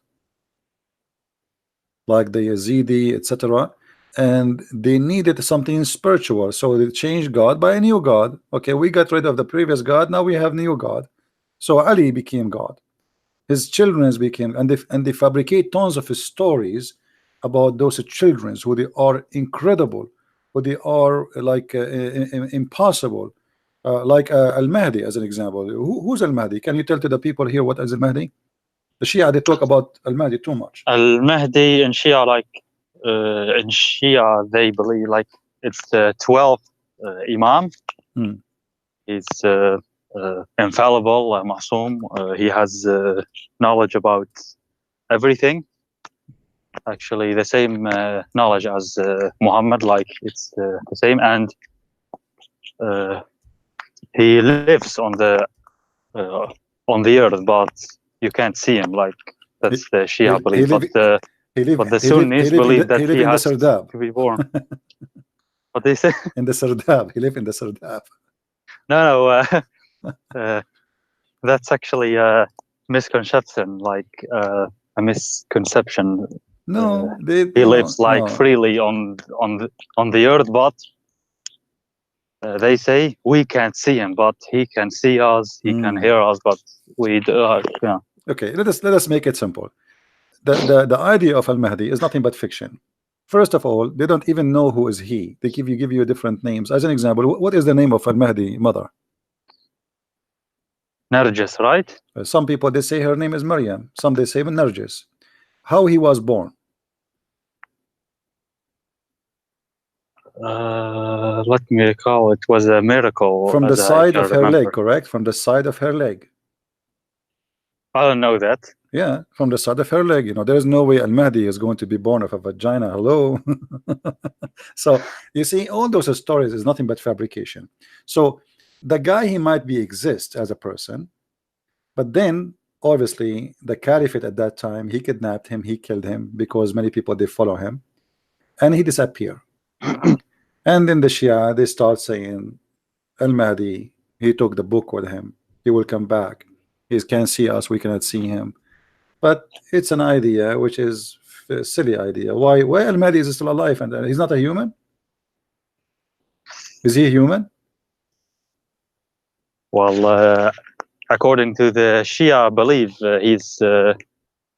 like the Yazidi, etc., and they needed something spiritual, so they changed God by a new God. Okay, we got rid of the previous God, now we have new God. So Ali became God, his children became, and they fabricate tons of stories about those children, who they are incredible, who they are like impossible, like Al-Mahdi as an example. Who's Al-Mahdi? Can you tell to the people here what is Al-Mahdi? The Shia, they talk about Al-Mahdi too much. Al-Mahdi in Shia, like in Shia, they believe like it's the 12th Imam. He's infallible, Masoom. He has knowledge about everything. Actually, the same knowledge as Muhammad, like it's the same, and he lives on the earth, but you can't see him. Like that's the Shia belief. But the Sunnis believe that he has to be born. What they say? In the Sardab. He lived in the Sardab. No, that's actually a misconception, like a misconception. No, he lives like freely on the earth, but they say we can't see him, but he can see us. He can hear us, but we do. Yeah. Okay, let us make it simple. The idea of Al-Mahdi is nothing but fiction. First of all, they don't even know who is he. They give you different names. As an example, what is the name of Al-Mahdi mother? Nargis, right? Some people, they say her name is Maryam. Some they say Nargis. How he was born? Let me recall. It was a miracle. From the side of her leg, correct? From the side of her leg. I don't know that. Yeah, from the side of her leg. You know, there is no way Al-Mahdi is going to be born of a vagina. Hello. So you see, all those stories is nothing but fabrication. So the guy, he might be exist as a person, but then obviously the caliphate at that time, he kidnapped him, he killed him, because many people, they follow him, and he disappeared. And then the Shia, they start saying Al-Mahdi, he took the book with him, he will come back, he can see us, we cannot see him. But it's an idea which is a silly idea. Why Al-Mahdi is still alive and he's not a human? Is he human? Well, according to the Shia belief,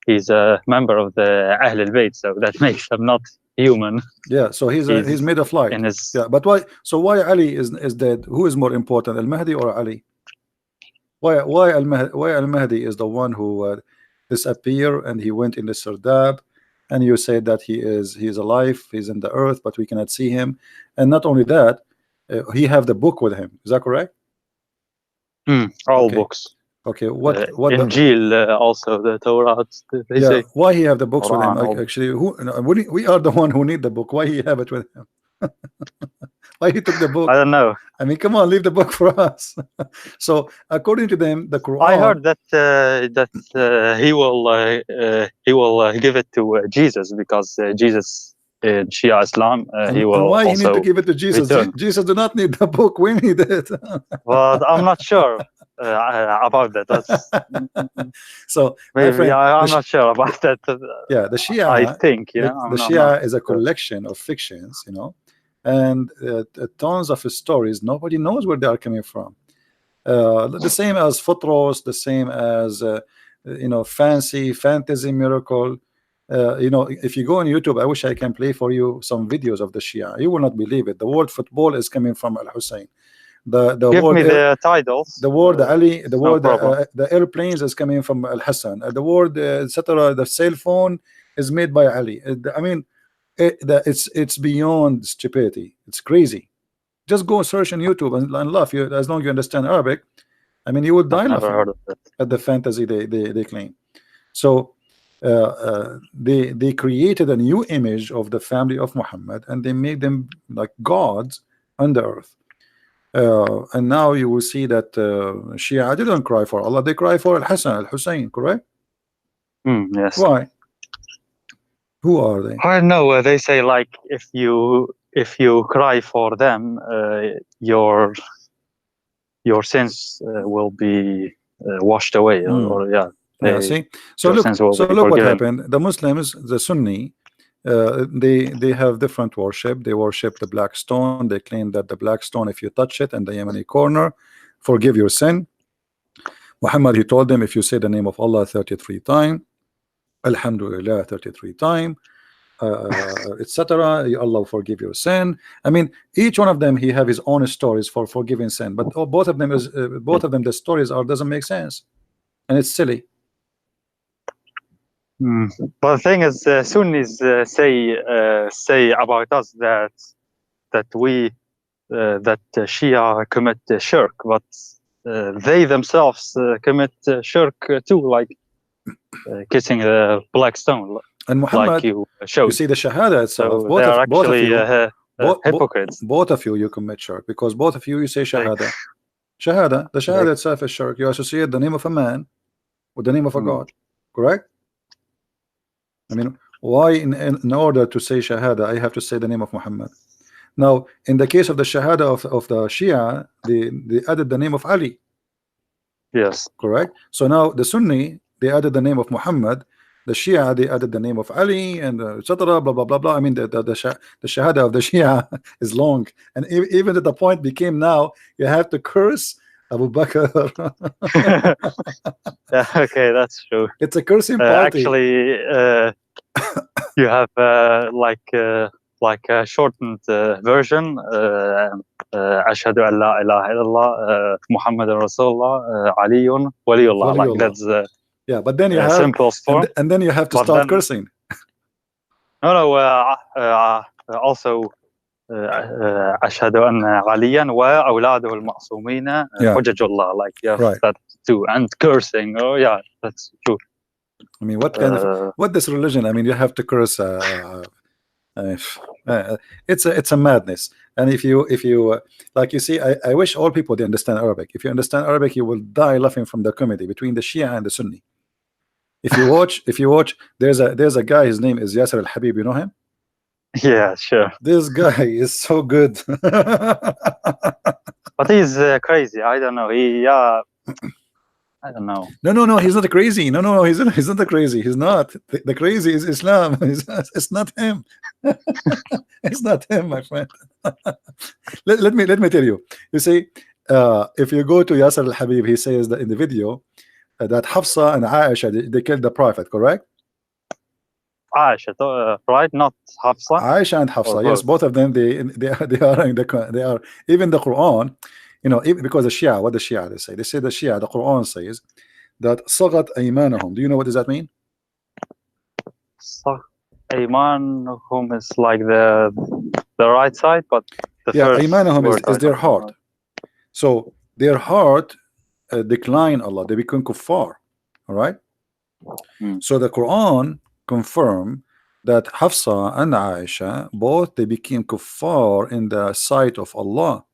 he's a member of the Ahl al-Bayt, so that makes him not human. Yeah, so he's made of light. In his, yeah, but why? So why Ali is dead? Who is more important, Al-Mahdi or Ali? Why Al-Mahdi is the one who disappeared and he went in the Sardab, and you say that he's alive, he's in the earth, but we cannot see him. And not only that, he have the book with him. Is that correct? all Okay. books. Okay, what Injil, also the Torah. They say. Why he have the books with him? Quran, Actually, we are the one who need the book. Why he have it with him? Why he took the book? I don't know. I mean, come on, leave the book for us. So according to them, the Quran. I heard that he will give it to Jesus, because Jesus in Shia Islam he will. And why also he need to give it to Jesus? return. Jesus do not need the book. We need it. But I'm not sure about that. So maybe friend, I'm not sure about that. Yeah, the Shia. I think the Shia is a collection of fictions, you know, and tons of stories. Nobody knows where they are coming from. The same as Futros, the same as fantasy miracle. If you go on YouTube, I wish I can play for you some videos of the Shia. You will not believe it. The word football is coming from Al Hussein. The Give word me the titles. The word Ali. The word problem. the airplanes is coming from Al Hassan. The word etc. The cell phone is made by Ali. I mean, it's beyond stupidity. It's crazy. Just go search on YouTube and laugh. As long as you understand Arabic, I mean, you will die laughing at the fantasy they claim. So they created a new image of the family of Muhammad, and they made them like gods on the earth. And now you will see that Shia didn't cry for Allah, they cry for Al-Hassan, Al-Hussein, correct? Yes. Why? Who are they? I don't know. They say, like, if you cry for them, your sins will be washed away, or yeah. See, so look what happened. The Muslims, the Sunni, they have different worship. They worship the black stone. They claim that the black stone, if you touch it in the Yemeni corner, forgive your sin. Muhammad, he told them, if you say the name of Allah 33 times, Alhamdulillah 33 times, etc., Allah will forgive your sin. I mean, each one of them, he have his own stories for forgiving sin, but both of them the stories doesn't make sense, and it's silly. But the thing is, Sunnis say about us that Shia commit shirk, but they themselves commit shirk too, like kissing the black stone. And Muhammad, like you showed. You see the Shahada itself. So they are actually hypocrites. Both of you commit shirk, because both of you say Shahada. Shahada, the Shahada itself is shirk. You associate the name of a man with the name of a God, correct? I mean, why in order to say Shahada, I have to say the name of Muhammad? Now, in the case of the Shahada of the Shia, they added the name of Ali. Yes. Correct? So now the Sunni, they added the name of Muhammad. The Shia, they added the name of Ali, and etc. Blah blah blah blah. I mean, the Shahada of the Shia is long, and even to the point became now you have to curse Abu Bakr. Yeah, okay, that's true. It's a cursing party. Actually, you have like a shortened version. Ashhadu an la ilaha illallah, Muhammadan Rasulullah, Aliyun Waliyullah. Like that's yeah, but then you have simplest form, and then you have to start cursing. No. Also. أشهد أن عليا وأولاده المعصومين حجج الله, like that too, and cursing. Oh yeah, that's true. I mean, what kind of what this religion? I mean, you have to curse. It's a madness. And if you like, you see, I wish all people they understand Arabic. If you understand Arabic, you will die laughing from the comedy between the Shia and the Sunni. If you watch, there's a guy. His name is Yasser Al Habib. You know him? Yeah, sure. This guy is so good. But he's crazy. I don't know. I don't know. No, he's not crazy. No, he's not crazy. He's not. The crazy is Islam. It's not him. It's not him, my friend. let me tell you. You see, if you go to Yasser Al Habib, he says that in the video that Hafsa and Aisha they killed the Prophet, correct? Aisha, right? Not Hafsa. Aisha and Hafsa, yes, both of them. They are even the Quran. You know, because the Shia, what the Shia they say? They say the Shia, the Quran says that sagat aymanahum. Do you know what does that mean? Aymanahum is like the right side, but the first aymanahum is their heart. So their heart decline Allah. They become kuffar. All right. So the Quran confirm that Hafsa and Aisha both they became kuffar in the sight of Allah,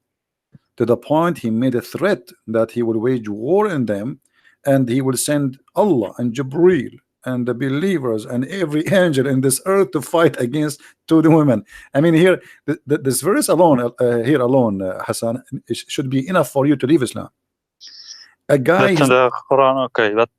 to the point he made a threat that he will wage war in them, and he will send Allah and Jibreel and the believers and every angel in this earth to fight against the women. I mean, here this verse alone, Hassan, should be enough for you to leave Islam. A guy that's in the Quran, okay, but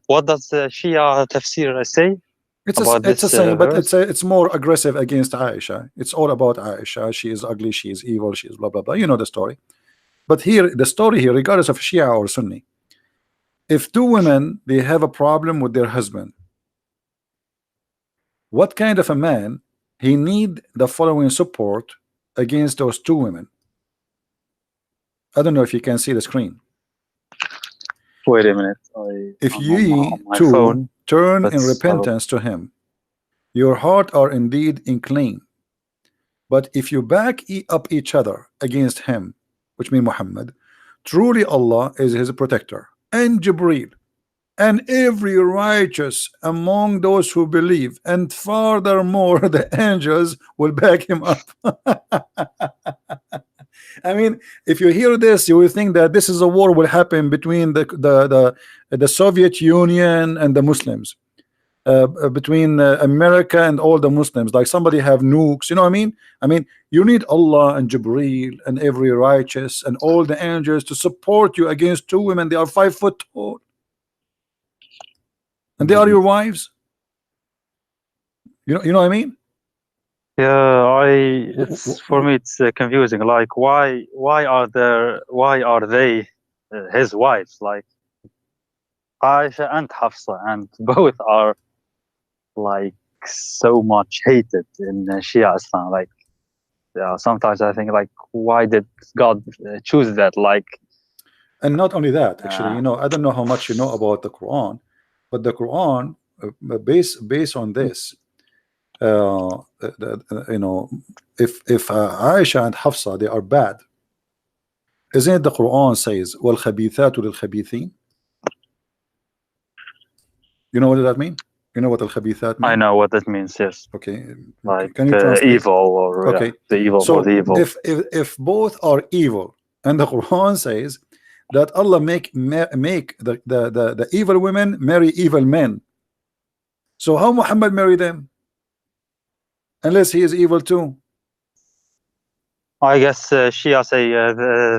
what does the Shia tafsir say? It's the same, but it's more aggressive against Aisha. It's all about Aisha. She is ugly, she is evil, she is blah blah blah. You know the story. But here, the story here, regardless of Shia or Sunni, if two women they have a problem with their husband, what kind of a man he need the following support against those two women? I don't know if you can see the screen. Wait a minute. If ye two turn in repentance to him, your heart are indeed inclined. But if you back up each other against him, which means Muhammad, truly Allah is his protector, and Jibreel, and every righteous among those who believe, and furthermore the angels will back him up. I mean, if you hear this, you will think that this is a war will happen between the Soviet Union and the Muslims, between America and all the Muslims. Like somebody have nukes, you know what I mean? I mean, you need Allah and Jibreel and every righteous and all the angels to support you against two women. They are 5 foot tall, and they are your wives. You know what I mean? Yeah, it's for me it's confusing. Like why are they his wives? Like Aisha and Hafsa, and both are like so much hated in Shia Islam. Like yeah, sometimes I think like why did God choose that? Like, and not only that, actually, you know, I don't know how much you know about the Quran, but the Quran based on this. You know, if Aisha and Hafsa they are bad, isn't it the Quran says wal khabithatu lil khabithin? You know what does that mean? You know what al khabithat means? I know what that means, yes. Okay, like can you translate? Evil or okay, yeah, the evil so for the evil. If both are evil, and the Quran says that Allah make the evil women marry evil men, so how Muhammad marry them? Unless he is evil too. I guess Shia say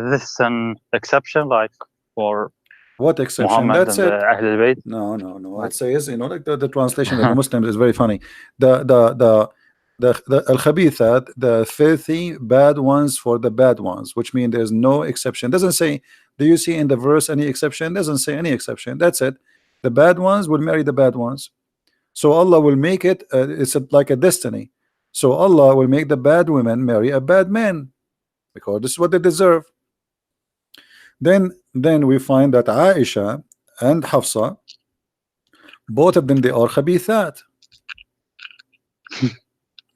this is an exception, like for what exception? Muhammad That's and it. Ahlul Bayt. No. It says, you know, like the translation of the Muslims is very funny. The al-khabithat, the filthy bad ones for the bad ones, which means there's no exception. Doesn't say. Do you see in the verse any exception? Doesn't say any exception. That's it. The bad ones will marry the bad ones. So Allah will make it. It's like a destiny. So Allah will make the bad women marry a bad man, because this is what they deserve. Then we find that Aisha and Hafsa, both of them, they are khabithat.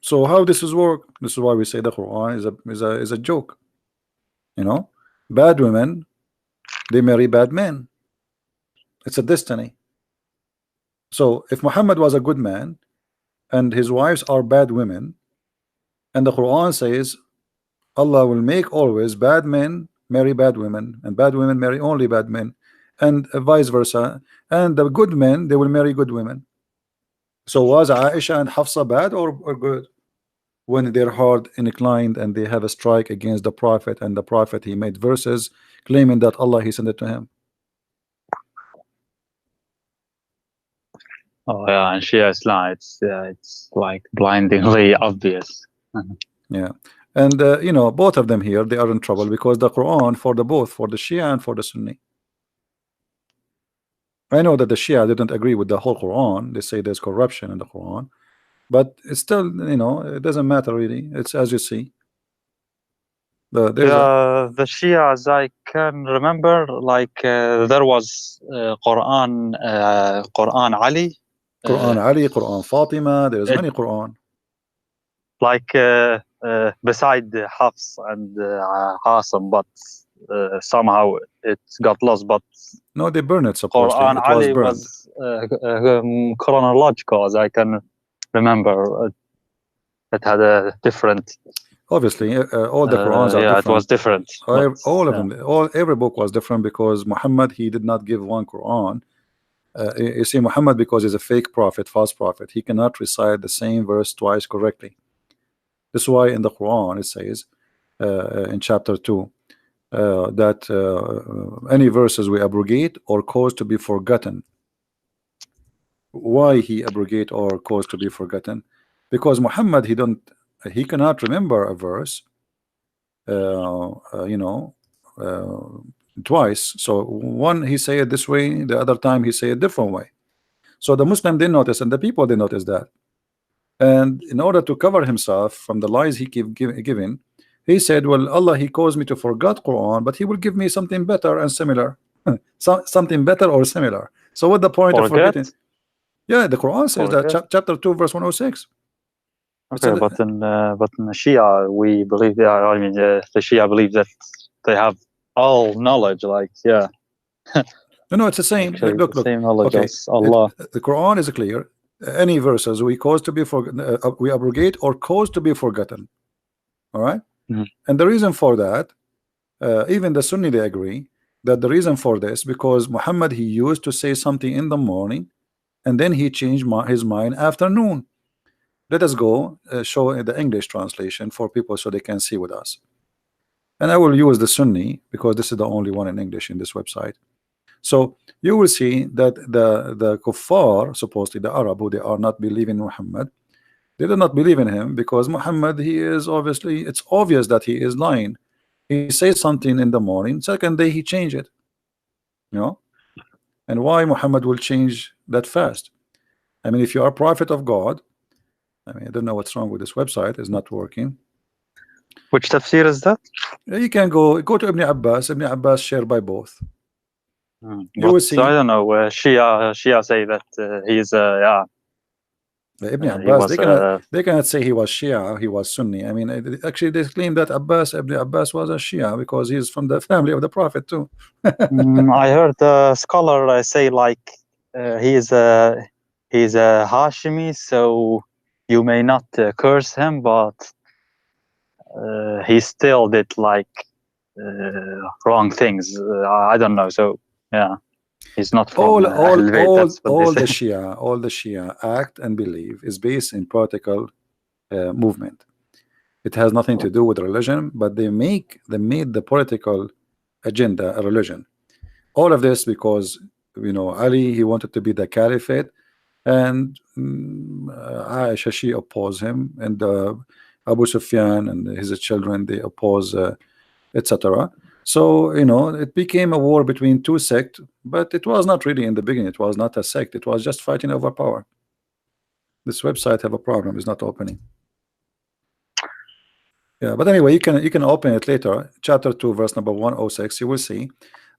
So how this is work? This is why we say the Quran is a joke. You know, bad women they marry bad men. It's a destiny. So if Muhammad was a good man and his wives are bad women, and the Quran says Allah will make always bad men marry bad women, and bad women marry only bad men, and vice versa, and the good men, they will marry good women. So was Aisha and Hafsa bad or good? When their heart inclined and they have a strike against the Prophet, and the Prophet he made verses claiming that Allah he sent it to him. Oh yeah, and Shia Islam, it's like blindingly obvious. Yeah, and you know, both of them here they are in trouble because the Quran for the both, for the Shia and for the Sunni. I know that the Shia didn't agree with the whole Quran. They say there's corruption in the Quran, but it's still, you know, it doesn't matter really. It's as you see. There's The Shias, I can remember, like there was Quran Ali, Quran Ali, Quran Fatima. There's it- many Quran. like beside Hafs and Qasim, but somehow it got lost. But No, they burn it supposedly. Quran It was Ali burned. was chronological, as I can remember. It had a different. Obviously, all the Qurans are Yeah, different. it was different. All of yeah. them, every book was different because Muhammad he did not give one Quran. You see, Muhammad, because he's a fake prophet, false prophet, he cannot recite the same verse twice correctly. This is why in the Quran it says in chapter 2 that any verses we abrogate or cause to be forgotten. Why he abrogate or cause to be forgotten? Because Muhammad he cannot remember a verse you know, twice. So one he say it this way, the other time he say a different way. So the Muslim didn't notice, and the people didn't notice that. And in order to cover himself from the lies he keep giving, he said, "Well, Allah he caused me to forget Quran, but He will give me something better and similar, something better or similar." So what the point of Forget? forgetting? Yeah, the Quran says that Forget? chapter 2 verse 106. Okay, but in the Shia, we believe. Yeah, I mean, the Shia believe that they have all knowledge. Like, yeah, No, it's the same. actually, Look, the same knowledge okay. as Allah. The Quran is clear. Any verses we cause to be we abrogate or cause to be forgotten. All right. Mhm. And the reason for that, even the Sunni they agree that the reason for this because Muhammad he used to say something in the morning, and then he changed his mind afternoon. Let us go show the English translation for people so they can see with us. And I will use the Sunni because this is the only one in English in this website. So you will see that the kuffar, supposedly the Arab, who they are not believing Muhammad, they do not believe in him because Muhammad he is obviously, it's obvious that he is lying. He says something in the morning, second day he change it, you know. And why Muhammad will change that fast? I mean, if you are a prophet of God, I mean, I don't know what's wrong with this website, it's not working. Which tafsir is that? You can go to Ibn Abbas. Ibn Abbas shared by both. You But will see I don't know. Shia say that he's yeah. Ibn He Abbas, was they cannot say he was Shia, he was Sunni. I mean, actually, they claim that Ibn Abbas was a Shia because he's from the family of the Prophet too. I heard a scholar say like he's a Hashimi, so you may not curse him, but he still did like wrong things. I don't know. So yeah, he's not from Ahl Bayt. That's what all they the say. Shia act and believe is based in political movement. It has nothing to do with religion, but they made the political agenda a religion. All of this because, you know, Ali he wanted to be the caliphate, and Aisha she opposed him, and Abu Sufyan and his children they oppose, etc. So you know it became a war between two sects, but it was not really in the beginning. It was not a sect. It was just fighting over power. This website have a problem. It's not opening. Yeah, but anyway, you can open it later. Chapter 2, verse number 106. You will see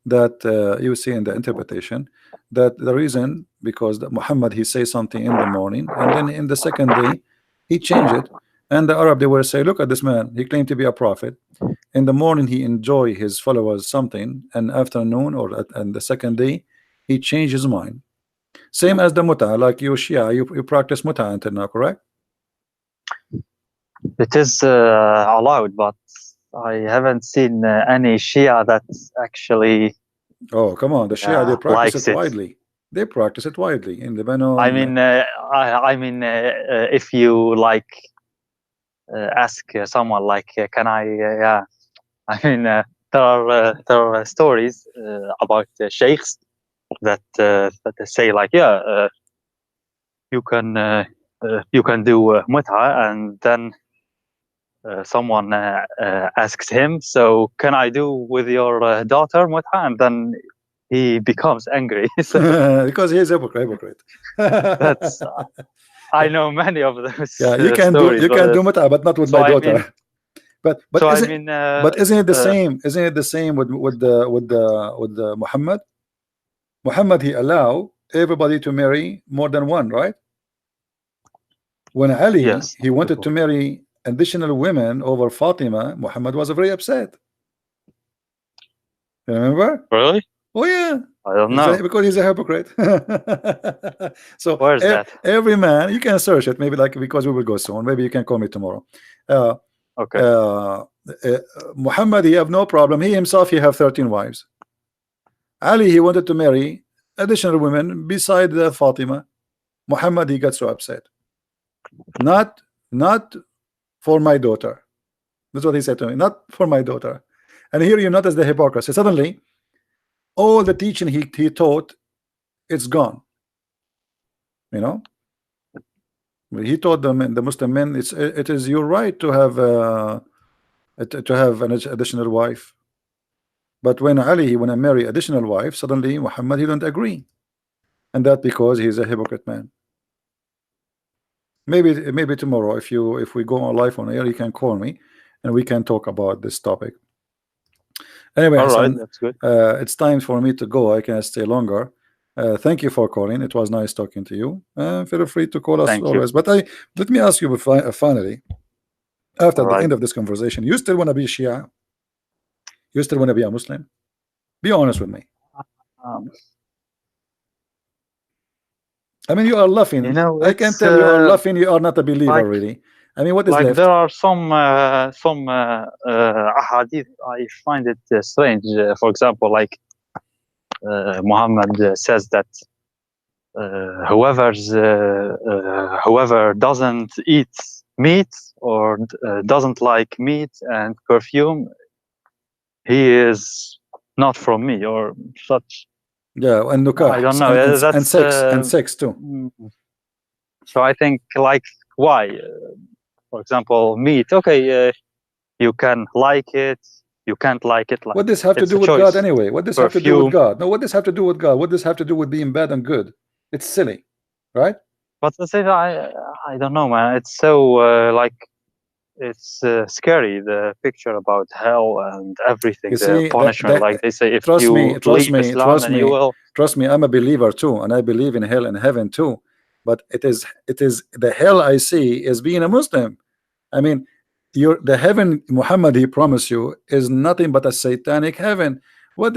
that you will see in the interpretation that the reason because Muhammad he say something in the morning and then in the second day he changed it, and the Arab they will say, look at this man, he claimed to be a prophet. In the morning he enjoy his followers something, and afternoon and the second day he changed his mind. Same as the muta, like you Shia, you practice muta until now, correct? It is allowed, but I haven't seen any Shia that actually Oh, come on, the Shia, they practice likes it it. widely. They practice it widely in Lebanon. I mean, if you like ask someone like, can I? Yeah, I mean, there are stories about sheikhs that they say like, yeah, you can do mut'a, and then someone asks him, so can I do with your daughter mut'a? And then he becomes angry. So because he's a hypocrite. that's I know many of those Yeah, you can stories. do muta, but not with So my I daughter. mean, but so I isn't mean, isn't it the same? Isn't it the same with the Muhammad? Muhammad, he allow everybody to marry more than one, right? When Ali yes, he wanted to marry additional women over Fatima, Muhammad was very upset. You remember? really? Oh yeah, I don't know. because he's a hypocrite. So Where's that? every man, you can search it. Maybe like because we will go soon. Maybe you can call me tomorrow. Okay. Muhammad, he have no problem. He himself, he have 13 wives. Ali, he wanted to marry additional women beside Fatima. Muhammad, he got so upset. Not for my daughter. That's what he said to me. Not for my daughter. And here you notice the hypocrisy. Suddenly, all the teaching he taught, it's gone. You know, he taught the Muslim men, it is your right to have an additional wife. But when Ali, when I marry additional wife, suddenly Muhammad, he don't agree, and that because he's a hypocrite man. Maybe tomorrow, if we go on live on air, you can call me, and we can talk about this topic. Anyway, All right, Hassan, that's good. it's time for me to go. I can't stay longer. Thank you for calling. It was nice talking to you. Feel free to call us Thank you. always. But let me ask you finally, after All the right. end of this conversation, you still want to be Shia? You still want to be a Muslim? Be honest with me. I mean, you are laughing. You know, I can tell you are laughing. You are not a believer, like- really. I mean, what is like left? there are some ahadith. I find it strange. For example, like Muhammad says that whoever doesn't eat meat or doesn't like meat and perfume, he is not from me, or such. Yeah, and nukah. I don't know. And sex too. So I think, like, why? For example, meat. Okay, you can like it. You can't like it. Like, What does this have to it's do a with choice. God anyway? What does this have to do with Perfume. God? No, what does this have to do with God? What does this have to do with being bad and good? It's silly, right? But the thing, I don't know, man. It's so like, it's scary, the picture about hell and everything. You The see, punishment, like they say, if trust you me, leave Islam, then you will. trust me. I'm a believer too, and I believe in hell and heaven too. But it is the hell I see is being a Muslim. I mean, the heaven Muhammad he promised you is nothing but a satanic heaven. What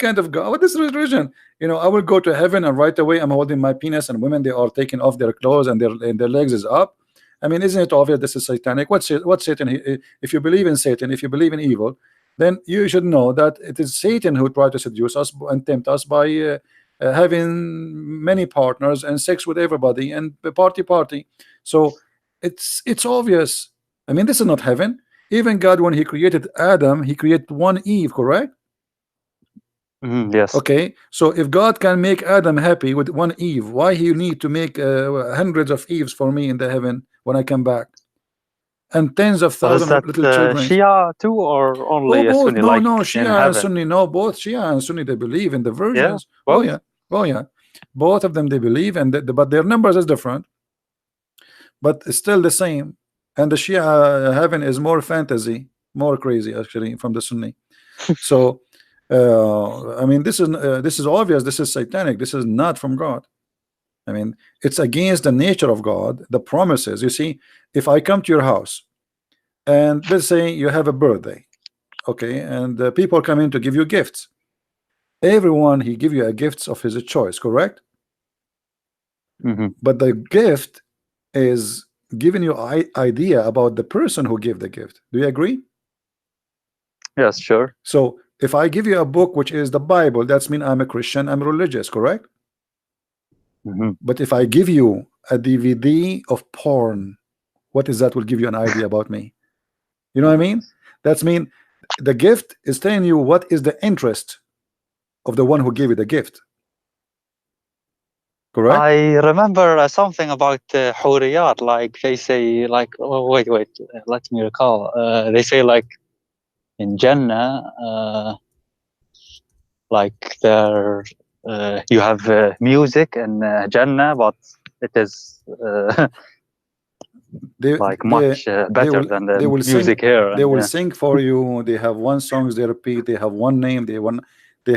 kind of God? What is religion? You know, I will go to heaven and right away I'm holding my penis, and women, they are taking off their clothes and their legs is up. I mean, isn't it obvious this is satanic? What's Satan? If you believe in Satan, if you believe in evil, then you should know that it is Satan who tried to seduce us and tempt us by having many partners and sex with everybody and party. So it's obvious. I mean, this is not heaven. Even God, when he created Adam, he created one Eve, correct? Yes. Okay, so if God can make Adam happy with one Eve, why he need to make hundreds of Eves for me in the heaven when I come back, and tens of thousands of little children? Shia too, or only both? Sunni? No, Like no, in Shia and heaven? Sunni. No, both Shia and Sunni, they believe in the virgins. Yeah, Oh yeah, oh yeah, both of them they believe, and but their numbers is different, but it's still the same. And the Shia heaven is more fantasy, more crazy actually from the Sunni. So I mean, this is obvious. This is satanic. This is not from God. I mean, it's against the nature of God, the promises. You see, if I come to your house and let's say you have a birthday, okay, and people come in to give you gifts. Everyone he give you a gifts of his choice, correct? but the gift is giving you idea about the person who gave the gift. Do you agree? Yes, sure. So if I give you a book which is the Bible, that's mean I'm a Christian, I'm religious, correct? But if I give you a DVD of porn, what is that will give you an idea about me? You know what I mean? That's mean the gift is telling you what is the interest of the one who gave you the gift. Correct? I remember something about huriyat, like they say, like, oh, wait, let me recall. They say, like, in Jannah, like there, you have music in Jannah, but it is like much better than the music here. They will sing for you. They have one songs they repeat. They have one name. They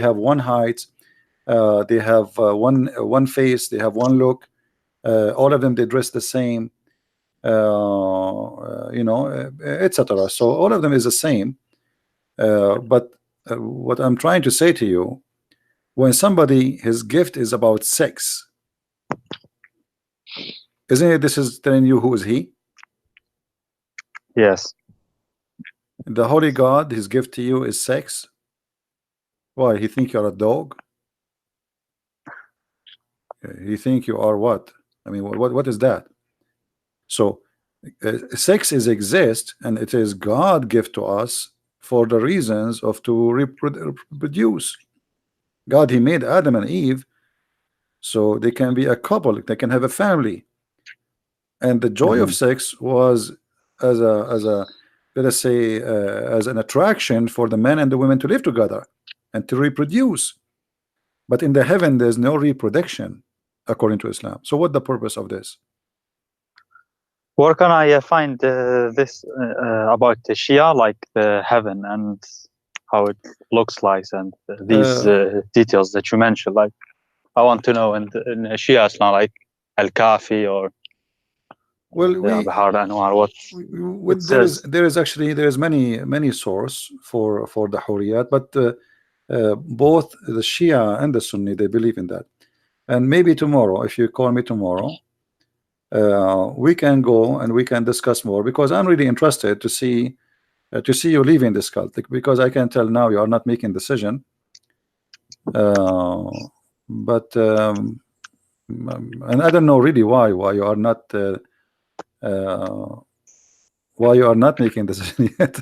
have one height. They have one face. They have one look. All of them they dress the same. You know, etc. So all of them is the same. But what I'm trying to say to you, when somebody his gift is about sex, isn't it? This is telling you who is he? Yes. The holy God, his gift to you is sex. Why? He think you're a dog? He think you are what? I mean, what is that? So sex is exist, and it is God gift to us for the reasons of to reproduce. God, he made Adam and Eve so they can be a couple, they can have a family, and the joy of sex was as a let us say as an attraction for the men and the women to live together and to reproduce. But in the heaven there's no reproduction according to Islam. So what the purpose of this? Where can I find this about the Shia, like the heaven and how it looks like, and these details that you mentioned? Like, I want to know in Shia Islam, like Al-Kafi or well, Bahar Anwar, what there is actually many source for the Hurriyat, but both the Shia and the Sunni, they believe in that. And maybe tomorrow, if you call me tomorrow, we can go and we can discuss more, because I'm really interested to see you leaving this cult, because I can tell now you are not making decision. But and I don't know really why you are not making decision yet.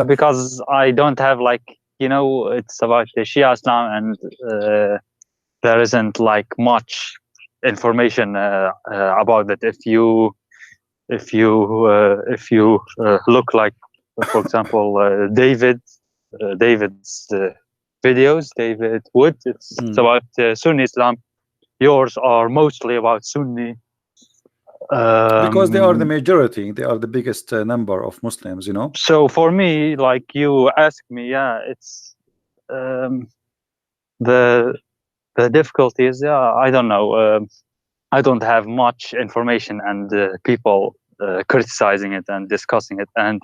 because I don't have, like, you know, it's about the Shia Islam, and there isn't like much information about it. If you look, like, for example, David's videos, David Wood, it's about Sunni Islam. Yours are mostly about Sunni. Because they are the majority, they are the biggest number of Muslims, you know. So for me, like you asked me, yeah, it's the difficulty is, I don't know. I don't have much information, and people criticizing it and discussing it, and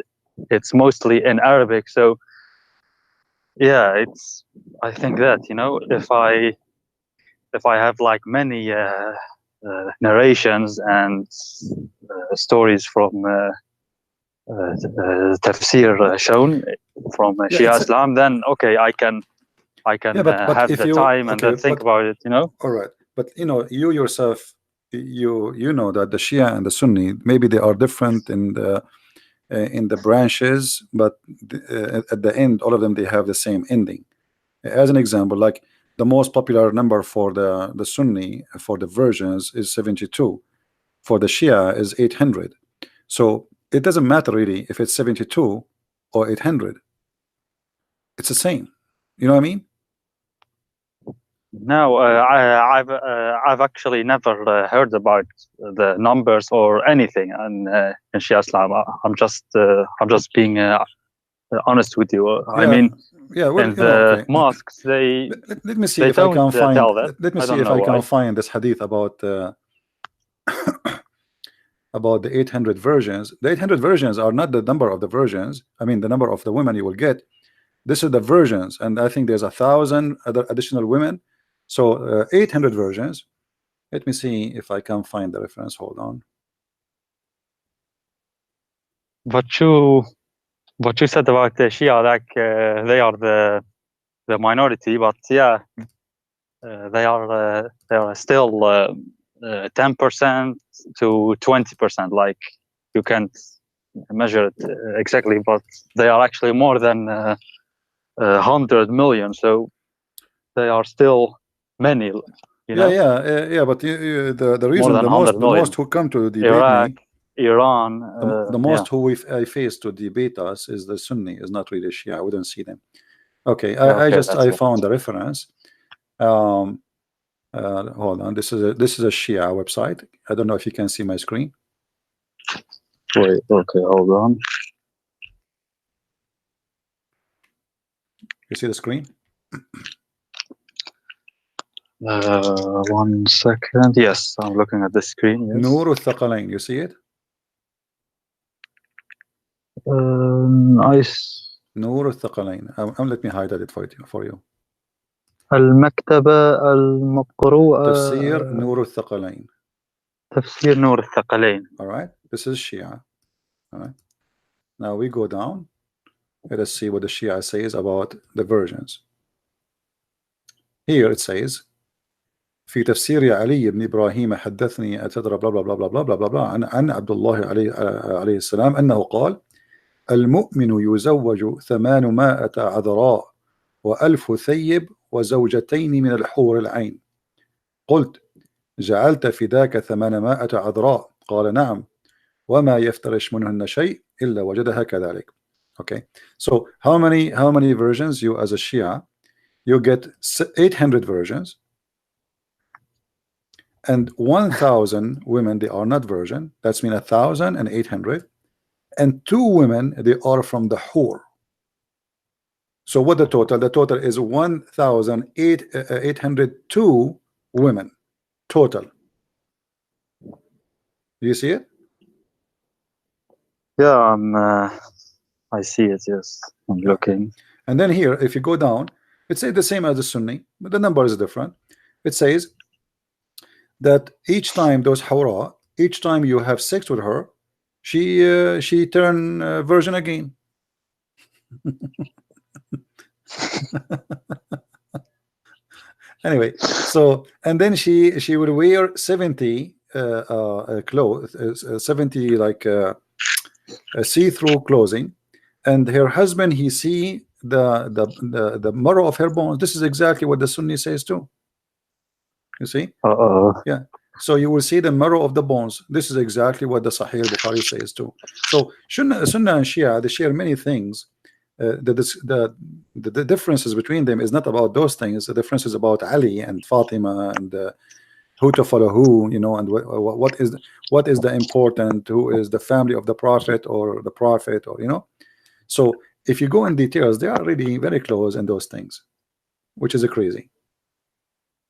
it's mostly in Arabic. So yeah, it's, I think that, you know, if I have like many narrations and stories from tafsir shown from Shia Islam, then okay, I can have the time and then think about it, you know. All right, but you know, you yourself, you know that the Shia and the Sunni, maybe they are different in the branches, but at the end, all of them, they have the same ending. As an example, like the most popular number for the Sunni for the versions is 72. For the Shia is 800. So it doesn't matter really if it's 72 or 800. It's the same. You know what I mean? No, I've actually never heard about the numbers or anything in Shia Islam. I'm just being honest with you. I mean, well, in the mosques, let me see if I can find. Let me see if I can find this hadith about about the 800 versions. The 800 versions are not the number of the versions. I mean, the number of the women you will get. This is the versions, and I think there's 1,000 other additional women. So 800 versions. Let me see if I can find the reference. Hold on. What you said about the Shia, like they are the minority, but yeah, they are still 10% to 20%. Like you can't measure it exactly, but they are actually more than 100 million. So they are still many. You know? Yeah. But the reason than the 100 million. most who come to debate Iraq, me, Iran, the most who I face to debate us is the Sunni, is not really Shia. I wouldn't see them. Okay, I found the reference. Hold on. This is a Shia website. I don't know if you can see my screen. Wait, okay, hold on. You see the screen? 1 second. Yes, I'm looking at the screen. Yes. Nur al-Thaqalain. You see it? Nur al-Thaqalain. Let me highlight it for you. المكتبة المقروءة. تفسير نور الثقلين. تفسير نور الثقلين. All right. This is Shia. All right. Now we go down. Let us see what the Shia says about the versions. Here it says في تفسير علي بن إبراهيم حدثني أتدرى بلا بلا بلا بلا بلا بلا بلا عن عبد الله عليه السلام أنه قال المؤمن يزوج 800 عذراء و1000 ثيب وزوجتين من الحور العين. قلت جعلت فداك 800 عذراء؟ قال نعم وما يفترش منهن شيء إلا وجدها كذلك. Okay, so how many versions you as a Shia? You get 800 versions, and 1,000 women, they are not virgin. That's mean 1,800, and 2 women, they are from the Hur. So what the total? The total is 1,802 women total. Do you see it? Yeah, I see it. Yes, I'm looking. And then here, if you go down, it says the same as the Sunni, but the number is different. It says that each time those Hawra, each time you have sex with her, she turn virgin again. Anyway, so and then she would wear 70 clothes, 70 like see-through clothing, and her husband, he see the marrow of her bones. This is exactly what the Sunni says too. You see? Yeah. So you will see the marrow of the bones. This is exactly what the Sahih Bukhari says too. So Sunnah and Shia, they share many things. The differences between them is not about those things. The difference is about Ali and Fatima and who to follow who, you know, and what is the important, who is the family of the Prophet or the Prophet, or you know. So if you go in details, they are really very close in those things, which is crazy.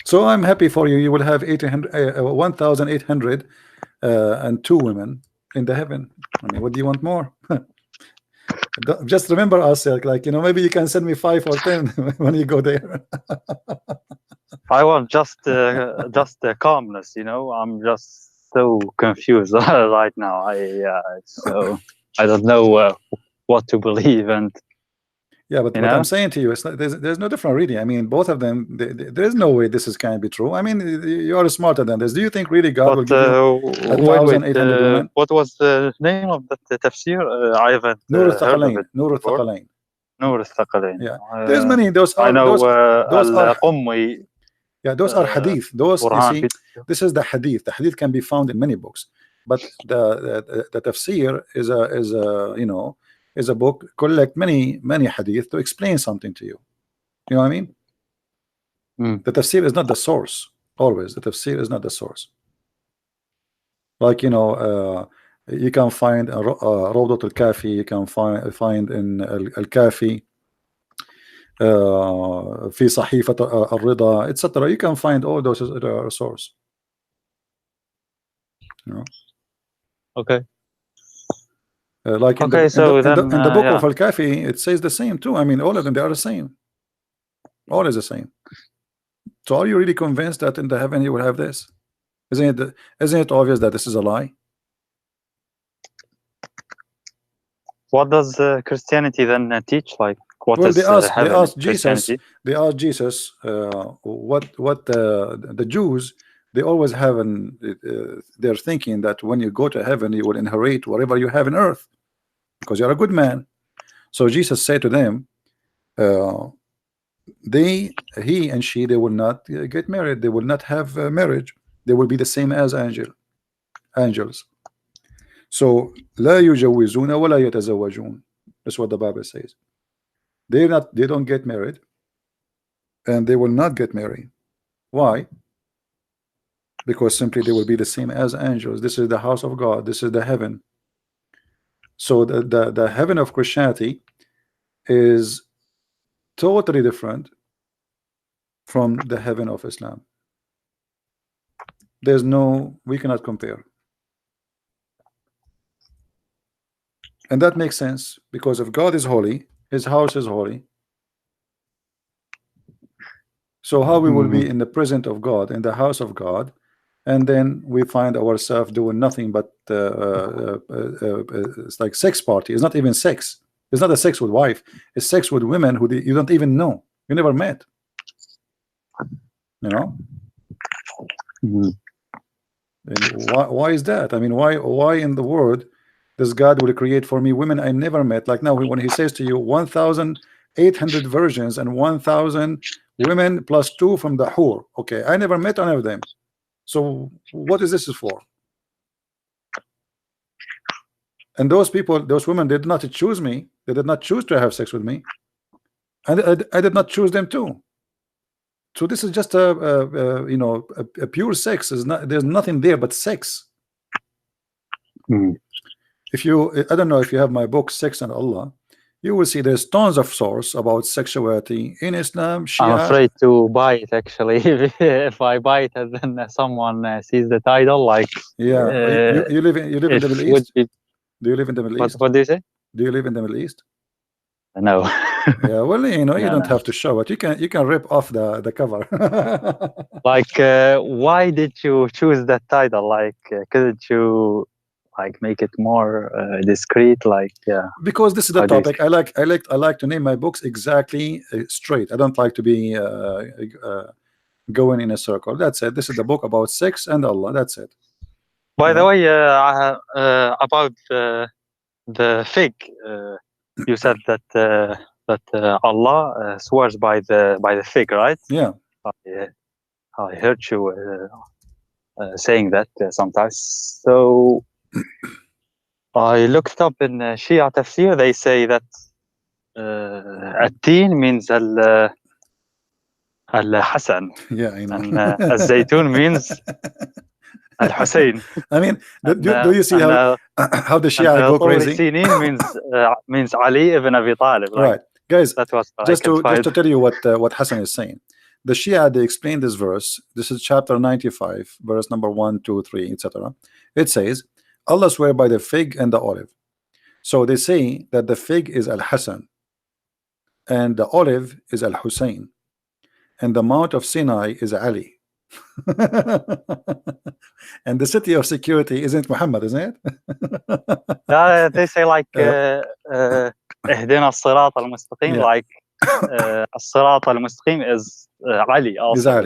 So I'm happy for you. You will have 1,802 women in the heaven. I mean, what do you want more? Just remember us, like you know, maybe you can send me 5 or 10 when you go there. I want just calmness, you know. I'm just so confused right now. So I don't know what to believe, and yeah, but what I'm saying to you is there's no different reading. I mean, both of them, there's no way this can be true. I mean, you are smarter than this. Do you think really God will give you 1,800 women? What was the name of the tafsir? I haven't Nur heard of it. Nur al-Thaqalain. Nur al-Thaqalain. Yeah, there's many. Those are, I know those are Qummi. Yeah, those are hadith. Those, you see, this is the hadith. The hadith can be found in many books, but the tafsir is a you know, is a book collect many hadith to explain something to you. You know what I mean? The tafsir is not the source. Always, the tafsir is not the source. Like you know, you can find Rawdat al-Kafi. You can find in al-Kafi. في صحيفة الرضا, etc. You can find all those sources. You know? Okay. Like in the book of Al-Kafi, it says the same too. I mean, all of them, they are the same. All is the same. So are you really convinced that in the heaven you will have this? Isn't it obvious that this is a lie? What does Christianity then teach? Like, what Well, is heaven in Christianity? They asked Jesus, what the Jews, they always have they're thinking that when you go to heaven, you will inherit whatever you have in earth because you're a good man. So Jesus said to them, he and she, they will not get married. They will not have marriage. They will be the same as angels. So لا يجوزون ولا يتزوجون. That's what the Bible says. They don't get married, and they will not get married. Why? Because simply they will be the same as angels. This is the house of God. This is the heaven. So the heaven of Christianity is totally different from the heaven of Islam. We cannot compare. And that makes sense, because if God is holy, his house is holy. So how we will be in the presence of God, in the house of God, and then we find ourselves doing nothing but it's like sex party. It's not even sex. It's not a sex with wife. It's sex with women who you don't even know. You never met. You know? And why is that? I mean, why in the world does God will create for me women I never met? Like now, when he says to you 1,800 virgins and 1,000 women plus 2 from the whore. Okay, I never met any of them. So what is this for? And those people, those women did not choose me. They did not choose to have sex with me. And I did not choose them too. So this is just a pure sex. There's nothing there but sex. If you, I don't know if you have my book Sex and Allah, you will see there's tons of source about sexuality in Islam, Shia. I'm afraid to buy it actually. If I buy it and then someone sees the title, like you live in the Middle East. Do you live in the Middle East? What do you say? Do you live in the Middle East? No. Yeah, well, you know, you don't have to show it. You can rip off the cover. Like, why did you choose that title? Like, couldn't you like make it more discreet? Like, because this is the topic. I like to name my books exactly straight. I don't like to be going in a circle. That's it. This is the book about sex and Allah. That's it. By the way, about the fig, you said that Allah swears by the fig, right? Yeah. I heard you saying that sometimes. So I looked up in Shia Tafsir. They say that At-Tin means Al-Hasan. Yeah, I know. And Al-Zaytun means Al-Hussein. I mean, do you see how the Shia go crazy? Sinin means Ali ibn Abi Talib. Like, right, guys. That was just to tell you what Hassan is saying. The Shia, they explain this verse. This is chapter 95, verse number 1, 2, 3, etc. It says, Allah swear by the fig and the olive. So they say that the fig is Al-Hasan and the olive is Al-Hussein and the Mount of Sinai is Ali. And the city of security isn't Muhammad, isn't it? They say like اهدنا الصراط المستقيم, like الصراط المستقيم is Ali also.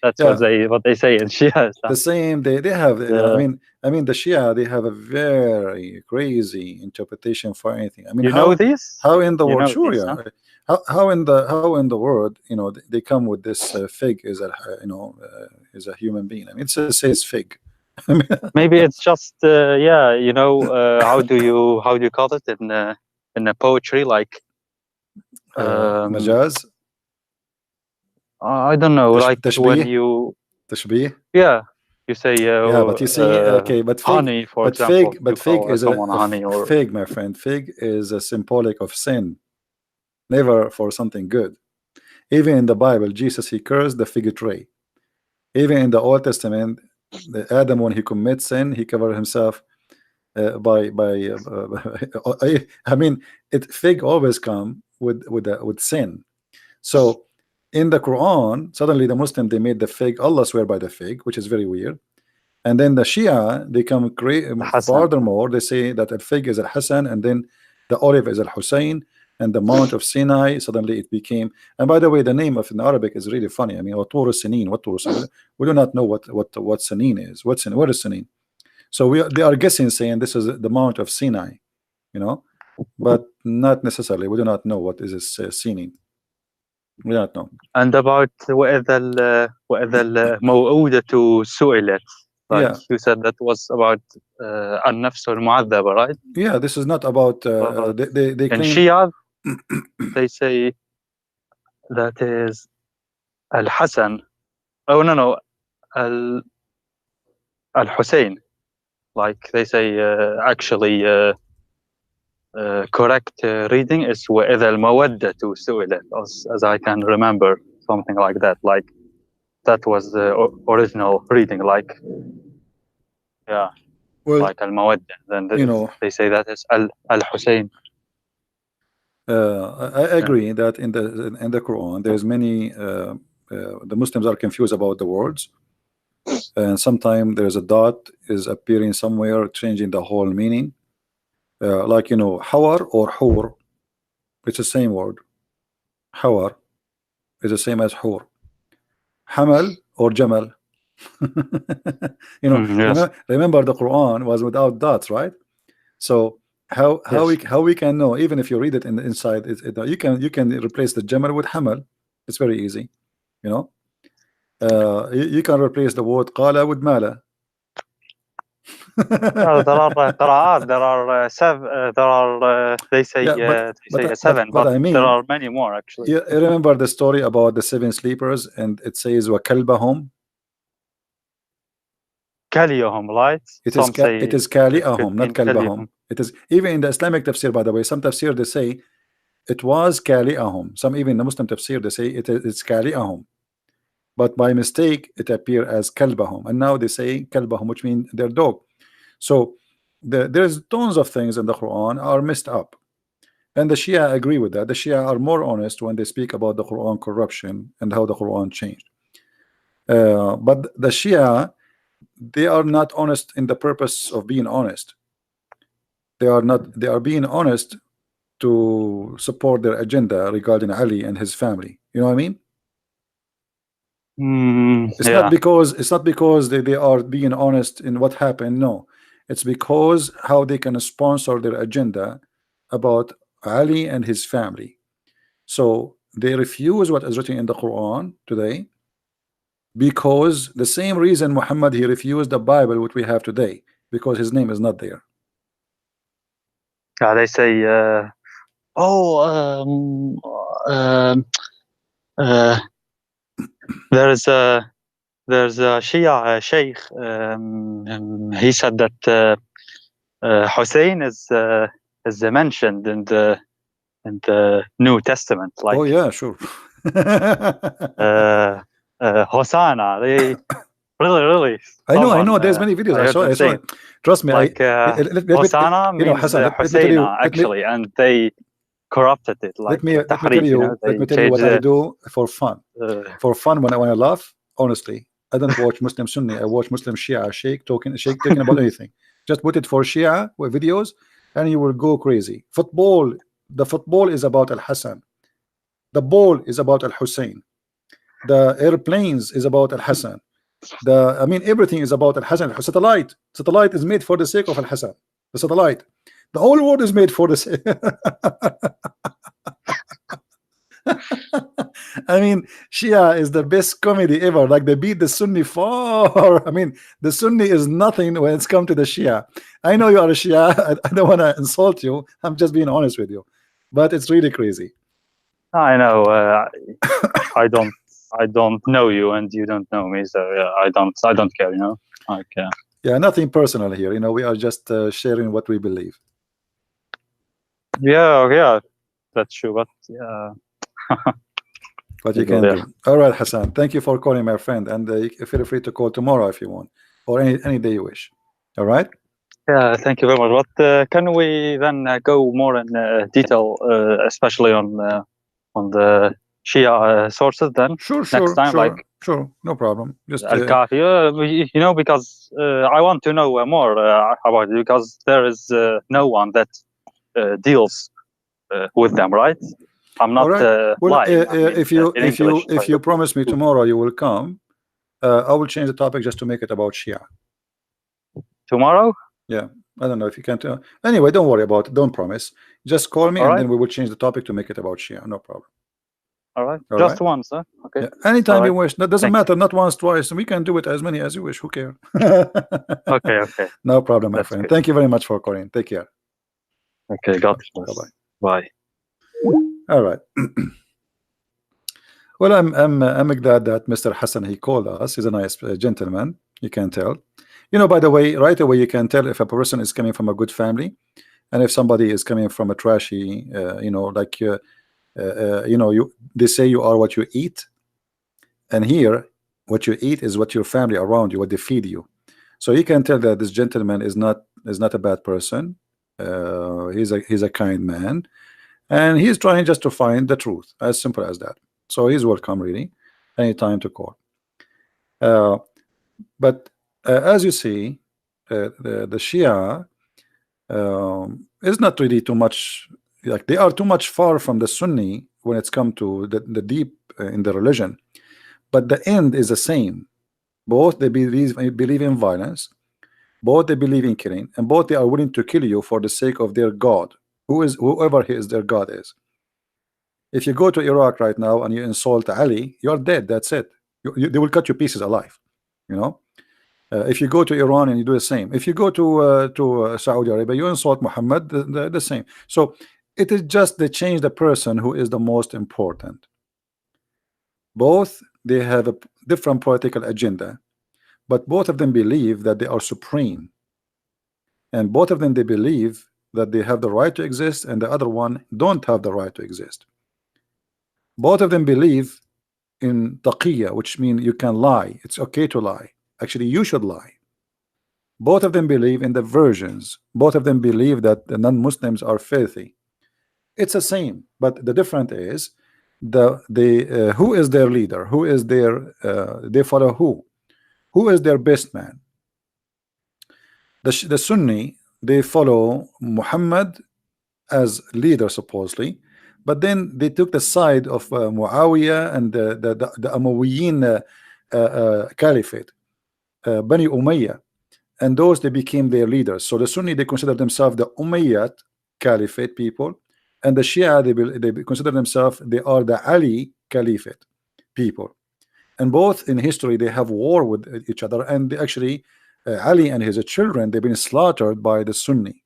That's what they say in Shia. The same, they have I mean the Shia, they have a very crazy interpretation for anything. I mean, know this? How in the world? Sure, yeah. How in the world, you know, they come with this fig is is a human being. I mean, it says fig. Maybe it's just you know, how do you call it in the poetry, like majaz? I don't know, like when you tashbih. Yeah, you say but you see, okay, but fig, honey, for example. Fig is honey or fig, my friend. Fig is a symbolic of sin, never for something good. Even in the Bible, Jesus, he cursed the fig tree. Even in the Old Testament, Adam, when he commits sin, he covered himself by I mean, fig always come with sin. So in the Quran, suddenly the Muslim, they made the fig, Allah swear by the fig, which is very weird. And then the Shia, they come Hassan. furthermore, they say that al-fig is al-Hasan, and then the olive is al-Hussein, and the Mount of Sinai, suddenly it became, and by the way, the name of in Arabic is really funny. I mean, what Sinin, what we do not know what Sinin is. What is Sinin? So they are guessing, saying this is the Mount of Sinai, you know, but not necessarily. We do not know what is this Sinin. We don't know. And about وإذا الموءودة سئلت, like Yeah. you said, that was about النفس المعذبة, right? Yeah, this is not about they in claim Shia they say that is al-Hasan. Oh no, al-Hussein. Like they say, actually correct reading is وإذا المودة سئلت, as I can remember, something like that. Like that was the original reading. Like yeah, well, like al-Mawadda. Then you know, they say that is al-Hussein. I agree that in the Quran there's many the Muslims are confused about the words, and sometimes there's a dot is appearing somewhere, changing the whole meaning. Like, you know, hawar or hur, it's the same word. Hawar is the same as hur. Hamal or jamal. You know, Yes. remember the Quran was without dots, right? So how we can know, even if you read it in the inside, you can replace the jamal with hamal. It's very easy, you know. You can replace the word qala with mala. There are qira'at, there are they say seven, but I mean, there are many more actually. You remember the story about the 7 sleepers, and it says wa kalbahum. Kaliyahum, right? It is kali'ahum, not kalbahum. It is even in the Islamic tafsir, by the way. Some tafsir they say it was kali'ahum. Some even the Muslim tafsir they say it's kali'ahum, but by mistake it appeared as kalbahum, and now they say kalbahum, which means their dog. So there's tons of things in the Quran are messed up, and the Shia agree with that. The Shia are more honest when they speak about the Quran corruption and how the Quran changed. But the Shia, they are not honest in the purpose of being honest. They are being honest to support their agenda regarding Ali and his family. You know what I mean? It's not because they are being honest in what happened. No, it's because how they can sponsor their agenda about Ali and his family. So they refuse what is written in the Quran today, because the same reason Muhammad, he refused the Bible which we have today, because his name is not there. They say there's a Shia sheikh, he said that Hussein is mentioned in the New Testament. Like, oh yeah, sure. Hosanna, they really I know there's many videos. I saw it. Trust me. Like Hosanna means Husseina, actually, and they corrupted it. Like, let me tell you what I do for fun. For fun, when I laugh, honestly, I don't watch Muslim Sunni. I watch Muslim Shia Sheikh talking about anything. Just put it for Shia with videos, and you will go crazy. Football, the football is about Al-Hassan. The ball is about Al-Hussein. The airplanes is about Al-Hassan. I mean, everything is about Al-Hassan. Satellite is made for the sake of Al-Hassan. The satellite, the whole world is made for the sake. I mean, Shia is the best comedy ever. Like, they beat the Sunni far. I mean, the Sunni is nothing when it's come to the Shia. I know you are a Shia. I don't want to insult you. I'm just being honest with you, but it's really crazy. I know. I don't know you, and you don't know me, so I don't care. You know, like yeah, nothing personal here. You know, we are just sharing what we believe. Yeah, that's true. But yeah. What you can do. All right, Hassan, thank you for calling, my friend, and feel free to call tomorrow if you want, or any day you wish. All right. Yeah, thank you very much. But can we then go more in detail, especially on the Shia sources then? Sure. Next time, like Sure, no problem. Just Al-Kafi, you know, because I want to know more about it, because there is no one that deals with them, right? I'm not all right. Well, lying. I mean, if you promise me tomorrow you will come, I will change the topic just to make it about Shia. Tomorrow? Yeah, I don't know if you can tell. Anyway, don't worry about it. Don't promise. Just call me, All and right. then we will change the topic to make it about Shia. No problem. All right. All Just right. once, huh? Okay. Yeah. Anytime All you right. wish. That doesn't Thank you. matter. Not once, twice. We can do it as many as you wish. Who cares? Okay. Okay. No problem, my That's friend. good. Thank you very much for calling. Take care. Okay. God bless. Bye-bye. Bye. All right. Well, I'm glad that Mr. Hassan, he called us. He's a nice gentleman. You can tell. You know, by the way, right away you can tell if a person is coming from a good family, and if somebody is coming from a trashy, you know, like you know, they say you are what you eat, and here what you eat is what your family around you, what they feed you. So you can tell that this gentleman is not a bad person. He's a kind man, and he's trying just to find the truth. As simple as that. So he's welcome, really, anytime to call. But as you see, the Shia is not really too much, like they are too much far from the Sunni when it's come to the deep in the religion, but the end is the same. Both they believe in violence, both they believe in killing, and both they are willing to kill you for the sake of their God, whoever he is, their God is. If you go to Iraq right now and you insult Ali, you're dead. That's it. They will cut you pieces alive. You know. If you go to Iran and you do the same, if you go to Saudi Arabia, you insult Muhammad, the same. So it is just they change the person who is the most important. Both they have a different political agenda, but both of them believe that they are supreme, and both of them they believe that they have the right to exist, and the other one don't have the right to exist. Both of them believe in taqiyya, which means you can lie. It's okay to lie. Actually, you should lie. Both of them believe in the versions. Both of them believe that the non-Muslims are filthy. It's the same, but the difference is the who is their leader? Who is their they follow who? Who is their best man? The Sunni, they follow Muhammad as leader supposedly, but then they took the side of Muawiyah and the Umayyan caliphate, Bani Umayyah, and those they became their leaders. So the Sunni, they consider themselves the Umayyad caliphate people, and the Shia, they consider themselves they are the Ali caliphate people. And both in history they have war with each other, and they actually Ali and his children, they've been slaughtered by the Sunni.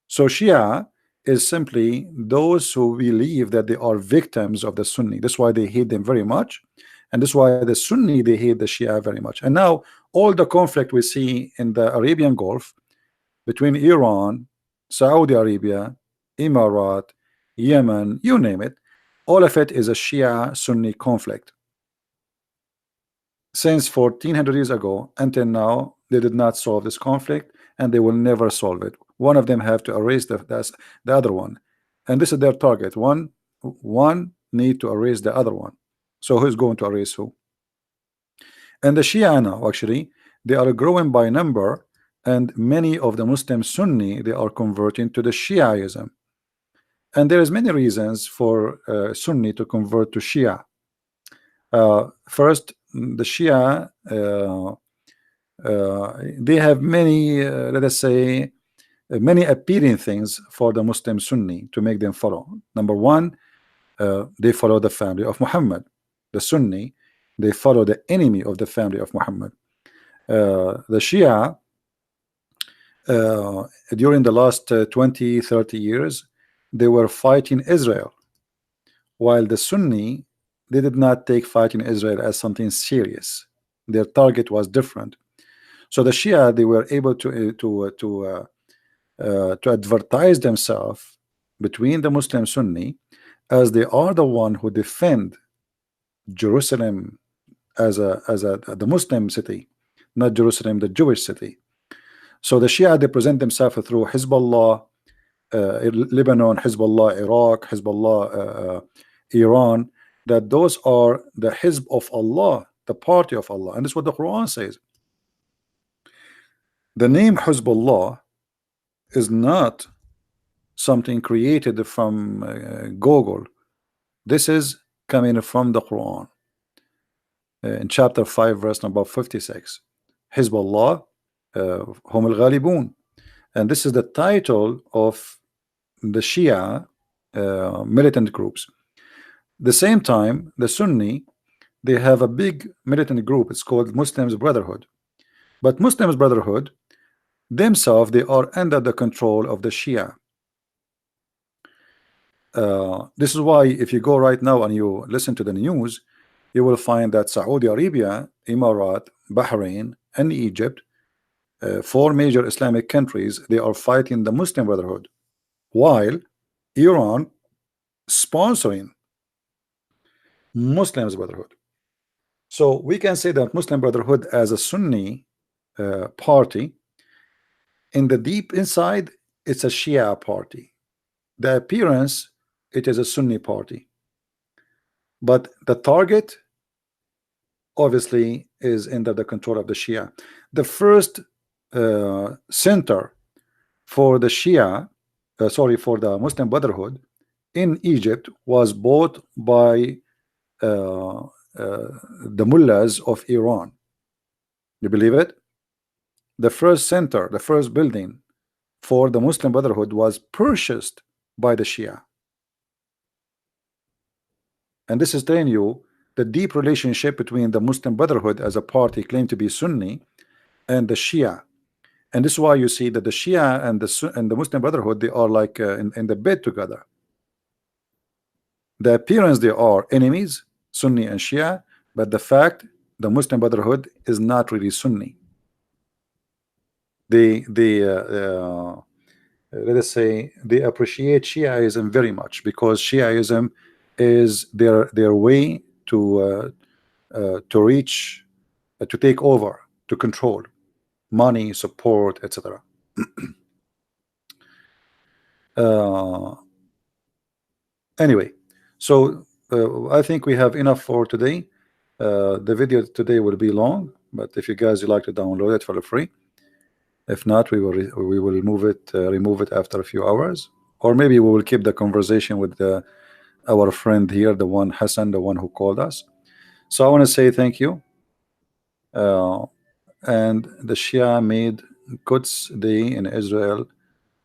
So Shia is simply those who believe that they are victims of the Sunni. That's why they hate them very much, and that's why the Sunni, they hate the Shia very much. And now all the conflict we see in the Arabian Gulf between Iran, Saudi Arabia, Emirat, Yemen, you name it, all of it is a Shia Sunni conflict. Since 1400 years ago until now, they did not solve this conflict, and they will never solve it. One of them have to erase the other one, and this is their target. One need to erase the other one. So who's going to erase who? And the Shia now, actually, they are growing by number, and many of the Muslim Sunni, they are converting to the Shiaism. And there is many reasons for Sunni to convert to Shia. First, the Shia, they have many, let us say, many appealing things for the Muslim Sunni to make them follow. Number one, they follow the family of Muhammad. The Sunni, they follow the enemy of the family of Muhammad. The Shia, during the last 20-30 years, they were fighting Israel, while the Sunni, they did not take fighting Israel as something serious. Their target was different. So the Shia, they were able to advertise themselves between the Muslim Sunni as they are the one who defend Jerusalem as the Muslim city, not Jerusalem, the Jewish city. So the Shia, they present themselves through Hezbollah, Lebanon, Hezbollah, Iraq, Hezbollah, Iran, that those are the Hizb of Allah, the party of Allah, and this is what the Quran says. The name Hizbullah is not something created from Google. This is coming from the Quran in chapter 5 verse number 56. Hizbullah hum al-ghalibun, and this is the title of the Shia militant groups. The same time, the Sunni, they have a big militant group. It's called Muslims Brotherhood. But Muslims Brotherhood themselves, they are under the control of the Shia. This is why if you go right now and you listen to the news, you will find that Saudi Arabia, Emirat, Bahrain, and Egypt, four major Islamic countries, they are fighting the Muslim Brotherhood, while Iran sponsoring Muslims Brotherhood. So we can say that Muslim Brotherhood as a Sunni party, in the deep inside, it's a Shia party. The appearance, it is a Sunni party, but the target obviously is under the control of the Shia. The first center for the Shia, for the Muslim Brotherhood in Egypt was bought by the mullahs of Iran. You believe it? The first center, the first building for the Muslim Brotherhood was purchased by the Shia. And this is telling you the deep relationship between the Muslim Brotherhood as a party claimed to be Sunni and the Shia. And this is why you see that the Shia and the Muslim Brotherhood, they are like in the bed together. The appearance, they are enemies, Sunni and Shia, but the fact, the Muslim Brotherhood is not really Sunni. They let us say they appreciate Shiaism very much, because Shiaism is their way to reach, to take over, to control money, support, etc. Anyway, so I think we have enough for today. The video today will be long, but if you guys would like to download it for free, if not, we will remove it after a few hours, or maybe we will keep the conversation with our friend here, the one Hassan, the one who called us. So I want to say thank you. And the Shia made Quds Day in Israel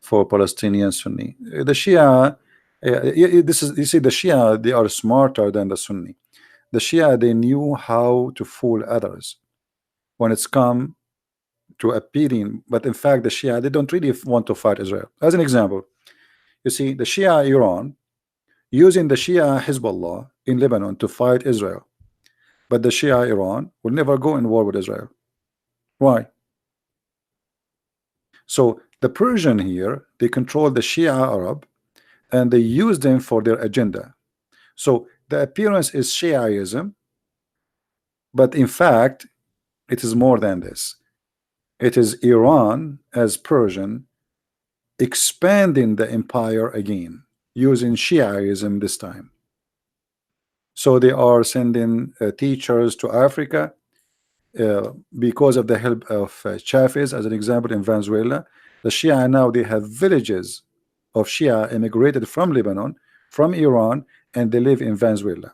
for Palestinian Sunni. The Shia, this is, you see, the Shia, they are smarter than the Sunni. The Shia, they knew how to fool others when it's come to appealing, but in fact the Shia, they don't really want to fight Israel. As an example, you see the Shia Iran using the Shia Hezbollah in Lebanon to fight Israel, but the Shia Iran will never go in war with Israel. Why? So the Persian here, they control the Shia Arab and they use them for their agenda. So the appearance is Shiaism, but in fact it is more than this. It is Iran as Persian expanding the empire again, using Shiaism this time. So they are sending teachers to Africa because of the help of Chavez, as an example, in Venezuela. The Shia now, they have villages of Shia immigrated from Lebanon, from Iran, and they live in Venezuela.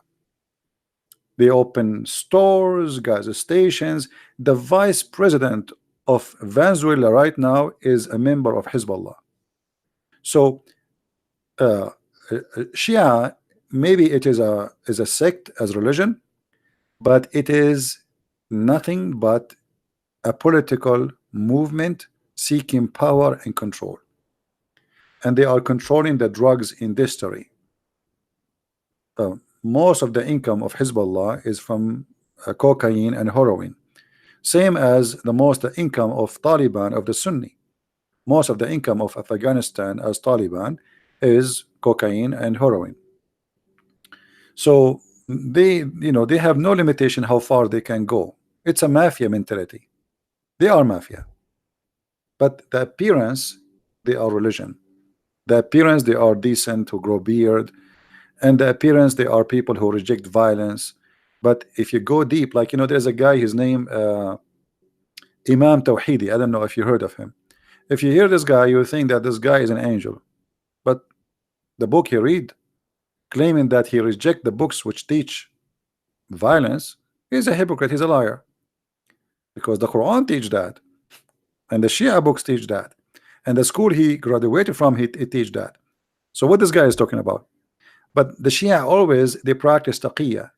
They open stores, gas stations. The vice president of Venezuela right now is a member of Hezbollah. So Shia, maybe it is a sect as religion, but it is nothing but a political movement seeking power and control, and they are controlling the drugs industry. Most of the income of Hezbollah is from cocaine and heroin, same as the most income of Taliban, of the Sunni. Most of the income of Afghanistan as Taliban is cocaine and heroin. So they, they have no limitation how far they can go. It's a mafia mentality. They are mafia, but the appearance, they are religion. The appearance, they are decent, to grow beard, And the appearance, they are people who reject violence. But if you go deep, like, there's a guy, his name Imam Tawhidi. I don't know if you heard of him. If you hear this guy, you think that this guy is an angel. But the book he read, claiming that he reject the books which teach violence, he's a hypocrite, he's a liar. Because the Quran teach that, and the Shia books teach that, and the school he graduated from, it teach that. So what this guy is talking about? But the Shia always, they practice taqiyya.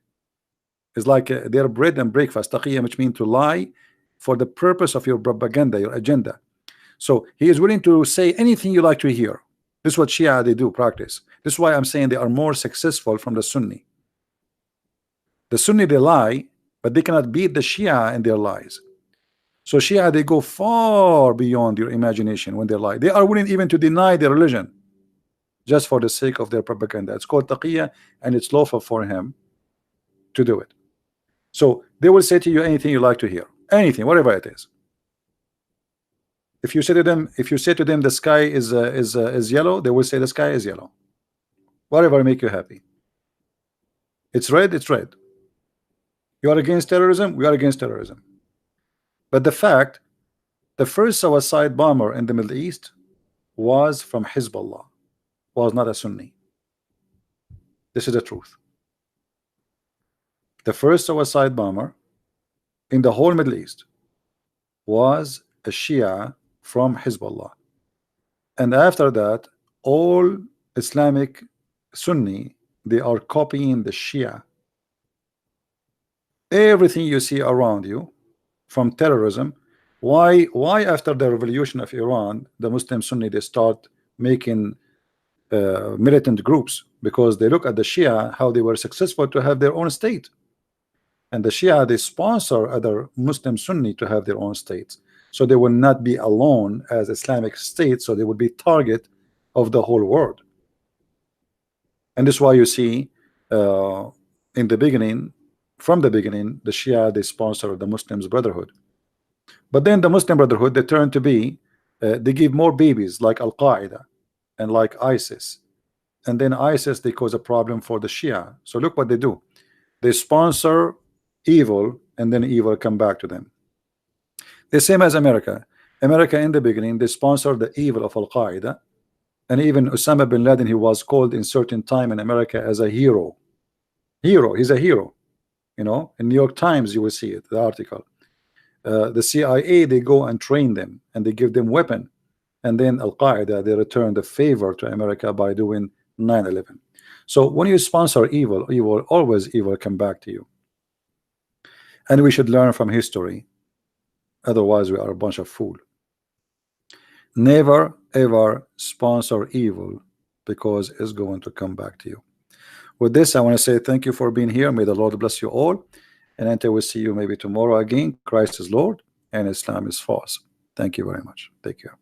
It's like their bread and breakfast. Taqiyya, which means to lie for the purpose of your propaganda, your agenda. So he is willing to say anything you like to hear. This is what Shia they do practice. This is why I'm saying they are more successful from the Sunni. The Sunni, they lie, but they cannot beat the Shia in their lies. So Shia, they go far beyond your imagination when they lie. They are willing even to deny their religion just for the sake of their propaganda. It's called taqiyya, and it's lawful for him to do it. So they will say to you anything you like to hear, anything, whatever it is. If you say to them, the sky is yellow, they will say the sky is yellow. Whatever make you happy. It's red, it's red. You are against terrorism, we are against terrorism. But the fact, the first suicide bomber in the Middle East was from Hezbollah, was not a Sunni. This is the truth. The first suicide bomber in the whole Middle East was a Shia from Hezbollah. And after that, all Islamic Sunni, they are copying the Shia. Everything you see around you from terrorism, why after the revolution of Iran, the Muslim Sunni, they start making militant groups? Because they look at the Shia, how they were successful to have their own state. And the Shia, they sponsor other Muslim Sunni to have their own states. So they will not be alone as Islamic State, so they will be target of the whole world. And this is why you see in the beginning, from the beginning, the Shia, they sponsor the Muslims Brotherhood. But then the Muslim Brotherhood, they turn to be, they give more babies like Al-Qaeda and like ISIS. And then ISIS, they cause a problem for the Shia. So look what they do. They sponsor evil, and then evil come back to them. The same as America. America in the beginning, they sponsored the evil of Al-Qaeda, and even Osama bin Laden, he was called in certain time in America as a hero. He's a hero. In New York Times you will see it, the article. The CIA, they go and train them, and they give them weapon, and then Al-Qaeda, they return the favor to America by doing 9/11. So when you sponsor evil, always evil come back to you. And we should learn from history. Otherwise, we are a bunch of fools. Never ever sponsor evil, because it's going to come back to you. With this, I want to say thank you for being here. May the Lord bless you all. And until we see you maybe tomorrow again, Christ is Lord and Islam is false. Thank you very much. Take care.